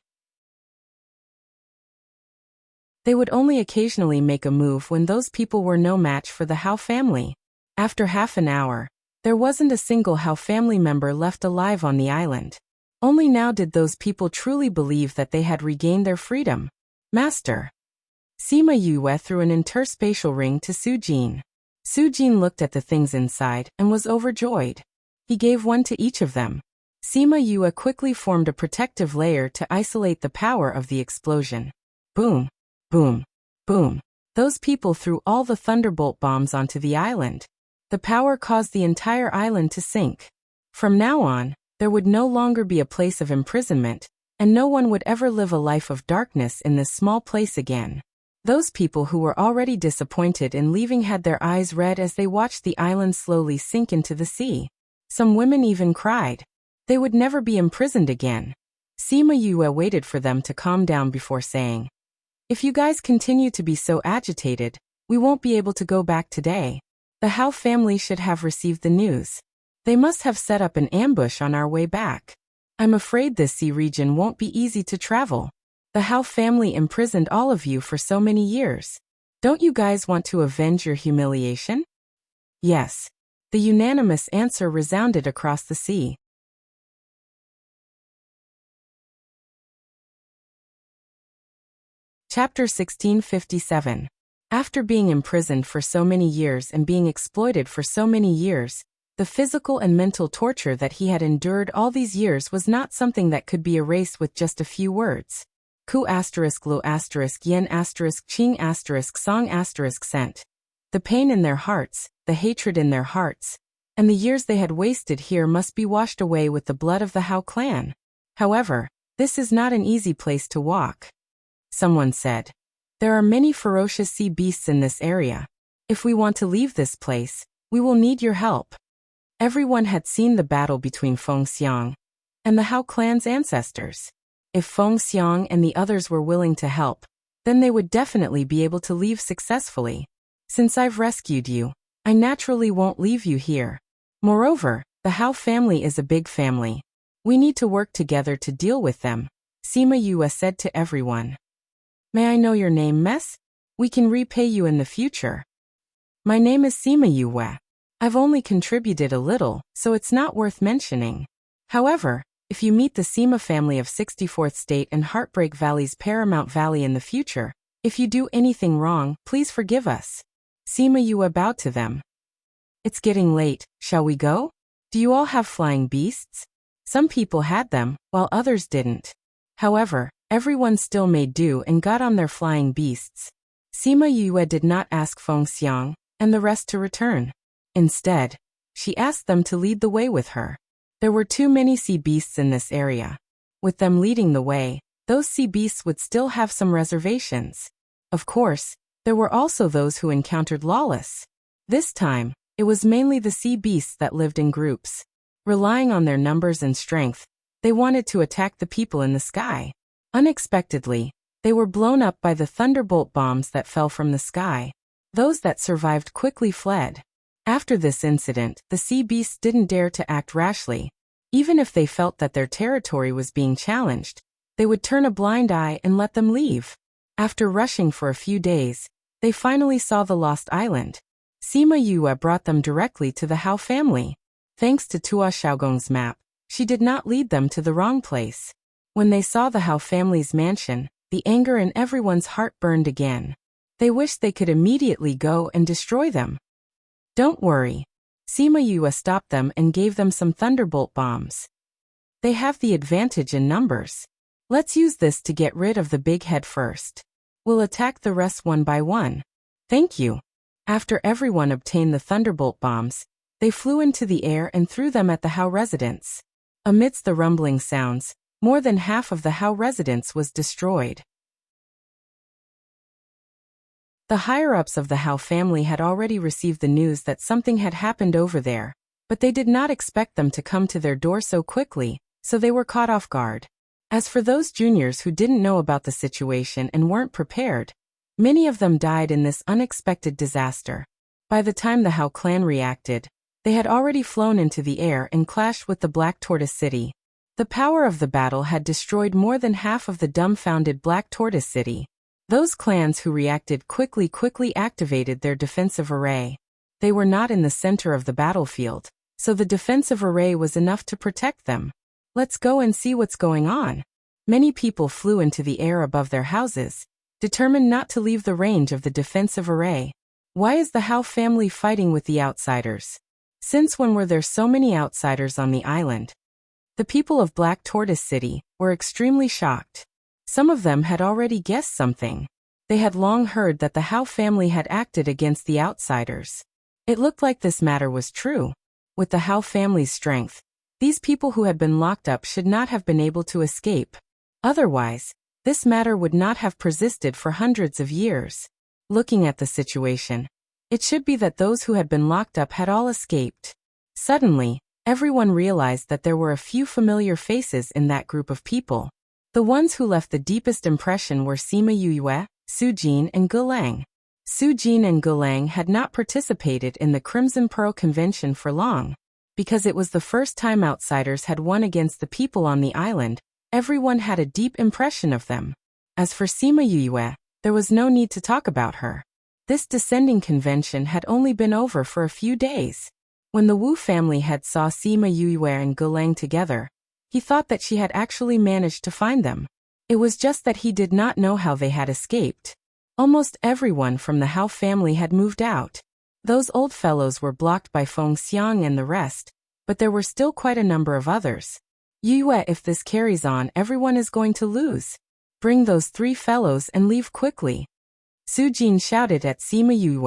They would only occasionally make a move when those people were no match for the Hao family. After half an hour, there wasn't a single Hao family member left alive on the island. Only now did those people truly believe that they had regained their freedom. Master. Sima Yue threw an interspatial ring to Su Jin. Su Jin looked at the things inside and was overjoyed. He gave one to each of them. Sima Yue quickly formed a protective layer to isolate the power of the explosion. Boom. Boom. Boom. Those people threw all the thunderbolt bombs onto the island. The power caused the entire island to sink. From now on, there would no longer be a place of imprisonment, and no one would ever live a life of darkness in this small place again. Those people who were already disappointed in leaving had their eyes red as they watched the island slowly sink into the sea. Some women even cried. They would never be imprisoned again. Sima Yue waited for them to calm down before saying, "If you guys continue to be so agitated, we won't be able to go back today. The Hao family should have received the news. They must have set up an ambush on our way back. I'm afraid this sea region won't be easy to travel. The Hao family imprisoned all of you for so many years. Don't you guys want to avenge your humiliation?" Yes. The unanimous answer resounded across the sea. Chapter 1657. After being imprisoned for so many years and being exploited for so many years, the physical and mental torture that he had endured all these years was not something that could be erased with just a few words. Ku *lu *yen *ching song *sent. The pain in their hearts, the hatred in their hearts, and the years they had wasted here must be washed away with the blood of the Hao clan. However, this is not an easy place to walk. Someone said, "There are many ferocious sea beasts in this area. If we want to leave this place, we will need your help." Everyone had seen the battle between Feng Xiang and the Hao clan's ancestors. If Feng Xiang and the others were willing to help, then they would definitely be able to leave successfully. Since I've rescued you, I naturally won't leave you here. Moreover, the Hao family is a big family. We need to work together to deal with them, Sima Yue said to everyone. "May I know your name, Mess? We can repay you in the future." "My name is Sima Yue. I've only contributed a little, so it's not worth mentioning. However, if you meet the Sima family of 64th State and Heartbreak Valley's Paramount Valley in the future, if you do anything wrong, please forgive us." Sima Yue bowed to them. "It's getting late, shall we go? Do you all have flying beasts?" Some people had them, while others didn't. However, everyone still made do and got on their flying beasts. Sima Yue did not ask Feng Xiang and the rest to return. Instead, she asked them to lead the way with her. There were too many sea beasts in this area. With them leading the way, those sea beasts would still have some reservations. Of course, there were also those who encountered Lawless. This time, it was mainly the sea beasts that lived in groups. Relying on their numbers and strength, they wanted to attack the people in the sky. Unexpectedly, they were blown up by the thunderbolt bombs that fell from the sky. Those that survived quickly fled. After this incident, the sea beasts didn't dare to act rashly. Even if they felt that their territory was being challenged, they would turn a blind eye and let them leave. After rushing for a few days, they finally saw the lost island. Sima Yue brought them directly to the Hao family. Thanks to Tua Xiaogong's map, she did not lead them to the wrong place. When they saw the Hao family's mansion, the anger in everyone's heart burned again. They wished they could immediately go and destroy them. "Don't worry." Sima Yue stopped them and gave them some thunderbolt bombs. "They have the advantage in numbers. Let's use this to get rid of the big head first. We'll attack the rest one by one." "Thank you." After everyone obtained the thunderbolt bombs, they flew into the air and threw them at the Hao residence. Amidst the rumbling sounds, more than half of the Hao residence was destroyed. The higher-ups of the Hao family had already received the news that something had happened over there, but they did not expect them to come to their door so quickly, so they were caught off guard. As for those juniors who didn't know about the situation and weren't prepared, many of them died in this unexpected disaster. By the time the Hao clan reacted, They had already flown into the air and clashed with the Black Tortoise City. The power of the battle had destroyed more than half of the dumbfounded Black Tortoise City. Those clans who reacted quickly activated their defensive array. They were not in the center of the battlefield, so the defensive array was enough to protect them. Let's go and see what's going on. Many people flew into the air above their houses, determined not to leave the range of the defensive array. Why is the Hao family fighting with the outsiders? Since when were there so many outsiders on the island? The people of Black Tortoise City were extremely shocked. Some of them had already guessed something. They had long heard that the Hao family had acted against the outsiders. It looked like this matter was true. With the Hao family's strength, these people who had been locked up should not have been able to escape. Otherwise, this matter would not have persisted for hundreds of years. Looking at the situation, it should be that those who had been locked up had all escaped. Suddenly, everyone realized that there were a few familiar faces in that group of people. The ones who left the deepest impression were Sima Yue, Su Jin and Ge Lang. Su Jin and Ge Lang had not participated in the Crimson Pearl Convention for long. Because it was the first time outsiders had won against the people on the island, everyone had a deep impression of them. As for Sima Yue, there was no need to talk about her. This descending convention had only been over for a few days. When the Wu family head saw Sima Yue and Ge Lang together, he thought that she had actually managed to find them. It was just that he did not know how they had escaped. Almost everyone from the Hao family had moved out. Those old fellows were blocked by Feng Xiang and the rest, but there were still quite a number of others. Yue, if this carries on, everyone is going to lose. Bring those 3 fellows and leave quickly. Su Jin shouted at Sima Yue.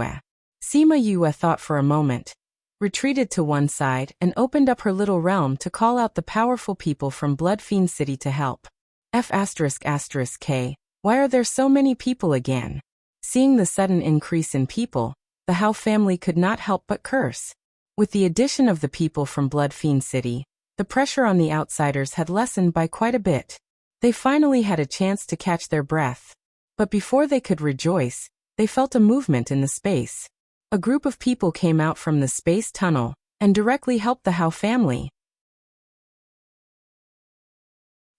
Sima Yue thought for a moment, retreated to one side and opened up her little realm to call out the powerful people from Blood Fiend City to help. F***K, why are there so many people again? Seeing the sudden increase in people, the Hao family could not help but curse. With the addition of the people from Blood Fiend City, the pressure on the outsiders had lessened by quite a bit. They finally had a chance to catch their breath. But before they could rejoice, they felt a movement in the space. A group of people came out from the space tunnel and directly helped the Hao family.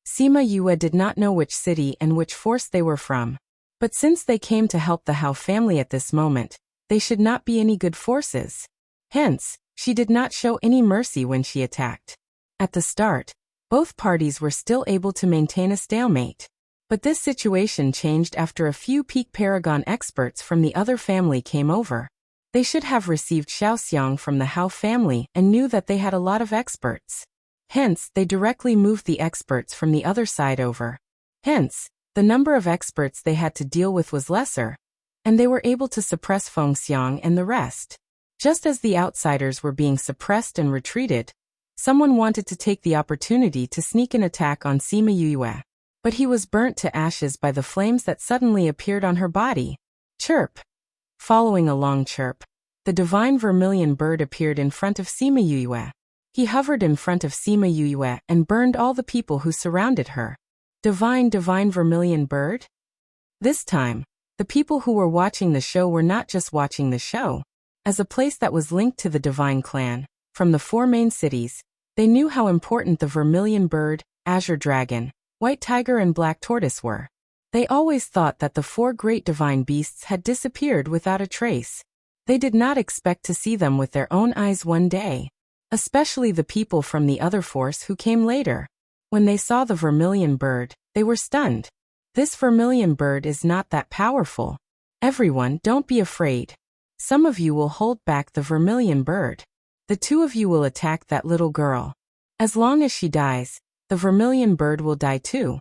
Sima Yue did not know which city and which force they were from. But since they came to help the Hao family at this moment, they should not be any good forces. Hence, she did not show any mercy when she attacked. At the start, both parties were still able to maintain a stalemate. But this situation changed after a few peak Paragon experts from the other family came over. They should have received Xiaoxiang from the Hao family and knew that they had a lot of experts. Hence, they directly moved the experts from the other side over. Hence, the number of experts they had to deal with was lesser, and they were able to suppress Feng Xiang and the rest. Just as the outsiders were being suppressed and retreated, someone wanted to take the opportunity to sneak an attack on Sima Yue. But he was burnt to ashes by the flames that suddenly appeared on her body. Chirp! Following a long chirp, the divine vermilion bird appeared in front of Sima Yue. He hovered in front of Sima Yue and burned all the people who surrounded her. Divine vermilion bird? This time, the people who were watching the show were not just watching the show. As a place that was linked to the divine clan, from the 4 main cities, they knew how important the vermilion bird, azure dragon, white tiger and black tortoise were. They always thought that the 4 great divine beasts had disappeared without a trace. They did not expect to see them with their own eyes one day. Especially the people from the other force who came later. When they saw the vermilion bird, they were stunned. This vermilion bird is not that powerful. Everyone, don't be afraid. Some of you will hold back the vermilion bird. The 2 of you will attack that little girl. As long as she dies, the vermilion bird will die too.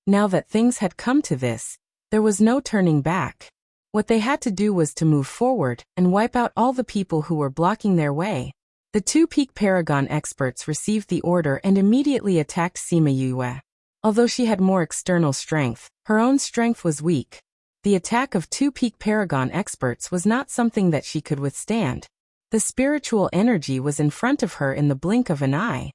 Now that things had come to this, there was no turning back. What they had to do was to move forward and wipe out all the people who were blocking their way. The 2 peak Paragon experts received the order and immediately attacked Sima Yue. Although she had more external strength, her own strength was weak. The attack of 2 peak Paragon experts was not something that she could withstand. The spiritual energy was in front of her in the blink of an eye.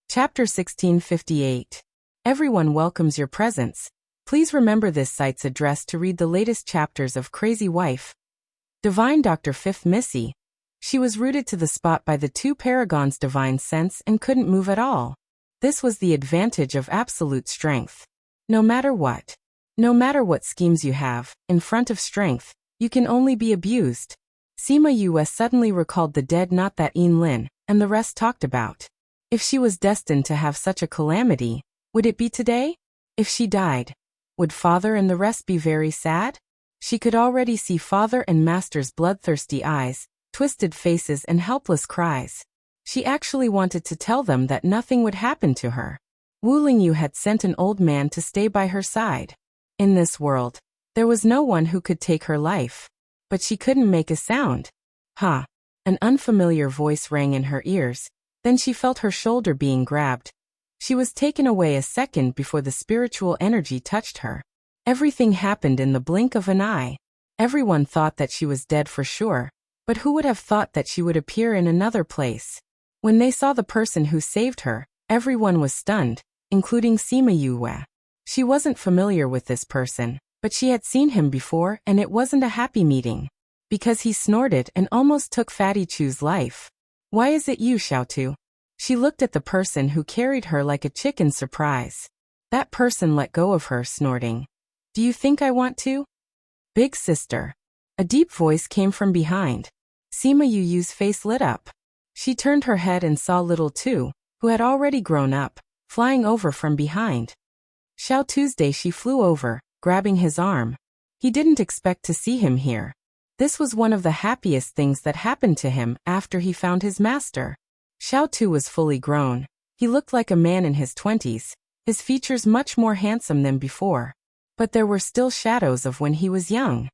Chapter 1658. Everyone welcomes your presence. Please remember this site's address to read the latest chapters of Crazy Wife. Divine Dr. Fifth Missy. She was rooted to the spot by the two paragons' divine sense and couldn't move at all. This was the advantage of absolute strength. No matter what schemes you have, in front of strength, you can only be abused. Sima Yue suddenly recalled the dead not that Yin Lin, and the rest talked about. If she was destined to have such a calamity, would it be today? If she died, would father and the rest be very sad? She could already see father and master's bloodthirsty eyes, twisted faces and helpless cries. She actually wanted to tell them that nothing would happen to her. Wu Lingyu had sent an old man to stay by her side. In this world, there was no one who could take her life. But she couldn't make a sound. Ha! An unfamiliar voice rang in her ears, then she felt her shoulder being grabbed. She was taken away a second before the spiritual energy touched her. Everything happened in the blink of an eye. Everyone thought that she was dead for sure, but who would have thought that she would appear in another place? When they saw the person who saved her, everyone was stunned, including Sima Yue. She wasn't familiar with this person, but she had seen him before and it wasn't a happy meeting. Because he snorted and almost took Fatty Chu's life. Why is it you, Xiaotu? She looked at the person who carried her like a chick in surprise. That person let go of her, snorting. Do you think I want to? Big sister. A deep voice came from behind. Sima Yu's face lit up. She turned her head and saw little Tu, who had already grown up, flying over from behind. Xiao Tuesday she flew over, grabbing his arm. He didn't expect to see him here. This was one of the happiest things that happened to him after he found his master. Xiao Tu was fully grown. He looked like a man in his 20s, his features much more handsome than before. But there were still shadows of when he was young.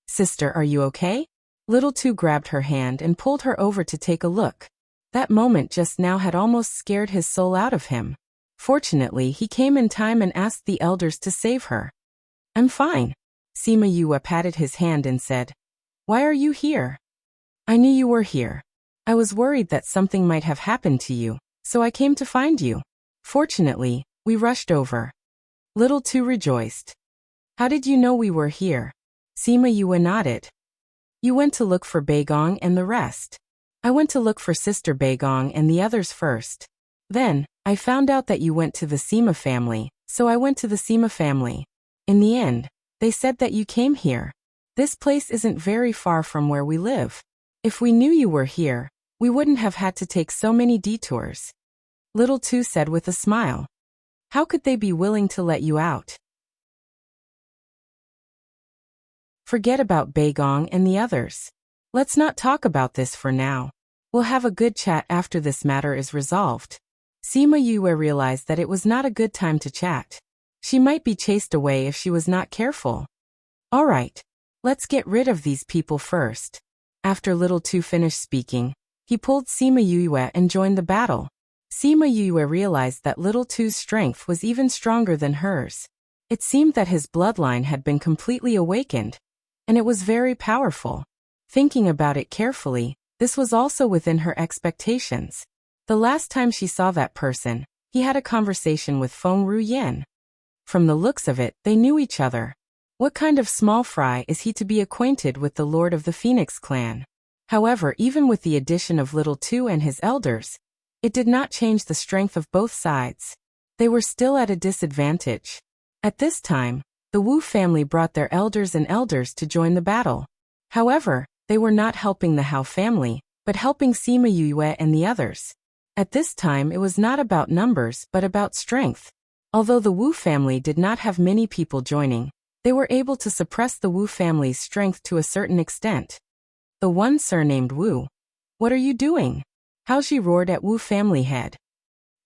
Sister, are you okay? Little Tu grabbed her hand and pulled her over to take a look. That moment just now had almost scared his soul out of him. Fortunately, he came in time and asked the elders to save her. I'm fine. Sima Yue patted his hand and said, Why are you here? I knew you were here. I was worried that something might have happened to you, so I came to find you. Fortunately, we rushed over. Little Tu rejoiced. How did you know we were here? Sima Yue nodded. You went to look for Beigong and the rest. I went to look for Sister Beigong and the others first. Then, I found out that you went to the Sima family, so I went to the Sima family. In the end, they said that you came here. This place isn't very far from where we live. If we knew you were here, we wouldn't have had to take so many detours. Little Tu said with a smile. How could they be willing to let you out? Forget about Beigong and the others. Let's not talk about this for now. We'll have a good chat after this matter is resolved. Sima Yue realized that it was not a good time to chat. She might be chased away if she was not careful. All right, let's get rid of these people first. After Little Tu finished speaking, he pulled Sima Yue and joined the battle. Sima Yue realized that Little Tu's strength was even stronger than hers. It seemed that his bloodline had been completely awakened, and it was very powerful. Thinking about it carefully, this was also within her expectations. The last time she saw that person, he had a conversation with Feng Ruyan. From the looks of it, they knew each other. What kind of small fry is he to be acquainted with the Lord of the Phoenix clan? However, even with the addition of Little Tu and his elders, it did not change the strength of both sides. They were still at a disadvantage. At this time, the Wu family brought their elders to join the battle. However, they were not helping the Hao family, but helping Sima Yue and the others. At this time it was not about numbers but about strength. Although the Wu family did not have many people joining, they were able to suppress the Wu family's strength to a certain extent. The one surnamed Wu. What are you doing? Hao Ji roared at Wu family head.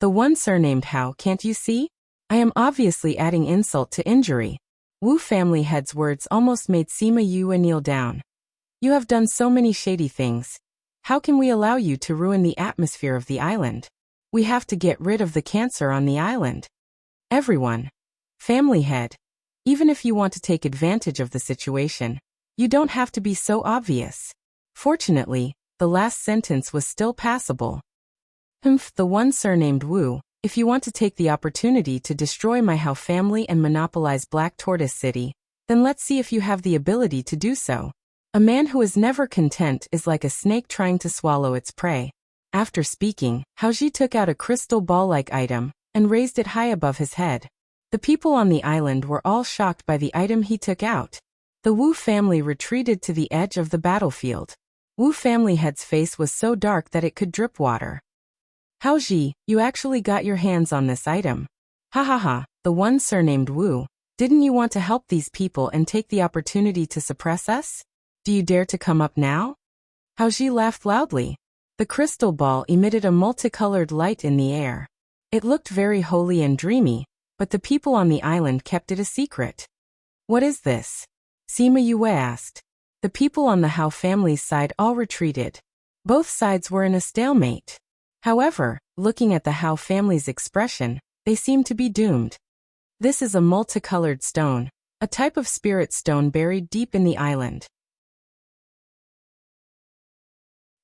The one surnamed Hao, can't you see? I am obviously adding insult to injury. Wu family head's words almost made Sima Yue kneel down. You have done so many shady things. How can we allow you to ruin the atmosphere of the island? We have to get rid of the cancer on the island. Everyone. Family head. Even if you want to take advantage of the situation, you don't have to be so obvious. Fortunately, the last sentence was still passable. The one surnamed Wu, If you want to take the opportunity to destroy my Hao family and monopolize Black Tortoise City, then let's see if you have the ability to do so. A man who is never content is like a snake trying to swallow its prey. After speaking, Haoji took out a crystal ball-like item and raised it high above his head. The people on the island were all shocked by the item he took out. The Wu family retreated to the edge of the battlefield. Wu family head's face was so dark that it could drip water. Haoji, you actually got your hands on this item. Ha ha ha, the one surnamed Wu. Didn't you want to help these people and take the opportunity to suppress us? Do you dare to come up now? Haoji laughed loudly. The crystal ball emitted a multicolored light in the air. It looked very holy and dreamy, but the people on the island kept it a secret. What is this? Sima Yue asked. The people on the Hao family's side all retreated. Both sides were in a stalemate. However, looking at the Hao family's expression, they seemed to be doomed. This is a multicolored stone, a type of spirit stone buried deep in the island.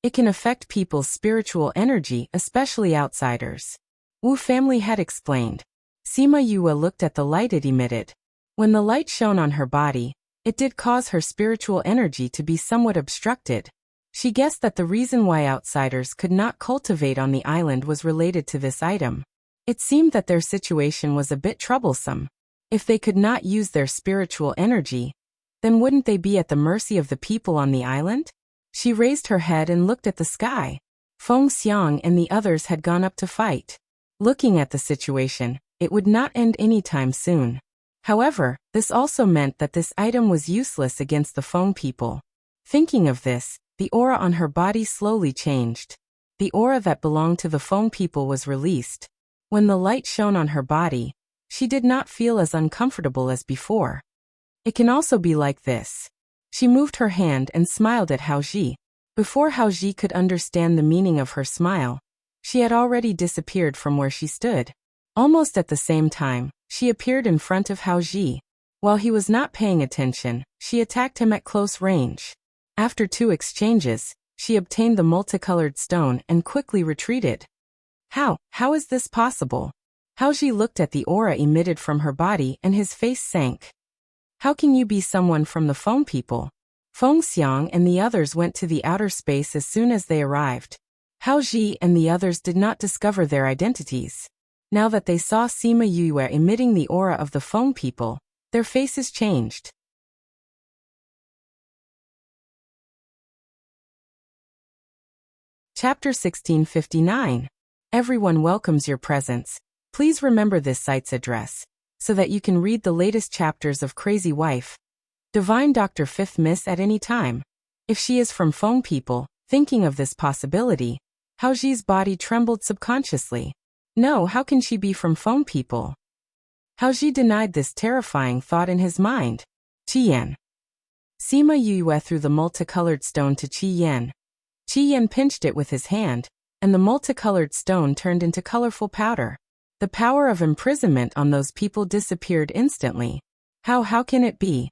It can affect people's spiritual energy, especially outsiders. Wu family had explained. Sima Yue looked at the light it emitted. When the light shone on her body, it did cause her spiritual energy to be somewhat obstructed. She guessed that the reason why outsiders could not cultivate on the island was related to this item. It seemed that their situation was a bit troublesome. If they could not use their spiritual energy, then wouldn't they be at the mercy of the people on the island? She raised her head and looked at the sky. Feng Xiang and the others had gone up to fight. Looking at the situation, it would not end anytime soon. However, this also meant that this item was useless against the Feng people. Thinking of this, the aura on her body slowly changed. The aura that belonged to the Feng people was released. When the light shone on her body, she did not feel as uncomfortable as before. It can also be like this. She moved her hand and smiled at Haoji. Before Haoji could understand the meaning of her smile, she had already disappeared from where she stood. Almost at the same time, she appeared in front of Haoji. While he was not paying attention, she attacked him at close range. After 2 exchanges, she obtained the multicolored stone and quickly retreated. How is this possible? Haoji looked at the aura emitted from her body and his face sank. How can you be someone from the Feng people? Feng Xiang and the others went to the outer space as soon as they arrived. Haoji and the others did not discover their identities. Now that they saw Sima Yue emitting the aura of the Feng people, their faces changed. Chapter 1659. Everyone welcomes your presence. Please remember this site's address, so that you can read the latest chapters of Crazy Wife, Divine Dr. 5th Miss at any time. If she is from Feng people, thinking of this possibility, Haoji's body trembled subconsciously. No, how can she be from Feng people? Haoji denied this terrifying thought in his mind. Qiyan. Sima Yue threw the multicolored stone to Qiyan. Qiyan pinched it with his hand, and the multicolored stone turned into colorful powder. The power of imprisonment on those people disappeared instantly. How can it be?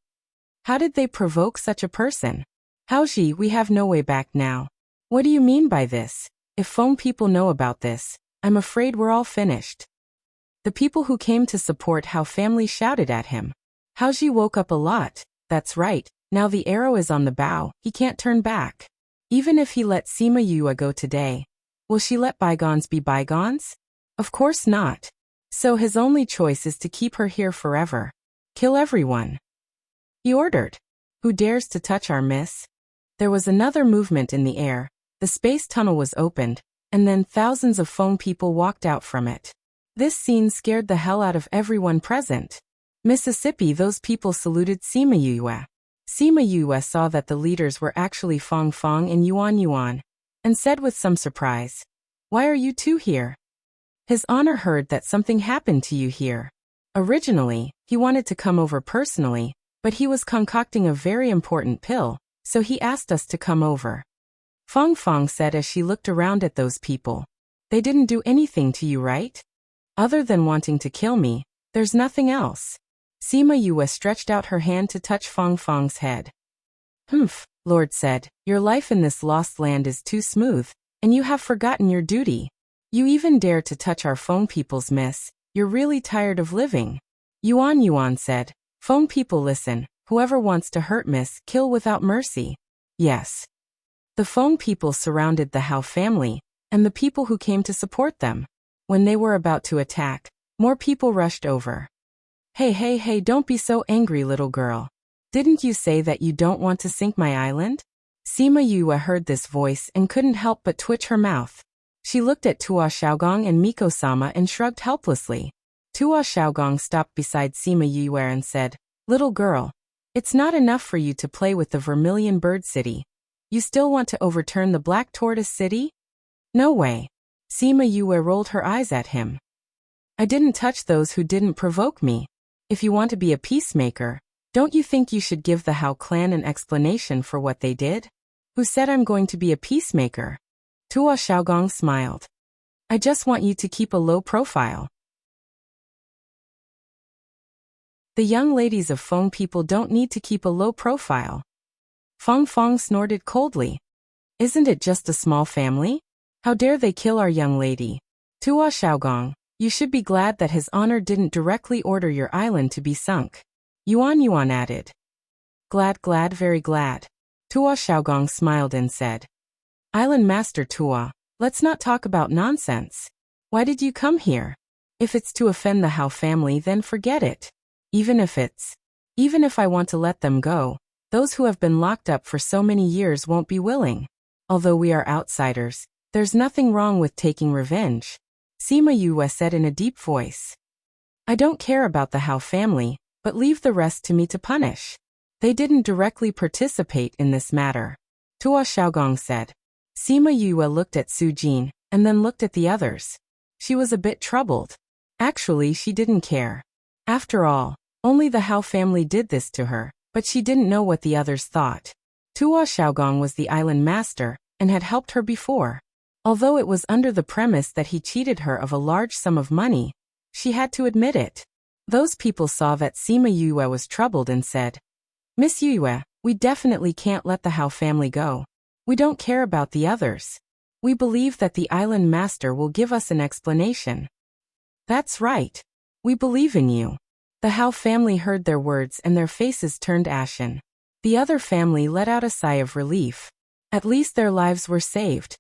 How did they provoke such a person? Haoji, we have no way back now. What do you mean by this? If Feng people know about this, I'm afraid we're all finished. The people who came to support Hao family shouted at him. Haoji woke up a lot. That's right, now the arrow is on the bow, he can't turn back. Even if he let Sima Yue go today, will she let bygones be bygones? Of course not. So his only choice is to keep her here forever. Kill everyone. He ordered. Who dares to touch our miss? There was another movement in the air. The space tunnel was opened, and then thousands of Feng people walked out from it. This scene scared the hell out of everyone present. Mississippi, those people saluted Sima Yue. Sima Yue saw that the leaders were actually Feng and Yuan, and said with some surprise, "Why are you two here?" His Honor heard that something happened to you here. Originally, he wanted to come over personally, but he was concocting a very important pill, so he asked us to come over. Feng said as she looked around at those people. They didn't do anything to you, right? Other than wanting to kill me, there's nothing else. Sima Yue stretched out her hand to touch Feng's head. Lord said, your life in this lost land is too smooth, and you have forgotten your duty. You even dare to touch our phone peoples, miss. You're really tired of living. Yuan said. Phone people, listen. Whoever wants to hurt miss, kill without mercy. Yes. The phone people surrounded the Hao family, and the people who came to support them. When they were about to attack, more people rushed over. Hey, don't be so angry, little girl. Didn't you say that you don't want to sink my island? Sima Yue heard this voice and couldn't help but twitch her mouth. She looked at Tua Xiaogong and Miko-sama and shrugged helplessly. Tua Xiaogong stopped beside Sima Yue and said, Little girl, it's not enough for you to play with the Vermilion Bird City. You still want to overturn the Black Tortoise City? No way. Sima Yue rolled her eyes at him. I didn't touch those who didn't provoke me. If you want to be a peacemaker, don't you think you should give the Hao clan an explanation for what they did? Who said I'm going to be a peacemaker? Tua Xiaogong smiled. I just want you to keep a low profile. The young ladies of Feng people don't need to keep a low profile. Feng Feng snorted coldly. Isn't it just a small family? How dare they kill our young lady? Tua Xiaogong, you should be glad that his honor didn't directly order your island to be sunk. Yuan added. Glad, very glad. Tua Xiaogong smiled and said. Island Master Tua, let's not talk about nonsense. Why did you come here? If it's to offend the Hao family, then forget it. Even if I want to let them go, those who have been locked up for so many years won't be willing. Although we are outsiders, there's nothing wrong with taking revenge. Sima Yue said in a deep voice. I don't care about the Hao family, but leave the rest to me to punish. They didn't directly participate in this matter. Tua Xiaogong said. Sima Yue looked at Su Jin, and then looked at the others. She was a bit troubled. Actually, she didn't care. After all, only the Hao family did this to her, but she didn't know what the others thought. Tua Xiaogong was the island master, and had helped her before. Although it was under the premise that he cheated her of a large sum of money, she had to admit it. Those people saw that Sima Yue was troubled and said, Miss Yue, we definitely can't let the Hao family go. We don't care about the others. We believe that the island master will give us an explanation. That's right. We believe in you. The Hao family heard their words and their faces turned ashen. The other family let out a sigh of relief. At least their lives were saved.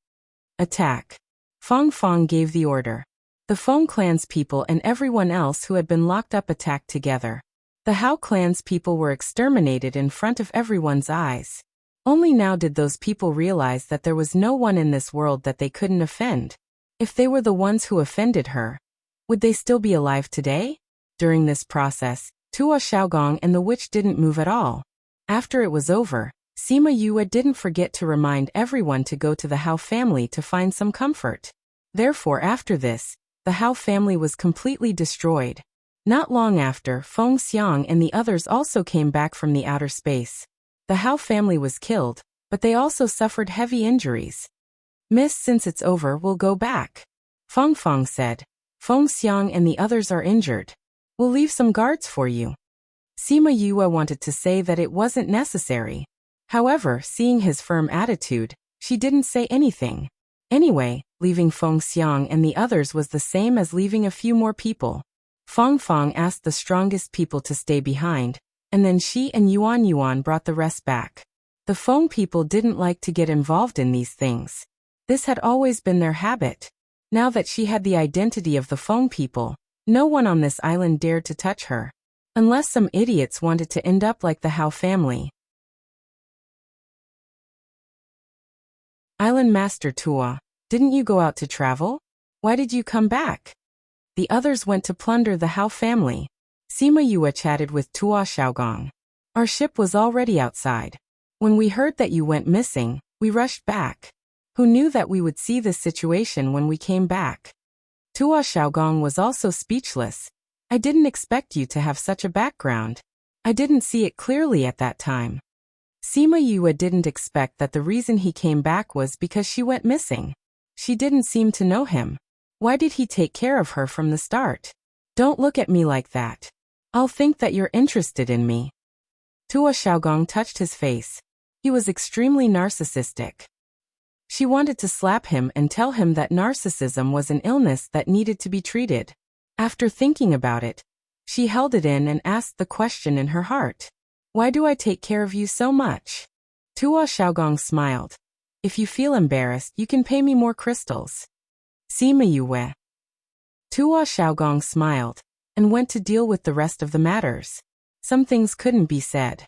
Attack. Feng Feng gave the order. The Feng clan's people and everyone else who had been locked up attacked together. The Hao clan's people were exterminated in front of everyone's eyes. Only now did those people realize that there was no one in this world that they couldn't offend. If they were the ones who offended her, would they still be alive today? During this process, Tua Xiaogong and the witch didn't move at all. After it was over, Sima Yue didn't forget to remind everyone to go to the Hao family to find some comfort. Therefore, after this, the Hao family was completely destroyed. Not long after, Feng Xiang and the others also came back from the outer space. The Hao family was killed, but they also suffered heavy injuries. Miss, since it's over, we'll go back. Feng Feng said. Feng Xiang and the others are injured. We'll leave some guards for you. Sima Yue wanted to say that it wasn't necessary. However, seeing his firm attitude, she didn't say anything. Anyway, leaving Feng Xiang and the others was the same as leaving a few more people. Feng Feng asked the strongest people to stay behind, and then she and Yuan brought the rest back. The Feng people didn't like to get involved in these things. This had always been their habit. Now that she had the identity of the Feng people, no one on this island dared to touch her. Unless some idiots wanted to end up like the Hao family. Island Master Tua, didn't you go out to travel? Why did you come back? The others went to plunder the Hao family. Sima Yue chatted with Tua Xiaogong. Our ship was already outside. When we heard that you went missing, we rushed back. Who knew that we would see this situation when we came back? Tua Xiaogong was also speechless. I didn't expect you to have such a background. I didn't see it clearly at that time. Sima Yue didn't expect that the reason he came back was because she went missing. She didn't seem to know him. Why did he take care of her from the start? Don't look at me like that. I'll think that you're interested in me. Tua Xiaogong touched his face. He was extremely narcissistic. She wanted to slap him and tell him that narcissism was an illness that needed to be treated. After thinking about it, she held it in and asked the question in her heart. Why do I take care of you so much? Tua Xiaogong smiled. If you feel embarrassed, you can pay me more crystals. Sima Yue. Tua Xiaogong smiled and went to deal with the rest of the matters. Some things couldn't be said.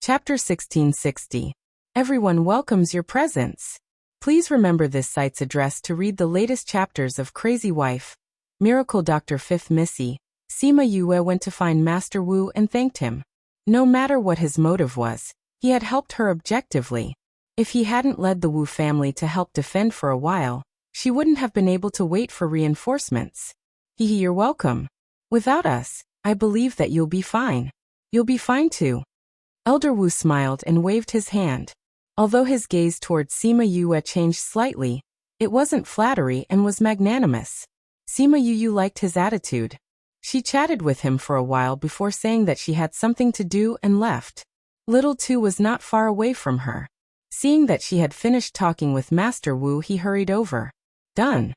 Chapter 1660. Everyone welcomes your presence. Please remember this site's address to read the latest chapters of Crazy Wife, Miracle Dr. Fifth Missy. Sima Yue went to find Master Wu and thanked him. No matter what his motive was, he had helped her objectively. If he hadn't led the Wu family to help defend for a while, she wouldn't have been able to wait for reinforcements. You're welcome. Without us, I believe that you'll be fine. You'll be fine too. Elder Wu smiled and waved his hand. Although his gaze towards Sima Yue changed slightly, it wasn't flattery and was magnanimous. Sima Yue liked his attitude. She chatted with him for a while before saying that she had something to do and left. Little Tu was not far away from her. Seeing that she had finished talking with Master Wu, he hurried over. Done.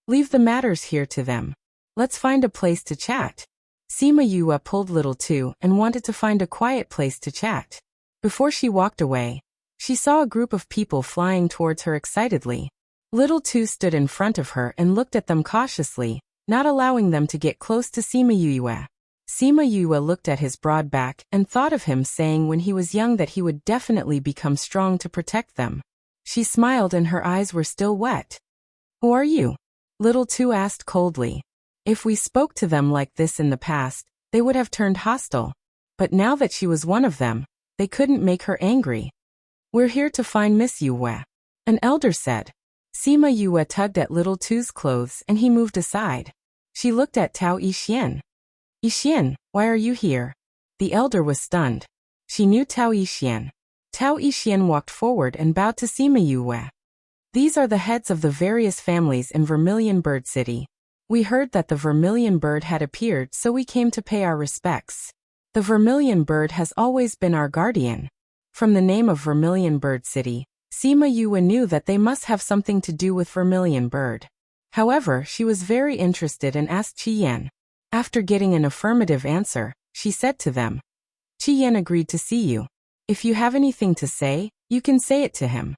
Leave the matters here to them. Let's find a place to chat. Sima Yue pulled Little Tu and wanted to find a quiet place to chat. Before she walked away, she saw a group of people flying towards her excitedly. Little Tu stood in front of her and looked at them cautiously, not allowing them to get close to Sima Yue. Sima Yue looked at his broad back and thought of him saying when he was young that he would definitely become strong to protect them. She smiled and her eyes were still wet. Who are you? Little Tu asked coldly. If we spoke to them like this in the past, they would have turned hostile. But now that she was one of them, they couldn't make her angry. We're here to find Miss Yue, an elder said. Sima Yue tugged at Little Tu's clothes and he moved aside. She looked at Tao Yixin. Yixin, why are you here? The elder was stunned. She knew Tao Yixin. Tao Yixin walked forward and bowed to Sima Yue. These are the heads of the various families in Vermilion Bird City. We heard that the Vermilion Bird had appeared, so we came to pay our respects. The Vermilion Bird has always been our guardian. From the name of Vermilion Bird City, Sima Yue knew that they must have something to do with Vermilion Bird. However, she was very interested and asked Qi Yan. After getting an affirmative answer, she said to them, Qi Yan agreed to see you. If you have anything to say, you can say it to him.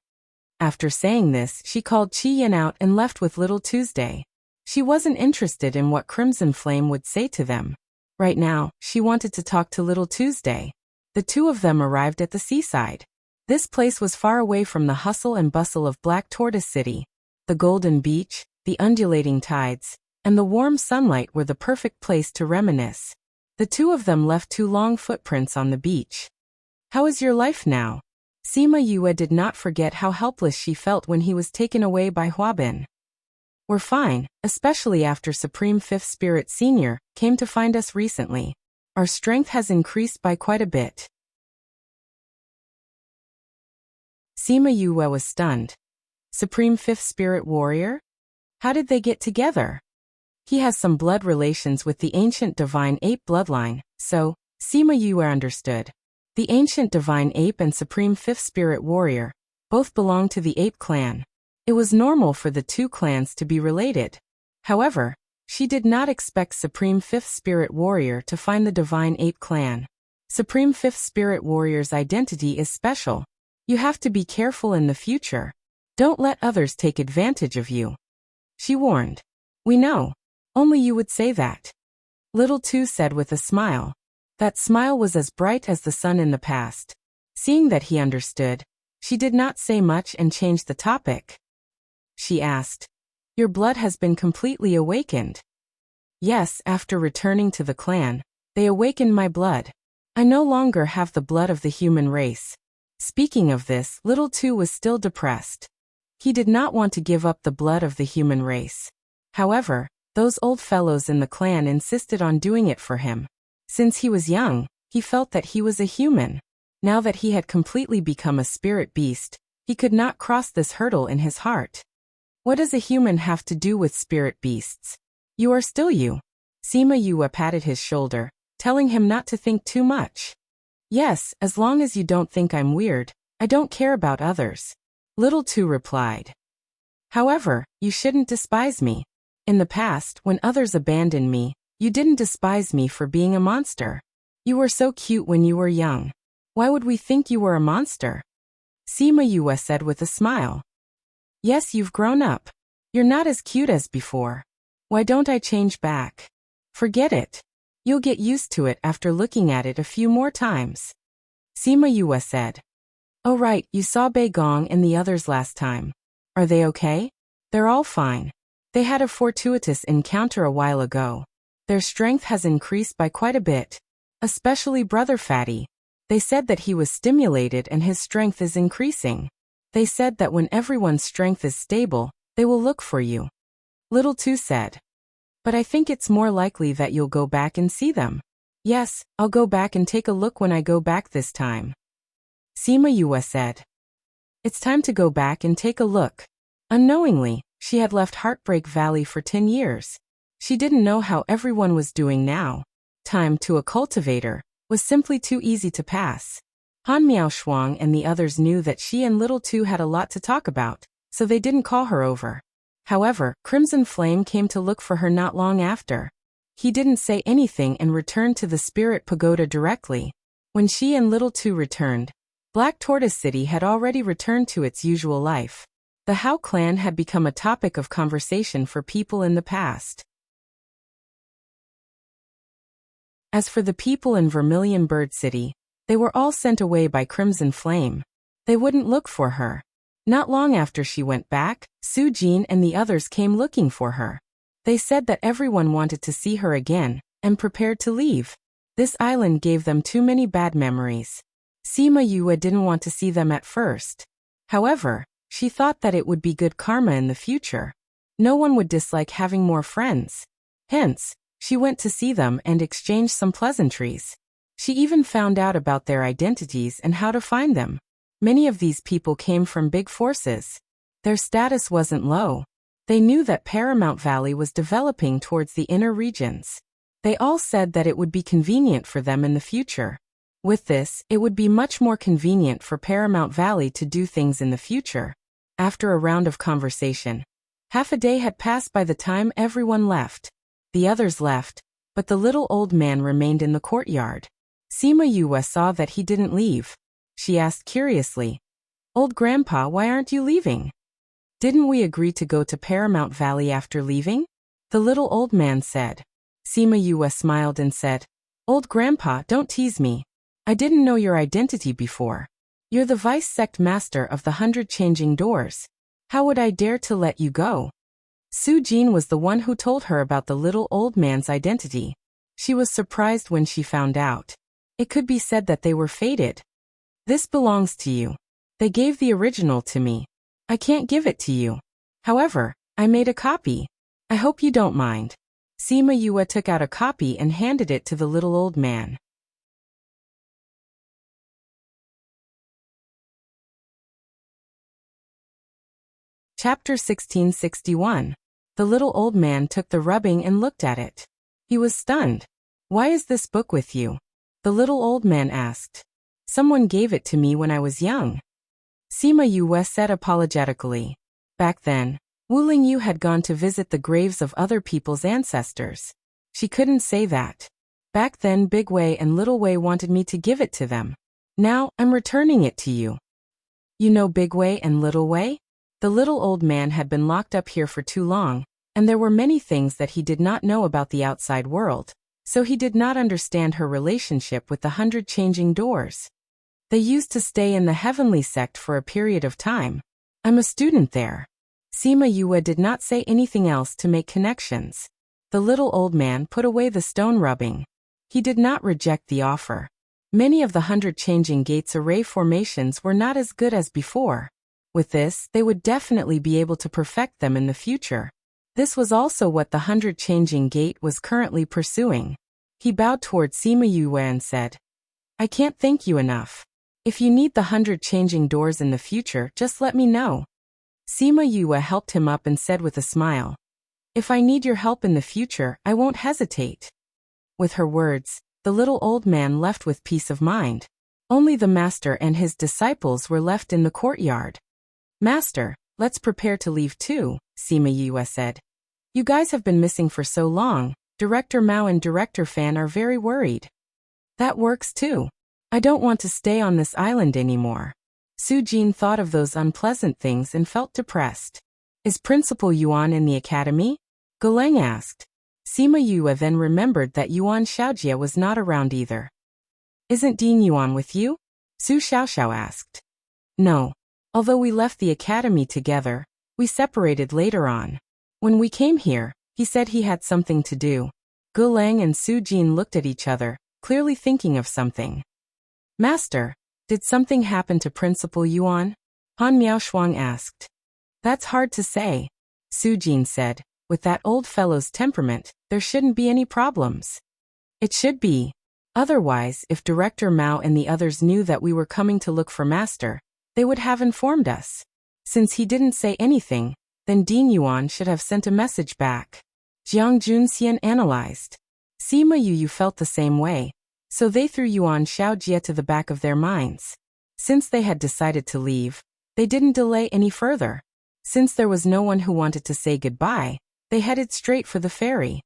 After saying this, she called Qi Yan out and left with Little Tuesday. She wasn't interested in what Crimson Flame would say to them. Right now, she wanted to talk to Little Tuesday. The two of them arrived at the seaside. This place was far away from the hustle and bustle of Black Tortoise City. The golden beach, the undulating tides, and the warm sunlight were the perfect place to reminisce. The two of them left 2 long footprints on the beach. How is your life now? Sima Yue did not forget how helpless she felt when he was taken away by Huabin. We're fine, especially after Supreme Fifth Spirit Senior came to find us recently. Our strength has increased by quite a bit. Sima Yue was stunned. Supreme Fifth Spirit Warrior? How did they get together? He has some blood relations with the ancient Divine Ape bloodline, so Sima Yue understood. The ancient Divine Ape and Supreme Fifth Spirit Warrior both belong to the Ape clan. It was normal for the 2 clans to be related. However, she did not expect Supreme Fifth Spirit Warrior to find the Divine Ape clan. Supreme Fifth Spirit Warrior's identity is special. You have to be careful in the future. Don't let others take advantage of you. She warned. We know. Only you would say that. Little Tu said with a smile. That smile was as bright as the sun in the past. Seeing that he understood, she did not say much and changed the topic. She asked, Your blood has been completely awakened. Yes, after returning to the clan, they awakened my blood. I no longer have the blood of the human race. Speaking of this, Little Tu was still depressed. He did not want to give up the blood of the human race. However, those old fellows in the clan insisted on doing it for him. Since he was young, he felt that he was a human. Now that he had completely become a spirit beast, he could not cross this hurdle in his heart. What does a human have to do with spirit beasts? You are still you. Sima Yue patted his shoulder, telling him not to think too much. Yes, as long as you don't think I'm weird, I don't care about others. Little Two replied. However, you shouldn't despise me. In the past, when others abandoned me, you didn't despise me for being a monster. You were so cute when you were young. Why would we think you were a monster? Sima Yue said with a smile. Yes, you've grown up. You're not as cute as before. Why don't I change back? Forget it. You'll get used to it after looking at it a few more times. Sima Yue said. Oh right, you saw Bei Gong and the others last time. Are they okay? They're all fine. They had a fortuitous encounter a while ago. Their strength has increased by quite a bit. Especially Brother Fatty. They said that he was stimulated and his strength is increasing. They said that when everyone's strength is stable, they will look for you. Little Two said. But I think it's more likely that you'll go back and see them. Yes, I'll go back and take a look when I go back this time. Sima Yue said. It's time to go back and take a look. Unknowingly, she had left Heartbreak Valley for 10 years. She didn't know how everyone was doing now. Time to a cultivator was simply too easy to pass. Han Miao Shuang and the others knew that she and Little Two had a lot to talk about, so they didn't call her over. However, Crimson Flame came to look for her not long after. He didn't say anything and returned to the Spirit Pagoda directly. When she and Little Two returned, Black Tortoise City had already returned to its usual life. The Hao clan had become a topic of conversation for people in the past. As for the people in Vermilion Bird City, they were all sent away by Crimson Flame. They wouldn't look for her. Not long after she went back, Su Jin and the others came looking for her. They said that everyone wanted to see her again, and prepared to leave. This island gave them too many bad memories. Sima Yue didn't want to see them at first. However, she thought that it would be good karma in the future. No one would dislike having more friends. Hence, she went to see them and exchanged some pleasantries. She even found out about their identities and how to find them. Many of these people came from big forces. Their status wasn't low. They knew that Paramount Valley was developing towards the inner regions. They all said that it would be convenient for them in the future. With this, it would be much more convenient for Paramount Valley to do things in the future. After a round of conversation, half a day had passed by the time everyone left. The others left, but the little old man remained in the courtyard. Sima Yue saw that he didn't leave. She asked curiously, Old Grandpa, why aren't you leaving? Didn't we agree to go to Paramount Valley after leaving? The little old man said. Sima Yue smiled and said, Old Grandpa, don't tease me. I didn't know your identity before. You're the vice sect master of the 100 Changing Doors. How would I dare to let you go? Su Jin was the one who told her about the little old man's identity. She was surprised when she found out. It could be said that they were fated. This belongs to you. They gave the original to me. I can't give it to you. However, I made a copy. I hope you don't mind. Sima Yue took out a copy and handed it to the little old man. Chapter 1661. The little old man took the rubbing and looked at it. He was stunned. Why is this book with you? The little old man asked. Someone gave it to me when I was young. Sima Yue said apologetically. Back then, Wu Lingyu had gone to visit the graves of other people's ancestors. She couldn't say that. Back then Big Wei and Little Wei wanted me to give it to them. Now, I'm returning it to you. You know Big Wei and Little Wei? The little old man had been locked up here for too long, and there were many things that he did not know about the outside world, so he did not understand her relationship with the 100 Changing Doors. They used to stay in the Heavenly Sect for a period of time. I'm a student there. Sima Yue did not say anything else to make connections. The little old man put away the stone rubbing. He did not reject the offer. Many of the 100 Changing Gates array formations were not as good as before. With this, they would definitely be able to perfect them in the future. This was also what the 100 Changing Gate was currently pursuing. He bowed toward Sima Yue and said, I can't thank you enough. If you need the 100 Changing Doors in the future, just let me know. Sima Yue helped him up and said with a smile, If I need your help in the future, I won't hesitate. With her words, the little old man left with peace of mind. Only the master and his disciples were left in the courtyard. Master, let's prepare to leave too, Sima Yue said. You guys have been missing for so long. Director Mao and Director Fan are very worried. That works too. I don't want to stay on this island anymore. Su Jin thought of those unpleasant things and felt depressed. Is Principal Yuan in the academy? Goleng asked. Sima Yue then remembered that Yuan Xiaojie was not around either. Isn't Dean Yuan with you? Su Xiaoxiao asked. No. Although we left the academy together, we separated later on. When we came here, he said he had something to do. Goleng and Su Jin looked at each other, clearly thinking of something. Master, did something happen to Principal Yuan? Han Miaoshuang asked. That's hard to say, Su Jin said. With that old fellow's temperament, there shouldn't be any problems. It should be. Otherwise, if Director Mao and the others knew that we were coming to look for Master, they would have informed us. Since he didn't say anything, then Dean Yuan should have sent a message back. Jiang Junxian analyzed. Sima Yu felt the same way, so they threw Yuan Xiaojie to the back of their minds. Since they had decided to leave, they didn't delay any further. Since there was no one who wanted to say goodbye, they headed straight for the ferry.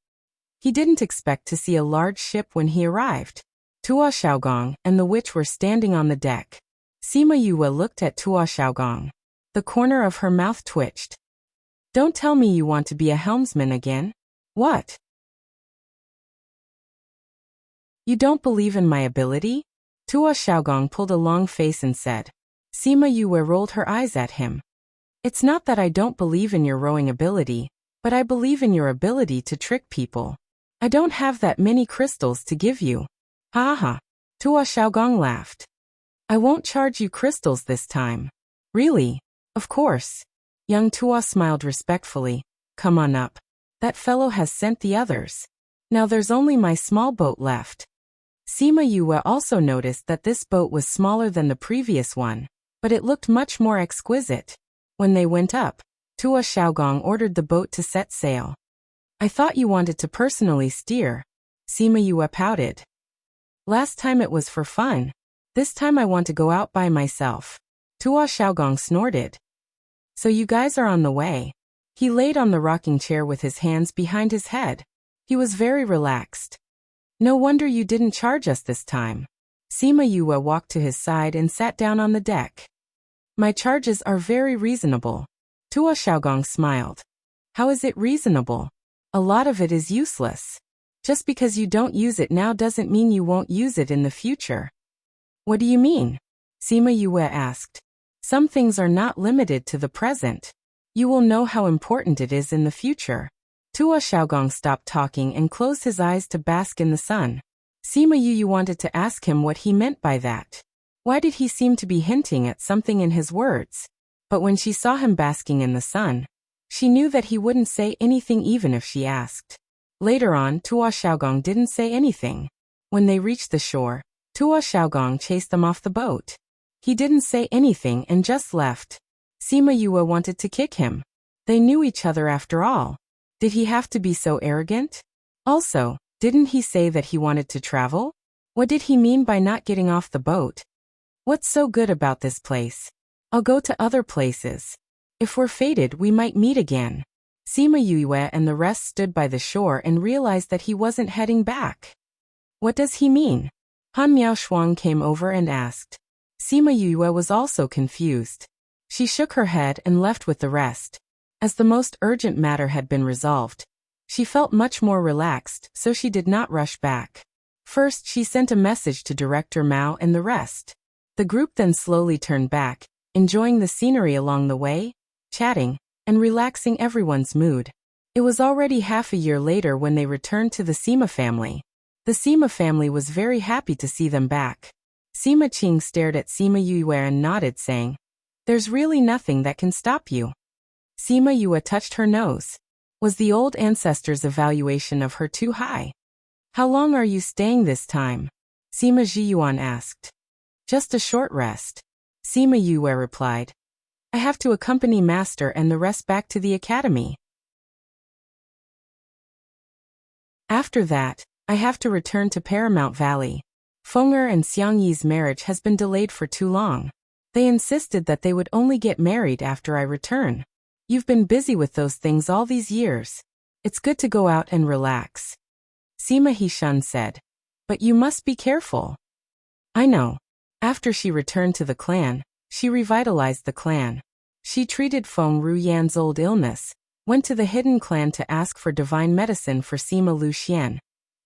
He didn't expect to see a large ship when he arrived. Tua Xiaogong and the witch were standing on the deck. Sima Yue looked at Tua Xiaogong. The corner of her mouth twitched. Don't tell me you want to be a helmsman again. What? You don't believe in my ability? Tua Xiaogong pulled a long face and said. Sima Yue rolled her eyes at him. It's not that I don't believe in your rowing ability, but I believe in your ability to trick people. I don't have that many crystals to give you. Ha ha. Tua Xiaogong laughed. I won't charge you crystals this time. Really? Of course. Young Tua smiled respectfully. Come on up. That fellow has sent the others. Now there's only my small boat left. Sima Yue also noticed that this boat was smaller than the previous one, but it looked much more exquisite. When they went up, Tua Xiaogong ordered the boat to set sail. I thought you wanted to personally steer. Sima Yue pouted. Last time it was for fun. This time I want to go out by myself. Tua Xiaogong snorted. So you guys are on the way. He laid on the rocking chair with his hands behind his head. He was very relaxed. No wonder you didn't charge us this time. Sima Yue walked to his side and sat down on the deck. My charges are very reasonable. Tua Xiaogong smiled. How is it reasonable? A lot of it is useless. Just because you don't use it now doesn't mean you won't use it in the future. What do you mean? Sima Yue asked. Some things are not limited to the present. You will know how important it is in the future. Tua Xiaogong stopped talking and closed his eyes to bask in the sun. Sima Yue wanted to ask him what he meant by that. Why did he seem to be hinting at something in his words? But when she saw him basking in the sun, she knew that he wouldn't say anything even if she asked. Later on, Tua Xiaogong didn't say anything. When they reached the shore, Tua Xiaogong chased them off the boat. He didn't say anything and just left. Sima Yue wanted to kick him. They knew each other after all. Did he have to be so arrogant? Also, didn't he say that he wanted to travel? What did he mean by not getting off the boat? What's so good about this place? I'll go to other places. If we're fated, we might meet again. Sima Yue and the rest stood by the shore and realized that he wasn't heading back. What does he mean? Han Miaoshuang came over and asked. Sima Yue was also confused. She shook her head and left with the rest. As the most urgent matter had been resolved, she felt much more relaxed, so she did not rush back. First, she sent a message to Director Mao and the rest. The group then slowly turned back, enjoying the scenery along the way, chatting, and relaxing everyone's mood. It was already half a year later when they returned to the Sima family. The Sima family was very happy to see them back. Sima Qing stared at Sima Yue and nodded, saying, "There's really nothing that can stop you." Sima Yue touched her nose. Was the old ancestor's evaluation of her too high? How long are you staying this time? Sima Zhiyuan asked. Just a short rest. Sima Yue replied. I have to accompany Master and the rest back to the academy. After that, I have to return to Paramount Valley. Feng'er and Xiangyi's marriage has been delayed for too long. They insisted that they would only get married after I return. You've been busy with those things all these years. It's good to go out and relax. Sima Hishun said. But you must be careful. I know. After she returned to the clan, she revitalized the clan. She treated Feng Ruyan's old illness, went to the hidden clan to ask for divine medicine for Sima Luxian,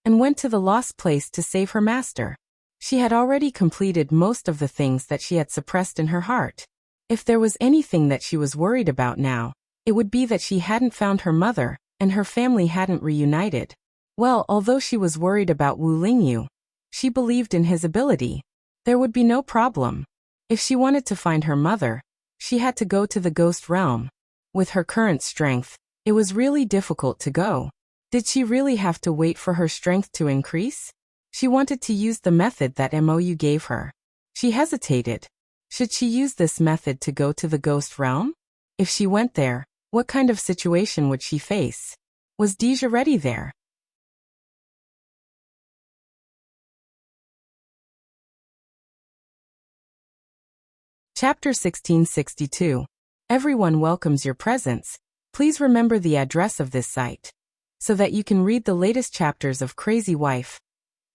and went to the lost place to save her master. She had already completed most of the things that she had suppressed in her heart. If there was anything that she was worried about now, it would be that she hadn't found her mother, and her family hadn't reunited. Well, although she was worried about Wu Lingyu, she believed in his ability. There would be no problem. If she wanted to find her mother, she had to go to the ghost realm. With her current strength, it was really difficult to go. Did she really have to wait for her strength to increase? She wanted to use the method that Mou gave her. She hesitated. Should she use this method to go to the ghost realm? If she went there, what kind of situation would she face? Was Deja ready there? Chapter 1662. Everyone welcomes your presence. Please remember the address of this site, so that you can read the latest chapters of Crazy Wife,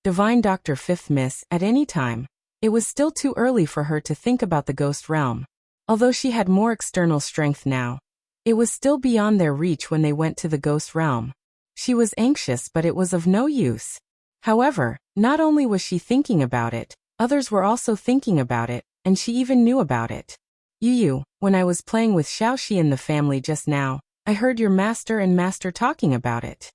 Divine Doctor 5th Miss at any time. It was still too early for her to think about the ghost realm. Although she had more external strength now, it was still beyond their reach when they went to the ghost realm. She was anxious, but it was of no use. However, not only was she thinking about it, others were also thinking about it, and she even knew about it. Yu, when I was playing with Xiaoxi in the family just now, I heard your master and master talking about it.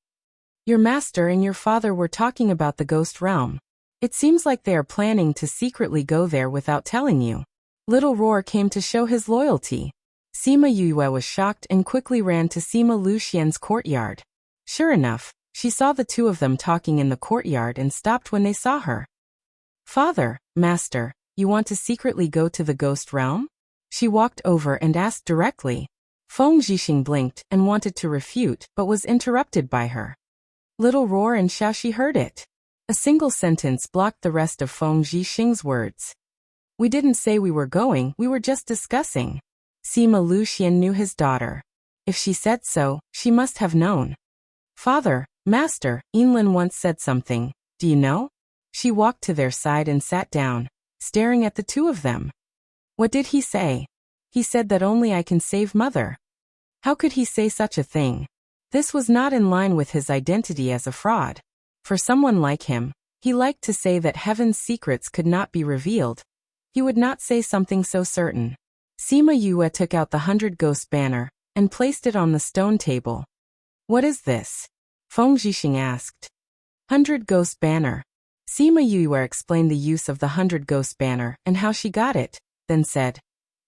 Your master and your father were talking about the ghost realm. It seems like they are planning to secretly go there without telling you. Little Roar came to show his loyalty. Sima Yue was shocked and quickly ran to Sima Luxian's courtyard. Sure enough, she saw the two of them talking in the courtyard and stopped when they saw her. Father, master, you want to secretly go to the ghost realm? She walked over and asked directly. Feng Zhixing blinked and wanted to refute but was interrupted by her. Little Roar and Xiaoxi heard it. A single sentence blocked the rest of Feng Zhixing's words. We didn't say we were going, we were just discussing. Sima Luxian knew his daughter. If she said so, she must have known. Father, master, Yinlin once said something, do you know? She walked to their side and sat down, staring at the two of them. What did he say? He said that only I can save mother. How could he say such a thing? This was not in line with his identity as a fraud. For someone like him, he liked to say that heaven's secrets could not be revealed. He would not say something so certain. Sima Yue took out the 100 Ghost banner and placed it on the stone table. What is this? Feng Zhixing asked. 100 Ghost banner. Sima Yue explained the use of the 100 Ghost banner and how she got it, then said,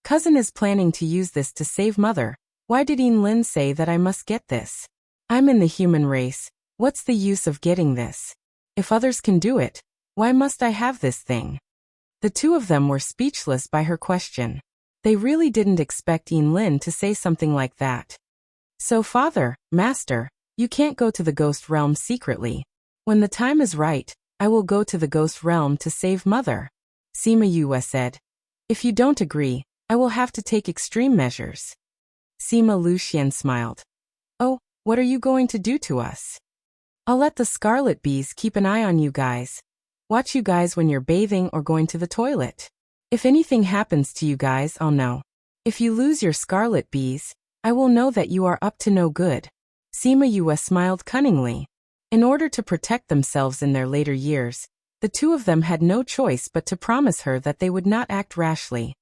Cousin is planning to use this to save mother. Why did Yinlin say that I must get this? I'm in the human race. What's the use of getting this? If others can do it, why must I have this thing? The two of them were speechless by her question. They really didn't expect Yinlin to say something like that. So father, master, you can't go to the ghost realm secretly. When the time is right, I will go to the ghost realm to save mother. Sima Yue said. If you don't agree, I will have to take extreme measures. Sima Luxian smiled. Oh, what are you going to do to us? I'll let the scarlet bees keep an eye on you guys. Watch you guys when you're bathing or going to the toilet. If anything happens to you guys, I'll know. If you lose your scarlet bees, I will know that you are up to no good. Sima Yue smiled cunningly. In order to protect themselves in their later years, the two of them had no choice but to promise her that they would not act rashly.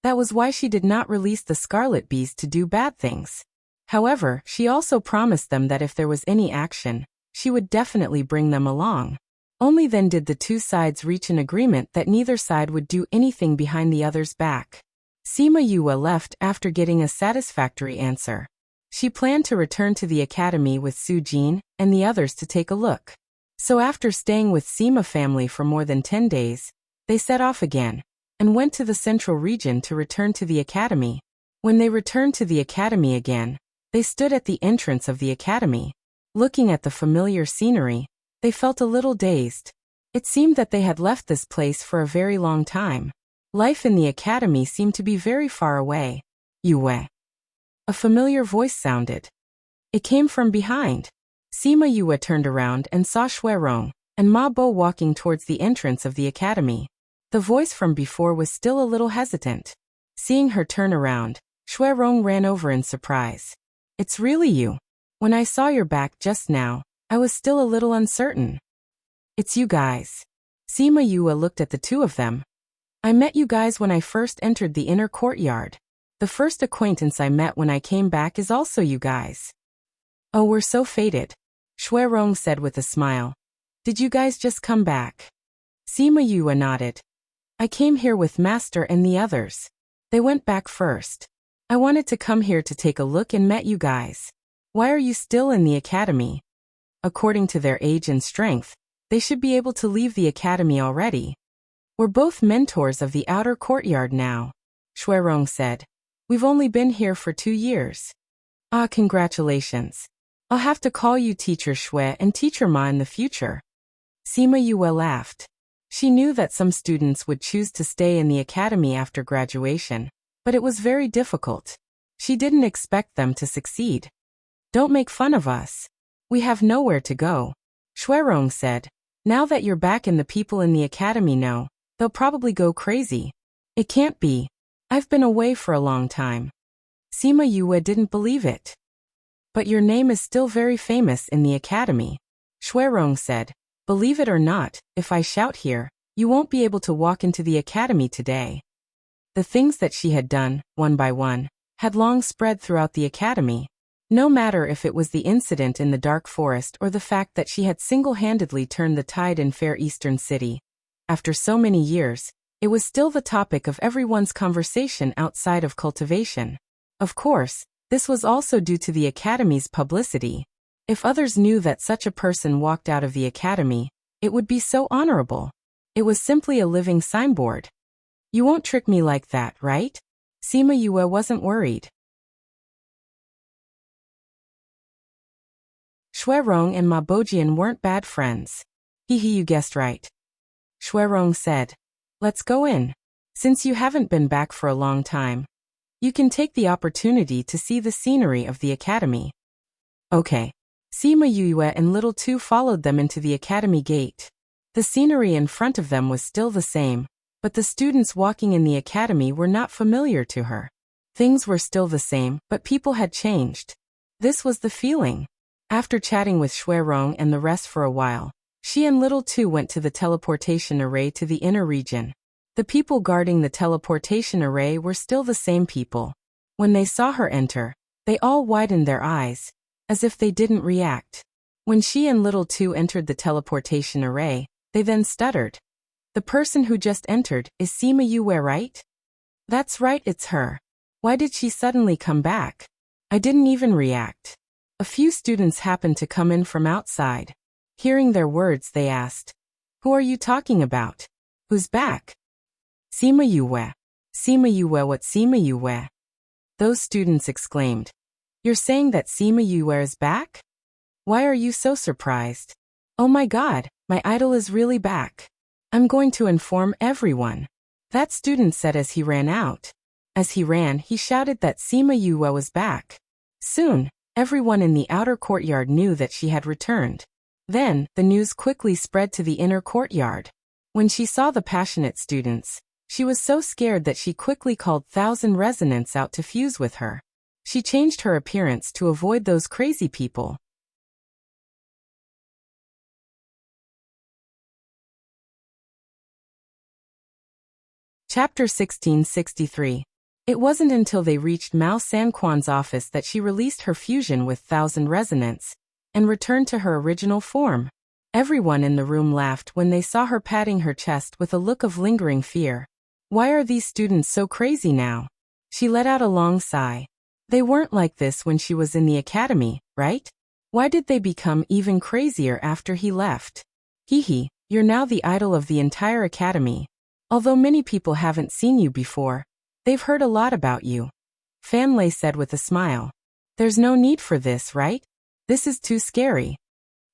That was why she did not release the scarlet bees to do bad things. However, she also promised them that if there was any action, she would definitely bring them along. Only then did the two sides reach an agreement that neither side would do anything behind the other's back. Sima Yue left after getting a satisfactory answer. She planned to return to the academy with Su Jin and the others to take a look. So after staying with Sima family for more than 10 days, they set off again and went to the central region to return to the academy. When they returned to the academy again, they stood at the entrance of the academy. Looking at the familiar scenery, they felt a little dazed. It seemed that they had left this place for a very long time. Life in the academy seemed to be very far away. Yue. A familiar voice sounded. It came from behind. Sima Yue turned around and saw Xuerong and Ma Bo walking towards the entrance of the academy. The voice from before was still a little hesitant. Seeing her turn around, Xuerong ran over in surprise. It's really you. When I saw your back just now, I was still a little uncertain. It's you guys. Sima Yue looked at the two of them. I met you guys when I first entered the inner courtyard. The first acquaintance I met when I came back is also you guys. Oh, we're so fated, Xuerong said with a smile. Did you guys just come back? Sima Yue nodded. I came here with Master and the others. They went back first. I wanted to come here to take a look and met you guys. Why are you still in the academy? According to their age and strength, they should be able to leave the academy already. We're both mentors of the outer courtyard now, Xuerong said. We've only been here for 2 years. Ah, congratulations. I'll have to call you Teacher Xue and Teacher Ma in the future. Sima Yue laughed. She knew that some students would choose to stay in the academy after graduation, but it was very difficult. She didn't expect them to succeed. Don't make fun of us. We have nowhere to go, Xuerong said. Now that you're back and the people in the academy know, they'll probably go crazy. It can't be. I've been away for a long time. Sima Yue didn't believe it. But your name is still very famous in the academy, Xuerong said. Believe it or not, if I shout here, you won't be able to walk into the academy today. The things that she had done, one by one, had long spread throughout the academy. No matter if it was the incident in the dark forest or the fact that she had single-handedly turned the tide in Fair Eastern City. After so many years, it was still the topic of everyone's conversation outside of cultivation. Of course, this was also due to the academy's publicity. If others knew that such a person walked out of the academy, it would be so honorable. It was simply a living signboard. You won't trick me like that, right? Sima Yue wasn't worried. Xuerong and Ma Bojian weren't bad friends. Hehe, you guessed right. Xuerong said. Let's go in. Since you haven't been back for a long time, you can take the opportunity to see the scenery of the academy. Okay. Sima Yue and Little Two followed them into the academy gate. The scenery in front of them was still the same, but the students walking in the academy were not familiar to her. Things were still the same, but people had changed. This was the feeling. After chatting with Xuerong and the rest for a while, she and Little Two went to the teleportation array to the inner region. The people guarding the teleportation array were still the same people. When they saw her enter, they all widened their eyes, as if they didn't react. When she and Little Two entered the teleportation array, they then stuttered. The person who just entered is Sima Yue, right? That's right, it's her. Why did she suddenly come back? I didn't even react. A few students happened to come in from outside. Hearing their words, they asked, Who are you talking about? Who's back? Sima Yue. Sima Yue, what Sima Yue? Those students exclaimed. You're saying that Sima Yue is back? Why are you so surprised? Oh my god, my idol is really back. I'm going to inform everyone. That student said as he ran out. As he ran, he shouted that Sima Yue was back. Soon, everyone in the outer courtyard knew that she had returned. Then, the news quickly spread to the inner courtyard. When she saw the passionate students, she was so scared that she quickly called 1,000 resonants out to fuse with her. She changed her appearance to avoid those crazy people. Chapter 1663. It wasn't until they reached Mao Sanquan's office that she released her fusion with 1,000 resonants and returned to her original form. Everyone in the room laughed when they saw her patting her chest with a look of lingering fear. Why are these students so crazy now? She let out a long sigh. They weren't like this when she was in the academy, right? Why did they become even crazier after he left? Hehe, you're now the idol of the entire academy. Although many people haven't seen you before, they've heard a lot about you. Fan Lei said with a smile. There's no need for this, right? This is too scary.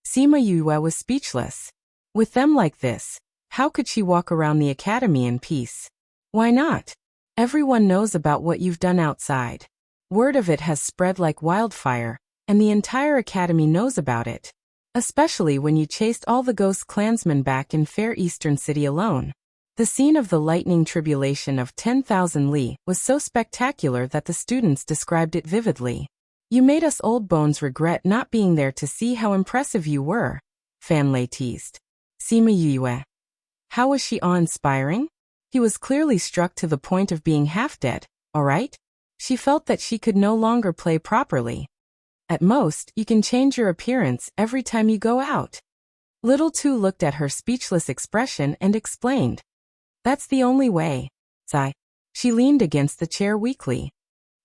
Sima Yue was speechless. With them like this, how could she walk around the academy in peace? Why not? Everyone knows about what you've done outside. Word of it has spread like wildfire, and the entire academy knows about it. Especially when you chased all the ghost clansmen back in Fair Eastern City alone. The scene of the lightning tribulation of 10,000 li was so spectacular that the students described it vividly. You made us old bones regret not being there to see how impressive you were, Fan Lei teased. Sima Yue. How was she awe-inspiring? He was clearly struck to the point of being half-dead, alright? She felt that she could no longer play properly. At most, you can change your appearance every time you go out. Little Tu looked at her speechless expression and explained. That's the only way. Sigh. She leaned against the chair weakly.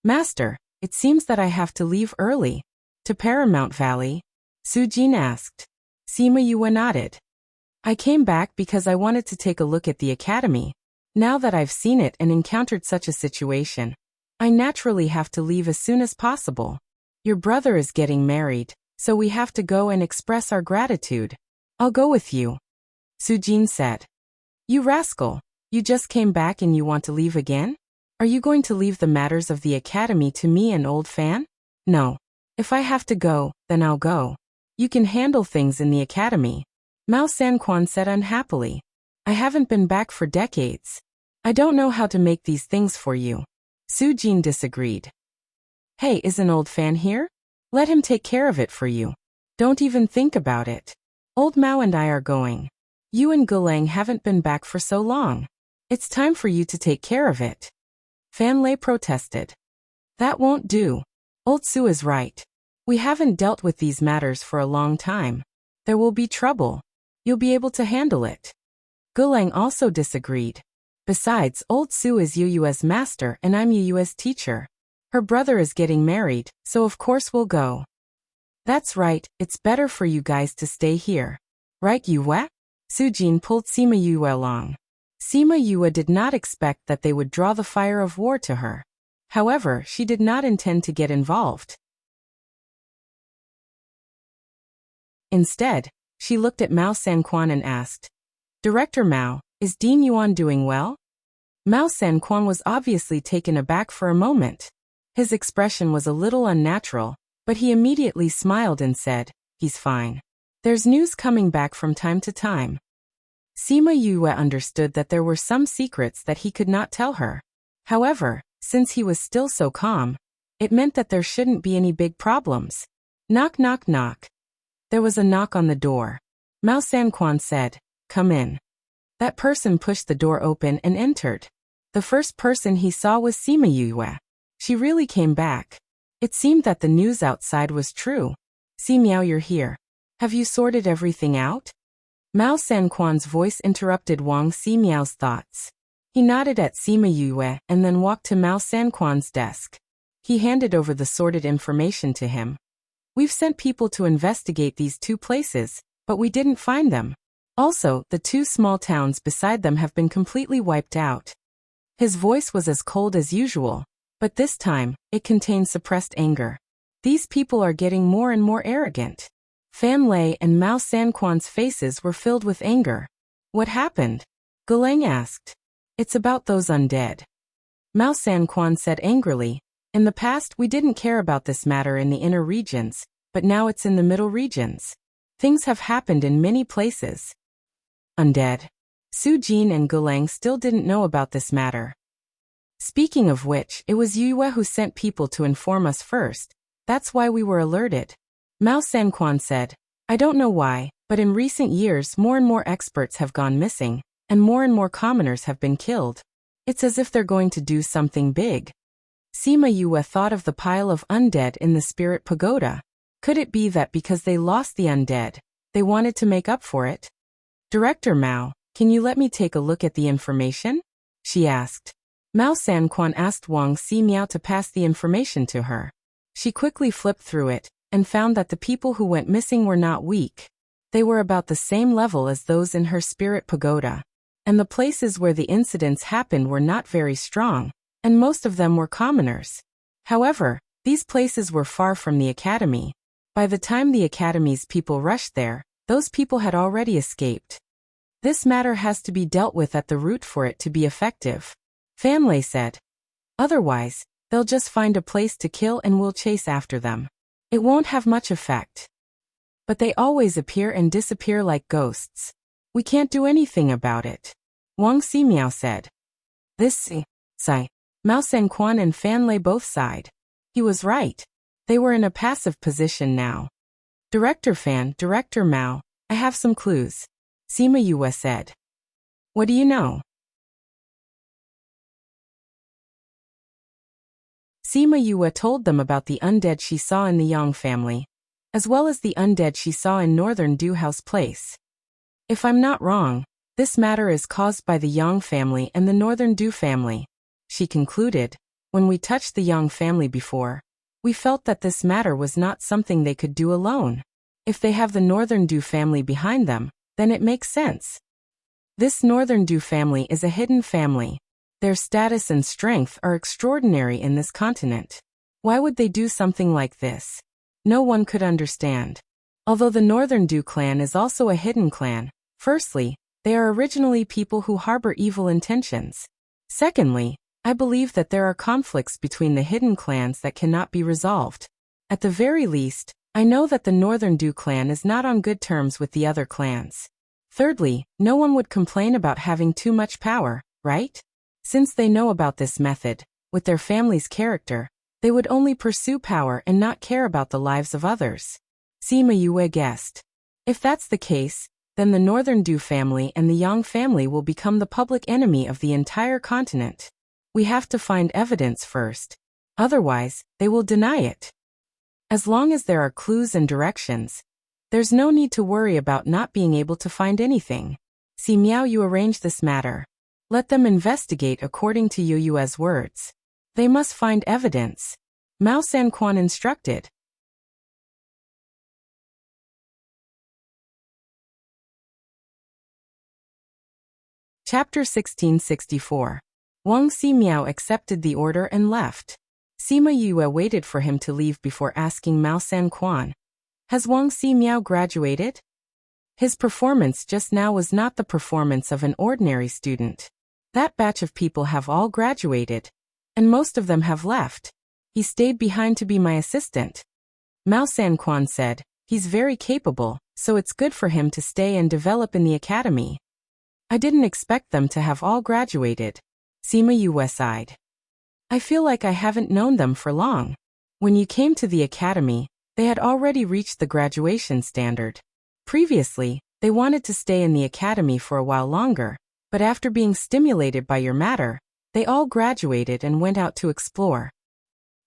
Master, it seems that I have to leave early. To Paramount Valley? Su Jin asked. Sima Yue nodded. I came back because I wanted to take a look at the academy. Now that I've seen it and encountered such a situation, I naturally have to leave as soon as possible. Your brother is getting married, so we have to go and express our gratitude. I'll go with you. Su Jin said. You rascal, you just came back and you want to leave again? Are you going to leave the matters of the academy to me and old Fan? No. If I have to go, then I'll go. You can handle things in the academy. Mao Sanquan said unhappily. I haven't been back for decades. I don't know how to make these things for you. Su Jin disagreed. Hey, isn't old Fan here? Let him take care of it for you. Don't even think about it. Old Mao and I are going. You and Gulang haven't been back for so long. It's time for you to take care of it. Fan Lei protested. That won't do. Old Su is right. We haven't dealt with these matters for a long time. There will be trouble. You'll be able to handle it. Gulang also disagreed. Besides, old Su is Yu's master and I'm Yu's teacher. Her brother is getting married, so of course we'll go. That's right, it's better for you guys to stay here. Right, Yue? Su Jin pulled Sima Yue along. Sima Yue did not expect that they would draw the fire of war to her. However, she did not intend to get involved. Instead, she looked at Mao Sanquan and asked, Director Mao, is Dean Yuan doing well? Mao Sanquan was obviously taken aback for a moment. His expression was a little unnatural, but he immediately smiled and said, He's fine. There's news coming back from time to time. Sima Yue understood that there were some secrets that he could not tell her. However, since he was still so calm, it meant that there shouldn't be any big problems. Knock, knock, knock. There was a knock on the door. Mao Sanquan said, Come in. That person pushed the door open and entered. The first person he saw was Sima Yue. She really came back. It seemed that the news outside was true. Si Miao, you're here. Have you sorted everything out? Mao Sanquan's voice interrupted Wang Si Miao's thoughts. He nodded at Sima Yue and then walked to Mao Sanquan's desk. He handed over the sorted information to him. We've sent people to investigate these two places, but we didn't find them. Also, the two small towns beside them have been completely wiped out. His voice was as cold as usual, but this time, it contained suppressed anger. These people are getting more and more arrogant. Fan Lei and Mao Sanquan's faces were filled with anger. What happened? Gulang asked. It's about those undead. Mao Sanquan said angrily, In the past we didn't care about this matter in the inner regions, but now it's in the middle regions. Things have happened in many places. Undead. Su Jin and Gulang still didn't know about this matter. Speaking of which, it was Yue who sent people to inform us first. That's why we were alerted. Mao Sanquan said, I don't know why, but in recent years more and more experts have gone missing, and more commoners have been killed. It's as if they're going to do something big. Sima Yue thought of the pile of undead in the spirit pagoda. Could it be that because they lost the undead, they wanted to make up for it? Director Mao, can you let me take a look at the information? She asked. Mao Sanquan asked Wang Si Miao to pass the information to her. She quickly flipped through it, and found that the people who went missing were not weak. They were about the same level as those in her spirit pagoda. And the places where the incidents happened were not very strong, and most of them were commoners. However, these places were far from the academy. By the time the academy's people rushed there, those people had already escaped. This matter has to be dealt with at the root for it to be effective, Fan Lei said. Otherwise, they'll just find a place to kill and we'll chase after them. It won't have much effect. But they always appear and disappear like ghosts. We can't do anything about it, Wang Ximiao said. This sigh. Mao Sanquan and Fan Lei both sighed. He was right. They were in a passive position now. Director Fan, Director Mao, I have some clues, Sima Yue said. What do you know? Sima Yue told them about the undead she saw in the Yang family, as well as the undead she saw in Northern Du House Place. If I'm not wrong, this matter is caused by the Yang family and the Northern Du family, she concluded. When we touched the Yang family before, we felt that this matter was not something they could do alone. If they have the Northern Du family behind them, then it makes sense. This Northern Du family is a hidden family. Their status and strength are extraordinary in this continent. Why would they do something like this? No one could understand. Although the Northern Du clan is also a hidden clan, firstly, they are originally people who harbor evil intentions. Secondly, I believe that there are conflicts between the hidden clans that cannot be resolved. At the very least, I know that the Northern Du clan is not on good terms with the other clans. Thirdly, no one would complain about having too much power, right? Since they know about this method, with their family's character, they would only pursue power and not care about the lives of others. Sima Yue guessed. If that's the case, then the Northern Du family and the Yang family will become the public enemy of the entire continent. We have to find evidence first. Otherwise, they will deny it. As long as there are clues and directions, there's no need to worry about not being able to find anything. Si Miao Yu arrange this matter. Let them investigate according to Yu Yue's words. They must find evidence, Mao Sanquan instructed. Chapter 1664. Wang Ximiao accepted the order and left. Sima Yue waited for him to leave before asking Mao Sanquan, has Wang Ximiao graduated? His performance just now was not the performance of an ordinary student. That batch of people have all graduated, and most of them have left. He stayed behind to be my assistant. Mao Sanquan said, he's very capable, so it's good for him to stay and develop in the academy. I didn't expect them to have all graduated. Sima Yue sighed. I feel like I haven't known them for long. When you came to the academy, they had already reached the graduation standard. Previously, they wanted to stay in the academy for a while longer, but after being stimulated by your matter, they all graduated and went out to explore.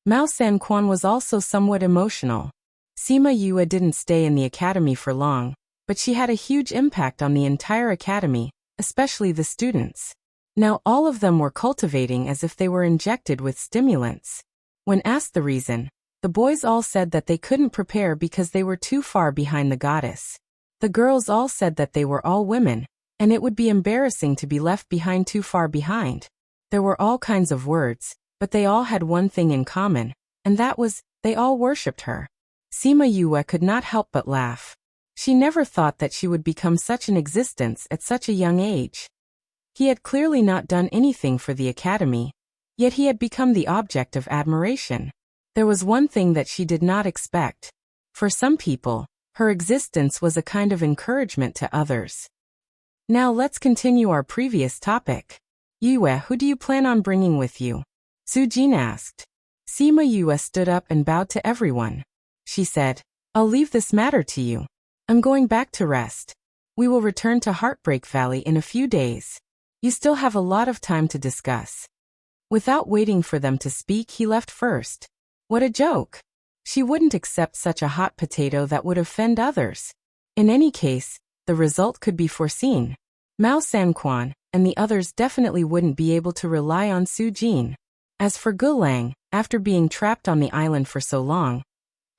Mao Sanquan was also somewhat emotional. Sima Yue didn't stay in the academy for long, but she had a huge impact on the entire academy, especially the students. Now all of them were cultivating as if they were injected with stimulants. When asked the reason, the boys all said that they couldn't prepare because they were too far behind the goddess. The girls all said that they were all women, and it would be embarrassing to be left behind too far behind. There were all kinds of words, but they all had one thing in common, and that was, they all worshipped her. Sima Yue could not help but laugh. She never thought that she would become such an existence at such a young age. He had clearly not done anything for the academy, yet he had become the object of admiration. There was one thing that she did not expect. For some people, her existence was a kind of encouragement to others. Now let's continue our previous topic. Yue, who do you plan on bringing with you? Su Jin asked. Sima Yue stood up and bowed to everyone. She said, I'll leave this matter to you. I'm going back to rest. We will return to Heartbreak Valley in a few days. You still have a lot of time to discuss. Without waiting for them to speak, he left first. What a joke. She wouldn't accept such a hot potato that would offend others. In any case, the result could be foreseen. Mao Sanquan and the others definitely wouldn't be able to rely on Su Jin. As for Gulang, after being trapped on the island for so long,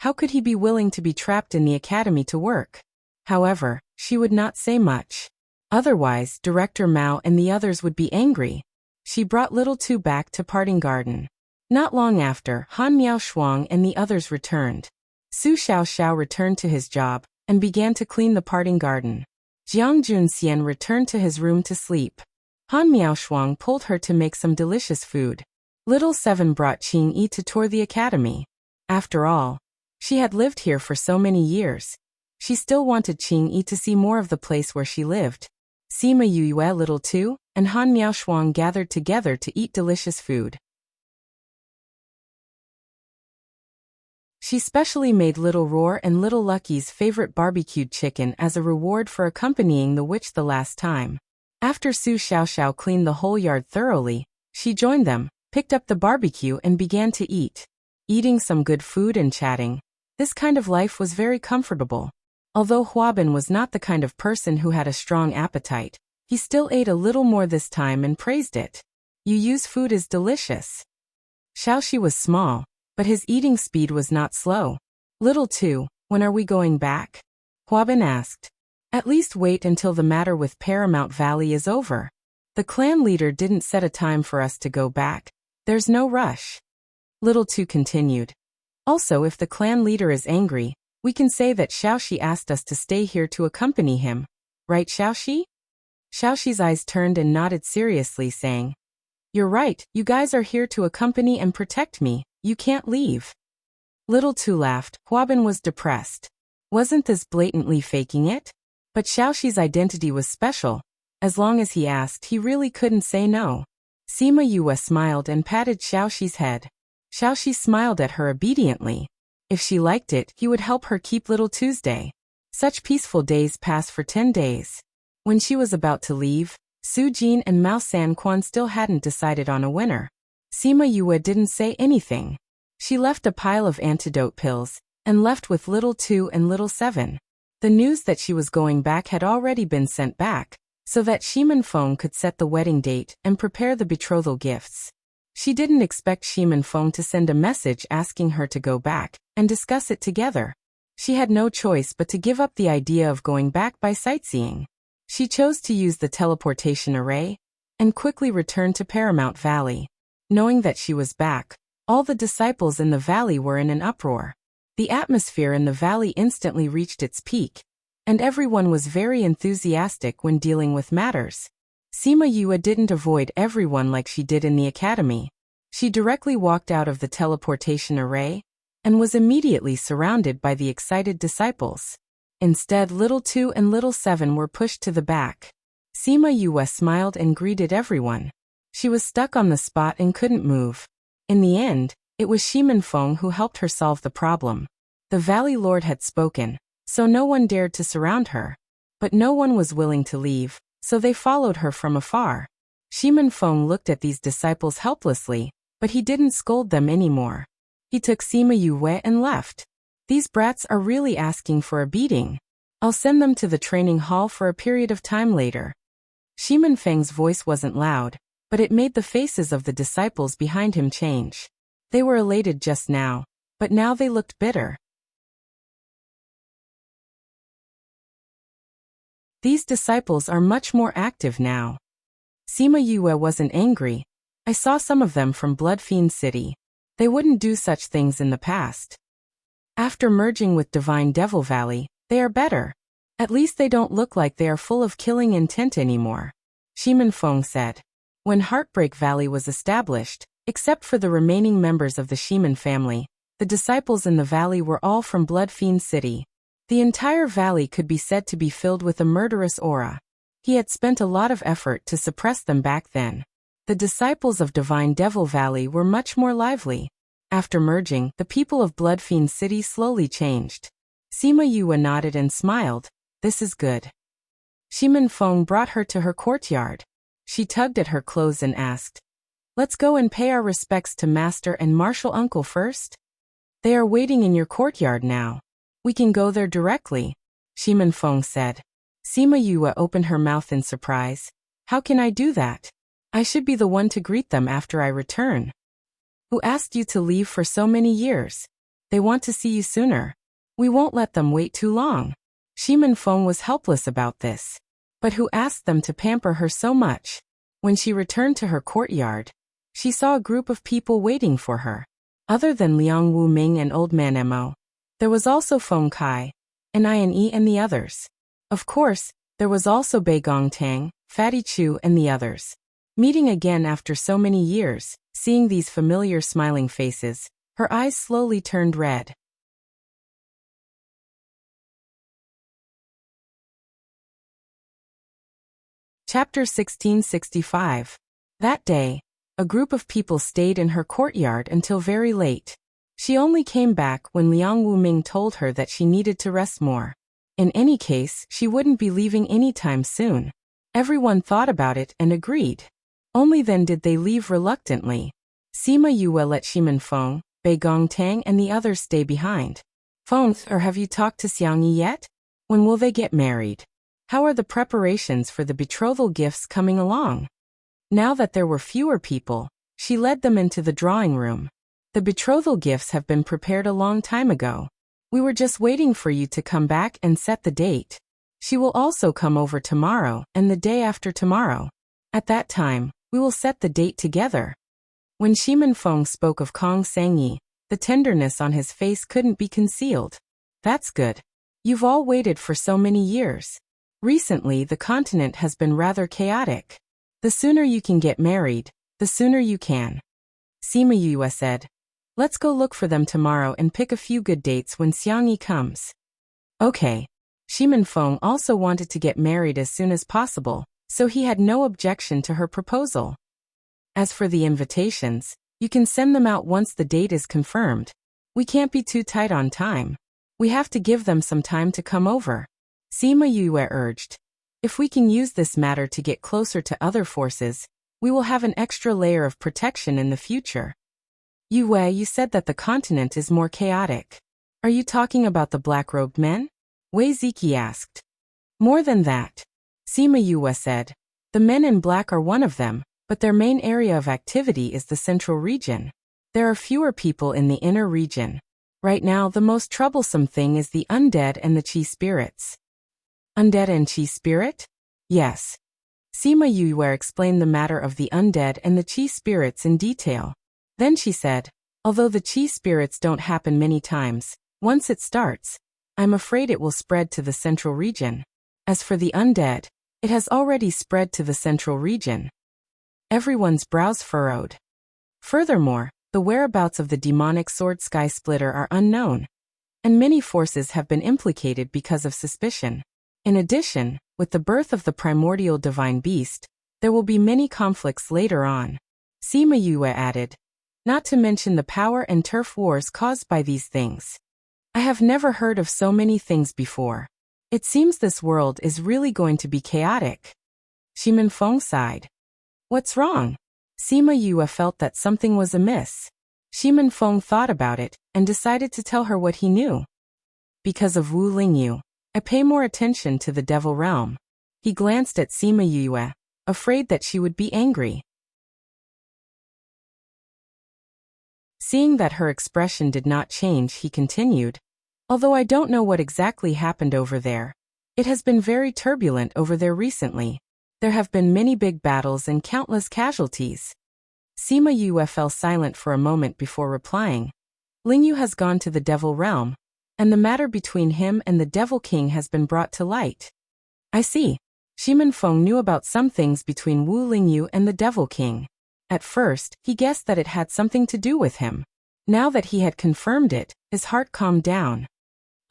how could he be willing to be trapped in the academy to work? However, she would not say much. Otherwise, Director Mao and the others would be angry. She brought Little Tu back to Parting Garden. Not long after, Han Miao Shuang and the others returned. Su Xiaoxiao returned to his job and began to clean the parting garden. Jiang Junxian returned to his room to sleep. Han Miaoshuang pulled her to make some delicious food. Little Seven brought Qing Yi to tour the academy. After all, she had lived here for so many years. She still wanted Qing Yi to see more of the place where she lived. Sima Yue, Little Two, and Han Miaoshuang gathered together to eat delicious food. She specially made Little Roar and Little Lucky's favorite barbecued chicken as a reward for accompanying the witch the last time. After Su Xiaoxiao cleaned the whole yard thoroughly, she joined them, picked up the barbecue and began to eat. Eating some good food and chatting. This kind of life was very comfortable. Although Huabin was not the kind of person who had a strong appetite, he still ate a little more this time and praised it. Yu's food is delicious. Xiaoxi was small, but his eating speed was not slow. Little Two, when are we going back? Huabin asked. At least wait until the matter with Paramount Valley is over. The clan leader didn't set a time for us to go back. There's no rush. Little Two continued. Also, if the clan leader is angry, we can say that Xiaoxi asked us to stay here to accompany him. Right, Xiaoxi? Xiaoxi's eyes turned and nodded seriously, saying, You're right, you guys are here to accompany and protect me. You can't leave. Little Two laughed. Huabin was depressed. Wasn't this blatantly faking it? But Xiaoxi's identity was special. As long as he asked, he really couldn't say no. Sima Yue smiled and patted Xiaoxi's head. Xiaoxi smiled at her obediently. If she liked it, he would help her keep Little Tuesday. Such peaceful days passed for 10 days. When she was about to leave, Su Jin and Mao San Quan still hadn't decided on a winner. Sima Yue didn't say anything. She left a pile of antidote pills, and left with Little Two and Little Seven. The news that she was going back had already been sent back, so that Shimen Feng could set the wedding date and prepare the betrothal gifts. She didn't expect Shimen Feng to send a message asking her to go back and discuss it together. She had no choice but to give up the idea of going back by sightseeing. She chose to use the teleportation array and quickly returned to Paramount Valley. Knowing that she was back, all the disciples in the valley were in an uproar. The atmosphere in the valley instantly reached its peak, and everyone was very enthusiastic when dealing with matters. Sima Yue didn't avoid everyone like she did in the academy. She directly walked out of the teleportation array and was immediately surrounded by the excited disciples. Instead, Little Two and Little Seven were pushed to the back. Sima Yue smiled and greeted everyone. She was stuck on the spot and couldn't move. In the end, it was Shimen Feng who helped her solve the problem. The Valley Lord had spoken, so no one dared to surround her. But no one was willing to leave, so they followed her from afar. Shimen Feng looked at these disciples helplessly, but he didn't scold them anymore. He took Sima Yue and left. These brats are really asking for a beating. I'll send them to the training hall for a period of time later. Shimen Feng's voice wasn't loud, but it made the faces of the disciples behind him change. They were elated just now, but now they looked bitter. These disciples are much more active now. Sima Yue wasn't angry. I saw some of them from Bloodfiend City. They wouldn't do such things in the past. After merging with Divine Devil Valley, they are better. At least they don't look like they are full of killing intent anymore. Shimen Feng said. When Heartbreak Valley was established, except for the remaining members of the Shimen family, the disciples in the valley were all from Bloodfiend City. The entire valley could be said to be filled with a murderous aura. He had spent a lot of effort to suppress them back then. The disciples of Divine Devil Valley were much more lively. After merging, the people of Bloodfiend City slowly changed. Sima Yue nodded and smiled. This is good. Shimen Feng brought her to her courtyard. She tugged at her clothes and asked, Let's go and pay our respects to Master and Martial Uncle first? They are waiting in your courtyard now. We can go there directly, Shimen Feng said. Sima Yue opened her mouth in surprise. How can I do that? I should be the one to greet them after I return. Who asked you to leave for so many years? They want to see you sooner. We won't let them wait too long. Shimen Feng was helpless about this. But who asked them to pamper her so much? When she returned to her courtyard, she saw a group of people waiting for her. Other than Liang Wu Ming and Old Man Mo, There was also Feng Kai, and Ine and the others. Of course, there was also Bei Gongtang, Fatty Chu and the others. Meeting again after so many years, seeing these familiar smiling faces, her eyes slowly turned red. Chapter 1665. That day, a group of people stayed in her courtyard until very late. She only came back when Liang Wuming told her that she needed to rest more. In any case, she wouldn't be leaving anytime soon. Everyone thought about it and agreed. Only then did they leave reluctantly. Sima Yue let Shimen Feng, Bei Gongtang and the others stay behind. Feng, or have you talked to Xiang Yi yet? When will they get married? How are the preparations for the betrothal gifts coming along? Now that there were fewer people, she led them into the drawing room. The betrothal gifts have been prepared a long time ago. We were just waiting for you to come back and set the date. She will also come over tomorrow and the day after tomorrow. At that time, we will set the date together. When Shimen Feng spoke of Kong Sangyi, the tenderness on his face couldn't be concealed. That's good. You've all waited for so many years. Recently, the continent has been rather chaotic. The sooner you can get married, the sooner you can. Sima Yue said. Let's go look for them tomorrow and pick a few good dates when Xiang Yi comes. Okay. Shimen Feng also wanted to get married as soon as possible, so he had no objection to her proposal. As for the invitations, you can send them out once the date is confirmed. We can't be too tight on time. We have to give them some time to come over. Sima Yue urged. If we can use this matter to get closer to other forces, we will have an extra layer of protection in the future. Yue, you said that the continent is more chaotic. Are you talking about the black-robed men? Wei Ziki asked. More than that. Sima Yue said. The men in black are one of them, but their main area of activity is the central region. There are fewer people in the inner region. Right now, the most troublesome thing is the undead and the qi spirits. Undead and qi spirit? Yes. Sima Yue explained the matter of the undead and the qi spirits in detail. Then she said, although the qi spirits don't happen many times, once it starts, I'm afraid it will spread to the central region. As for the undead, it has already spread to the central region. Everyone's brows furrowed. Furthermore, the whereabouts of the demonic sword sky splitter are unknown, and many forces have been implicated because of suspicion. In addition, with the birth of the primordial divine beast, there will be many conflicts later on. Sima Yue added, not to mention the power and turf wars caused by these things. I have never heard of so many things before. It seems this world is really going to be chaotic. Shimen Feng sighed. What's wrong? Sima Yue felt that something was amiss. Shimen Feng thought about it and decided to tell her what he knew. Because of Wu Lingyu, I pay more attention to the devil realm. He glanced at Sima Yue, afraid that she would be angry. Seeing that her expression did not change, he continued, although I don't know what exactly happened over there. It has been very turbulent over there recently. There have been many big battles and countless casualties. Sima Yue fell silent for a moment before replying. Lingyu has gone to the devil realm, and the matter between him and the Devil King has been brought to light. I see. Shimen Feng knew about some things between Wu Lingyu and the Devil King. At first, he guessed that it had something to do with him. Now that he had confirmed it, his heart calmed down.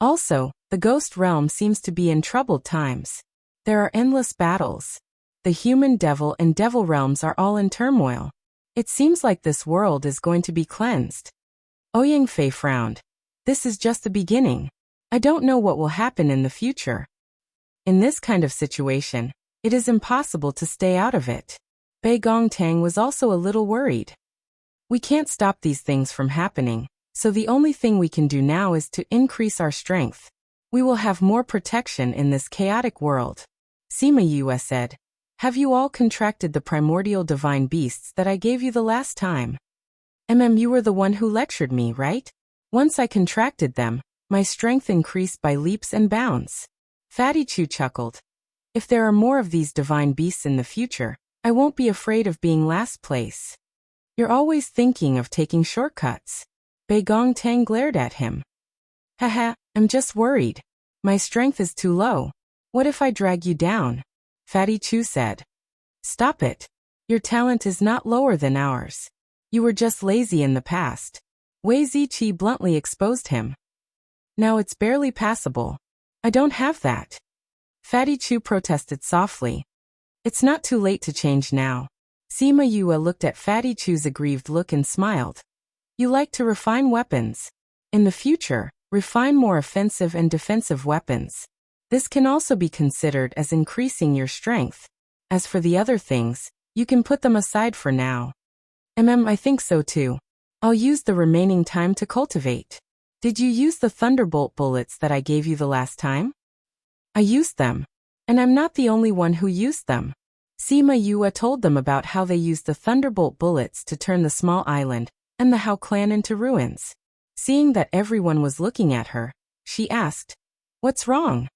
Also, the ghost realm seems to be in troubled times. There are endless battles. The human devil and devil realms are all in turmoil. It seems like this world is going to be cleansed. Ouyang Fei frowned. This is just the beginning. I don't know what will happen in the future. In this kind of situation, it is impossible to stay out of it. Bei Gongtang was also a little worried. We can't stop these things from happening, so the only thing we can do now is to increase our strength. We will have more protection in this chaotic world. Sima Yue said, have you all contracted the primordial divine beasts that I gave you the last time? You were the one who lectured me, right? Once I contracted them, my strength increased by leaps and bounds. Fatty Chu chuckled. If there are more of these divine beasts in the future, I won't be afraid of being last place. You're always thinking of taking shortcuts. Bei Gongtang glared at him. Haha, I'm just worried. My strength is too low. What if I drag you down? Fatty Chu said. Stop it. Your talent is not lower than ours. You were just lazy in the past. Wei Ziqi bluntly exposed him. Now it's barely passable. I don't have that. Fatty Chu protested softly. It's not too late to change now. Sima Yue looked at Fatty Chu's aggrieved look and smiled. You like to refine weapons. In the future, refine more offensive and defensive weapons. This can also be considered as increasing your strength. As for the other things, you can put them aside for now. I think so too. I'll use the remaining time to cultivate. Did you use the Thunderbolt bullets that I gave you the last time? I used them. And I'm not the only one who used them. Sima Yue told them about how they used the Thunderbolt bullets to turn the small island and the Hao clan into ruins. Seeing that everyone was looking at her, she asked, What's wrong?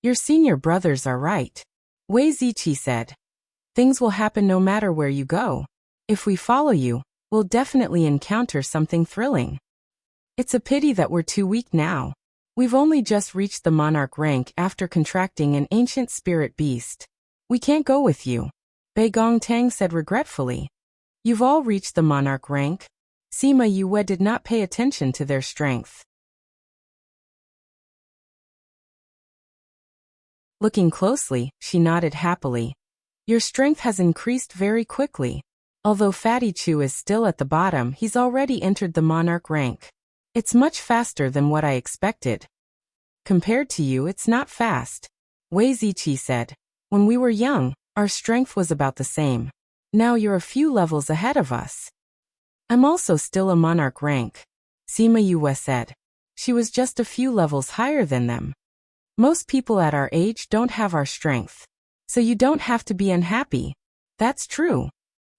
Your senior brothers are right. Wei Ziqi said. Things will happen no matter where you go. If we follow you, we'll definitely encounter something thrilling. It's a pity that we're too weak now. We've only just reached the monarch rank after contracting an ancient spirit beast. We can't go with you. Bei Gongtang said regretfully. You've all reached the monarch rank. Sima Yue did not pay attention to their strength. Looking closely, she nodded happily. Your strength has increased very quickly. Although Fatty Chu is still at the bottom, he's already entered the monarch rank. It's much faster than what I expected. Compared to you, it's not fast. Wei Ziqi said. When we were young, our strength was about the same. Now you're a few levels ahead of us. I'm also still a monarch rank. Sima Yue said. She was just a few levels higher than them. Most people at our age don't have our strength. So you don't have to be unhappy. That's true.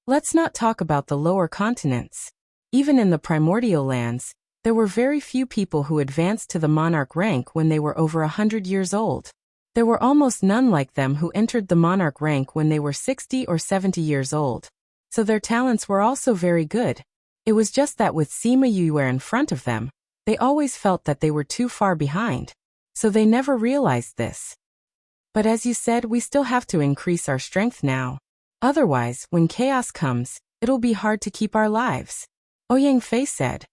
Let's not talk about the lower continents. Even in the primordial lands, there were very few people who advanced to the monarch rank when they were over 100 years old. There were almost none like them who entered the monarch rank when they were 60 or 70 years old. So their talents were also very good. It was just that with Sima Yue in front of them, they always felt that they were too far behind. So they never realized this. But as you said, we still have to increase our strength now. Otherwise, when chaos comes, it'll be hard to keep our lives. Ouyang Fei said.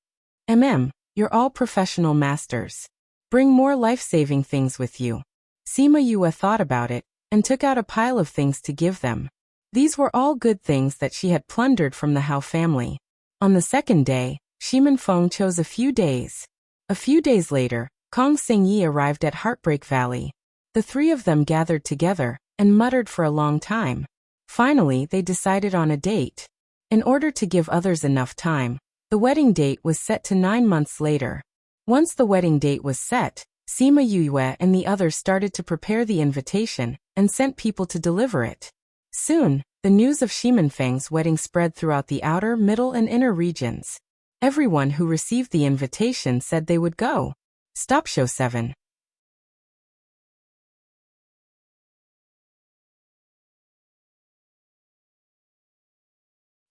You're all professional masters. Bring more life-saving things with you. Sima Yue thought about it, and took out a pile of things to give them. These were all good things that she had plundered from the Hao family. On the second day, Shimin Feng chose a few days. A few days later, Kong Xingyi arrived at Heartbreak Valley. The three of them gathered together, and muttered for a long time. Finally, they decided on a date. In order to give others enough time, the wedding date was set to 9 months later. Once the wedding date was set, Sima Yue and the others started to prepare the invitation, and sent people to deliver it. Soon, the news of Shimenfeng's wedding spread throughout the outer, middle and inner regions. Everyone who received the invitation said they would go. Stop Show 7.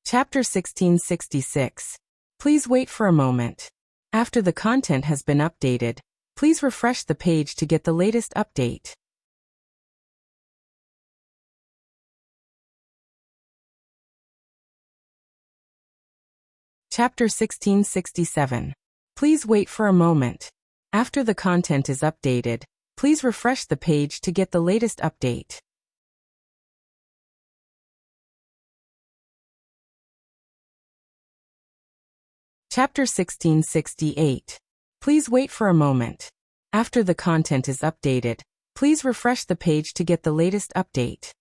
Chapter 1666. Please wait for a moment. After the content has been updated, please refresh the page to get the latest update. Chapter 1667. Please wait for a moment. After the content is updated, please refresh the page to get the latest update. Chapter 1668. Please wait for a moment. After the content is updated, please refresh the page to get the latest update.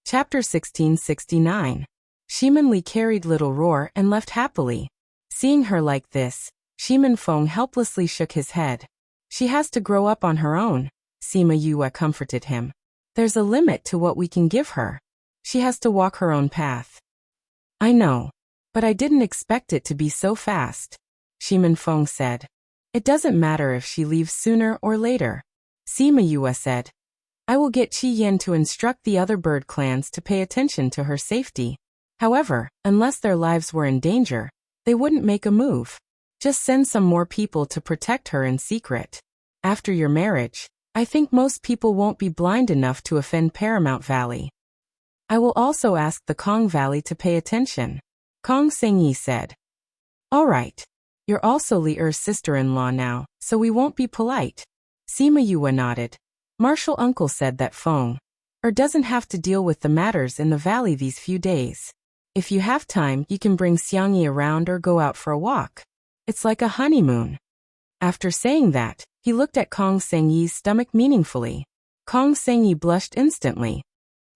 Chapter 1669. Shimin Li carried Little Roar and left happily. Seeing her like this, Shimin Feng helplessly shook his head. She has to grow up on her own, Sima Yue comforted him. There's a limit to what we can give her. She has to walk her own path. I know. But I didn't expect it to be so fast, Shimin Feng said. It doesn't matter if she leaves sooner or later, Sima Yue said. I will get Qi Yen to instruct the other bird clans to pay attention to her safety. However, unless their lives were in danger, they wouldn't make a move. Just send some more people to protect her in secret. After your marriage, I think most people won't be blind enough to offend Paramount Valley. I will also ask the Kong Valley to pay attention, Kong Sengyi said. All right. You're also Li Er's sister-in-law now, so we won't be polite. Sima Yue nodded. Martial uncle said that Feng Er doesn't have to deal with the matters in the valley these few days. If you have time, you can bring Xiangyi around or go out for a walk. It's like a honeymoon. After saying that, he looked at Kong Sengyi's stomach meaningfully. Kong Sengyi blushed instantly.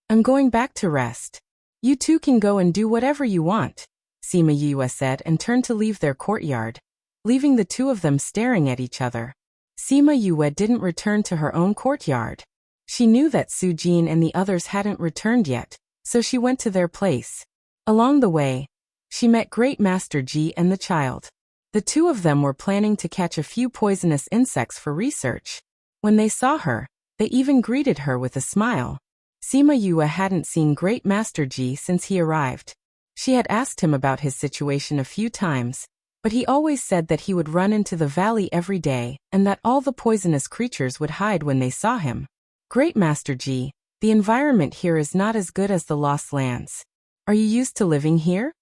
I'm going back to rest. You two can go and do whatever you want, Sima Yue said and turned to leave their courtyard, leaving the two of them staring at each other. Sima Yue didn't return to her own courtyard. She knew that Su Jin and the others hadn't returned yet, so she went to their place. Along the way, she met Great Master Ji and the child. The two of them were planning to catch a few poisonous insects for research. When they saw her, they even greeted her with a smile. Sima Yue hadn't seen Great Master Ji since he arrived. She had asked him about his situation a few times, but he always said that he would run into the valley every day and that all the poisonous creatures would hide when they saw him. Great Master Ji, the environment here is not as good as the Lost Lands. Are you used to living here?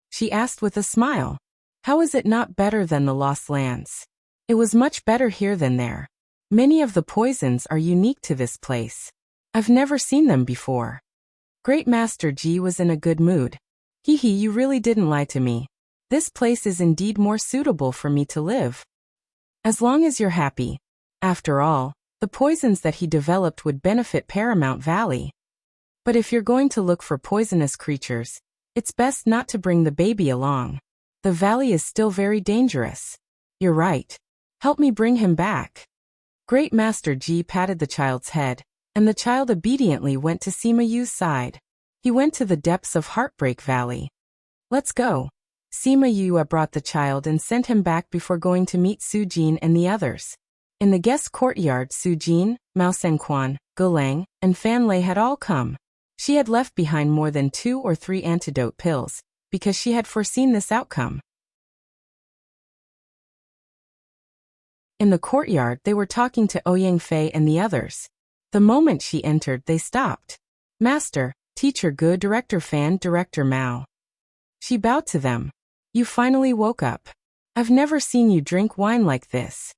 She asked with a smile. How is it not better than the Lost Lands? It was much better here than there. Many of the poisons are unique to this place. I've never seen them before. Great Master Ji was in a good mood. Hee, you really didn't lie to me. This place is indeed more suitable for me to live. As long as you're happy. After all, the poisons that he developed would benefit Paramount Valley. But if you're going to look for poisonous creatures, it's best not to bring the baby along. The valley is still very dangerous. You're right. Help me bring him back. Great Master Ji patted the child's head, and the child obediently went to Sima Yu's side. He went to the depths of Heartbreak Valley. Let's go. Sima Yue brought the child and sent him back before going to meet Su Jin and the others. In the guest courtyard, Su Jin, Mao Sengquan, Gulang, and Fan Lei had all come. She had left behind more than 2 or 3 antidote pills, because she had foreseen this outcome. In the courtyard, they were talking to Ouyang Fei and the others. The moment she entered, they stopped. Master, Teacher Gu, Director Fan, Director Mao. She bowed to them. You finally woke up. I've never seen you drink wine like this.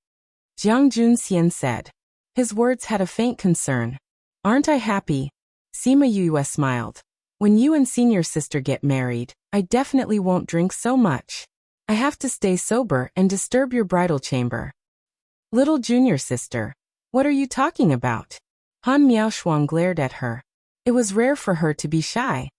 Jiang Junxian said. His words had a faint concern. Aren't I happy? Sima Yue smiled. When you and senior sister get married, I definitely won't drink so much. I have to stay sober and disturb your bridal chamber. Little junior sister. What are you talking about? Han Miaoshuang glared at her. It was rare for her to be shy.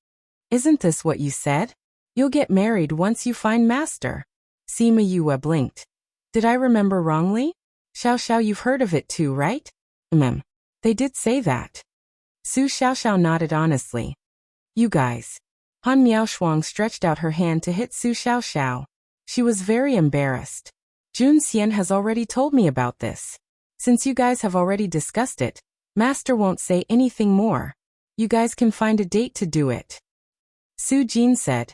Isn't this what you said? You'll get married once you find master. Sima Yue blinked. Did I remember wrongly? Xiao, you've heard of it too, right? They did say that. Su Xiao nodded honestly. You guys. Han Miaoshuang stretched out her hand to hit Su Xiao. She was very embarrassed. Jun Xian has already told me about this. Since you guys have already discussed it, master won't say anything more. You guys can find a date to do it. Su Jin said.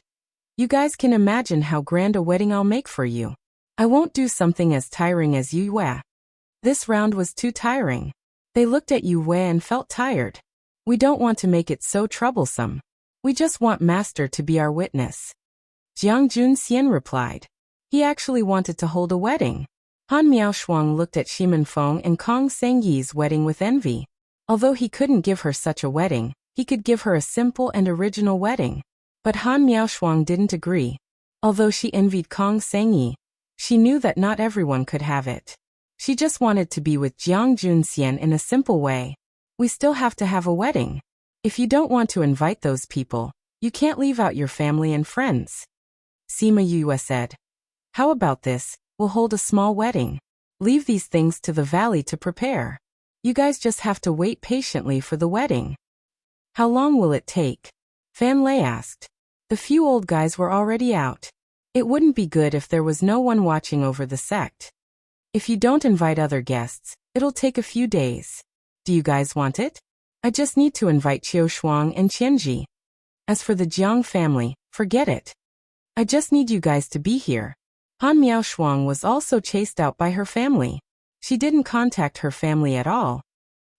You guys can imagine how grand a wedding I'll make for you. I won't do something as tiring as Yue. This round was too tiring. They looked at Yue and felt tired. We don't want to make it so troublesome. We just want master to be our witness. Jiang Junxian replied. He actually wanted to hold a wedding. Han Miaoshuang looked at Shimen Feng and Kong Sengyi's wedding with envy. Although he couldn't give her such a wedding, he could give her a simple and original wedding. But Han Miaoshuang didn't agree. Although she envied Kong Sengyi, she knew that not everyone could have it. She just wanted to be with Jiang Junxian in a simple way. We still have to have a wedding. If you don't want to invite those people, you can't leave out your family and friends. Sima Yue said. How about this? We'll hold a small wedding. Leave these things to the valley to prepare. You guys just have to wait patiently for the wedding. How long will it take? Fan Lei asked. The few old guys were already out. It wouldn't be good if there was no one watching over the sect. If you don't invite other guests, it'll take a few days. Do you guys want it? I just need to invite Qiu Shuang and Qianji. As for the Jiang family, forget it. I just need you guys to be here. Han Miao Shuang was also chased out by her family. She didn't contact her family at all.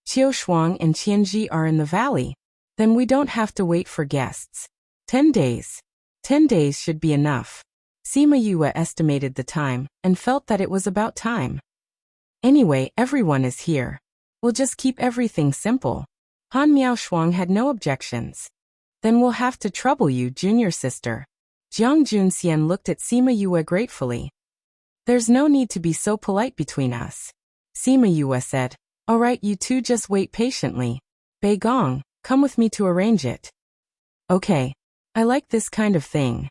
Qiu Shuang and Qianji are in the valley. Then we don't have to wait for guests. 10 days. 10 days should be enough. Sima Yue estimated the time and felt that it was about time. Anyway, everyone is here. We'll just keep everything simple. Han Miao Shuang had no objections. Then we'll have to trouble you, junior sister. Jiang Junxian looked at Sima Yue gratefully. There's no need to be so polite between us. Sima Yue said, all right, you two just wait patiently. Bei Gong, come with me to arrange it. Okay. I like this kind of thing.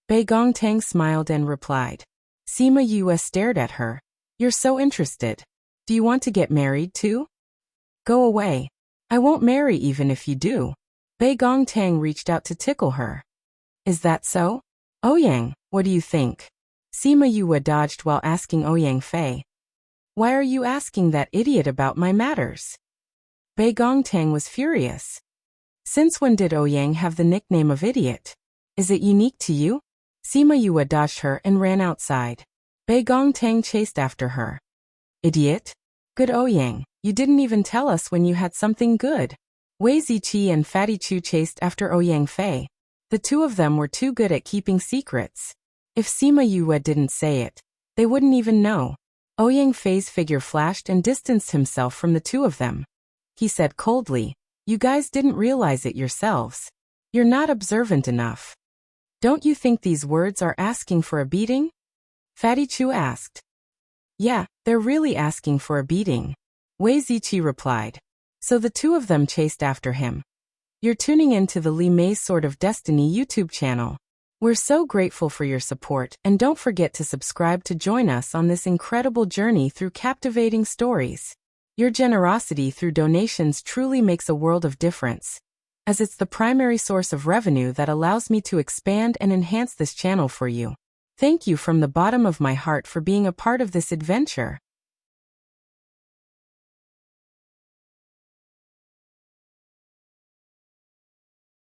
Bei Gong Tang smiled and replied. Sima Yue stared at her. You're so interested. Do you want to get married too? Go away. I won't marry even if you do. Bei Gong Tang reached out to tickle her. Is that so? Ouyang, what do you think? Sima Yue dodged while asking Ouyang Fei. Why are you asking that idiot about my matters? Bei Gong Tang was furious. Since when did Ouyang have the nickname of idiot? Is it unique to you? Sima Yue dodged her and ran outside. Bei Gong Tang chased after her. Idiot? Good Ouyang, you didn't even tell us when you had something good. Wei Ziqi and Fatty Chu chased after Ouyang Fei. The two of them were too good at keeping secrets. If Sima Yue didn't say it, they wouldn't even know. Ouyang Fei's figure flashed and distanced himself from the two of them. He said coldly, you guys didn't realize it yourselves. You're not observant enough. Don't you think these words are asking for a beating? Fatty Chu asked. Yeah, they're really asking for a beating. Wei Ziqi replied. So the two of them chased after him. You're tuning in to the Li Mei's Sword of Destiny YouTube channel. We're so grateful for your support, and don't forget to subscribe to join us on this incredible journey through captivating stories. Your generosity through donations truly makes a world of difference, as it's the primary source of revenue that allows me to expand and enhance this channel for you. Thank you from the bottom of my heart for being a part of this adventure.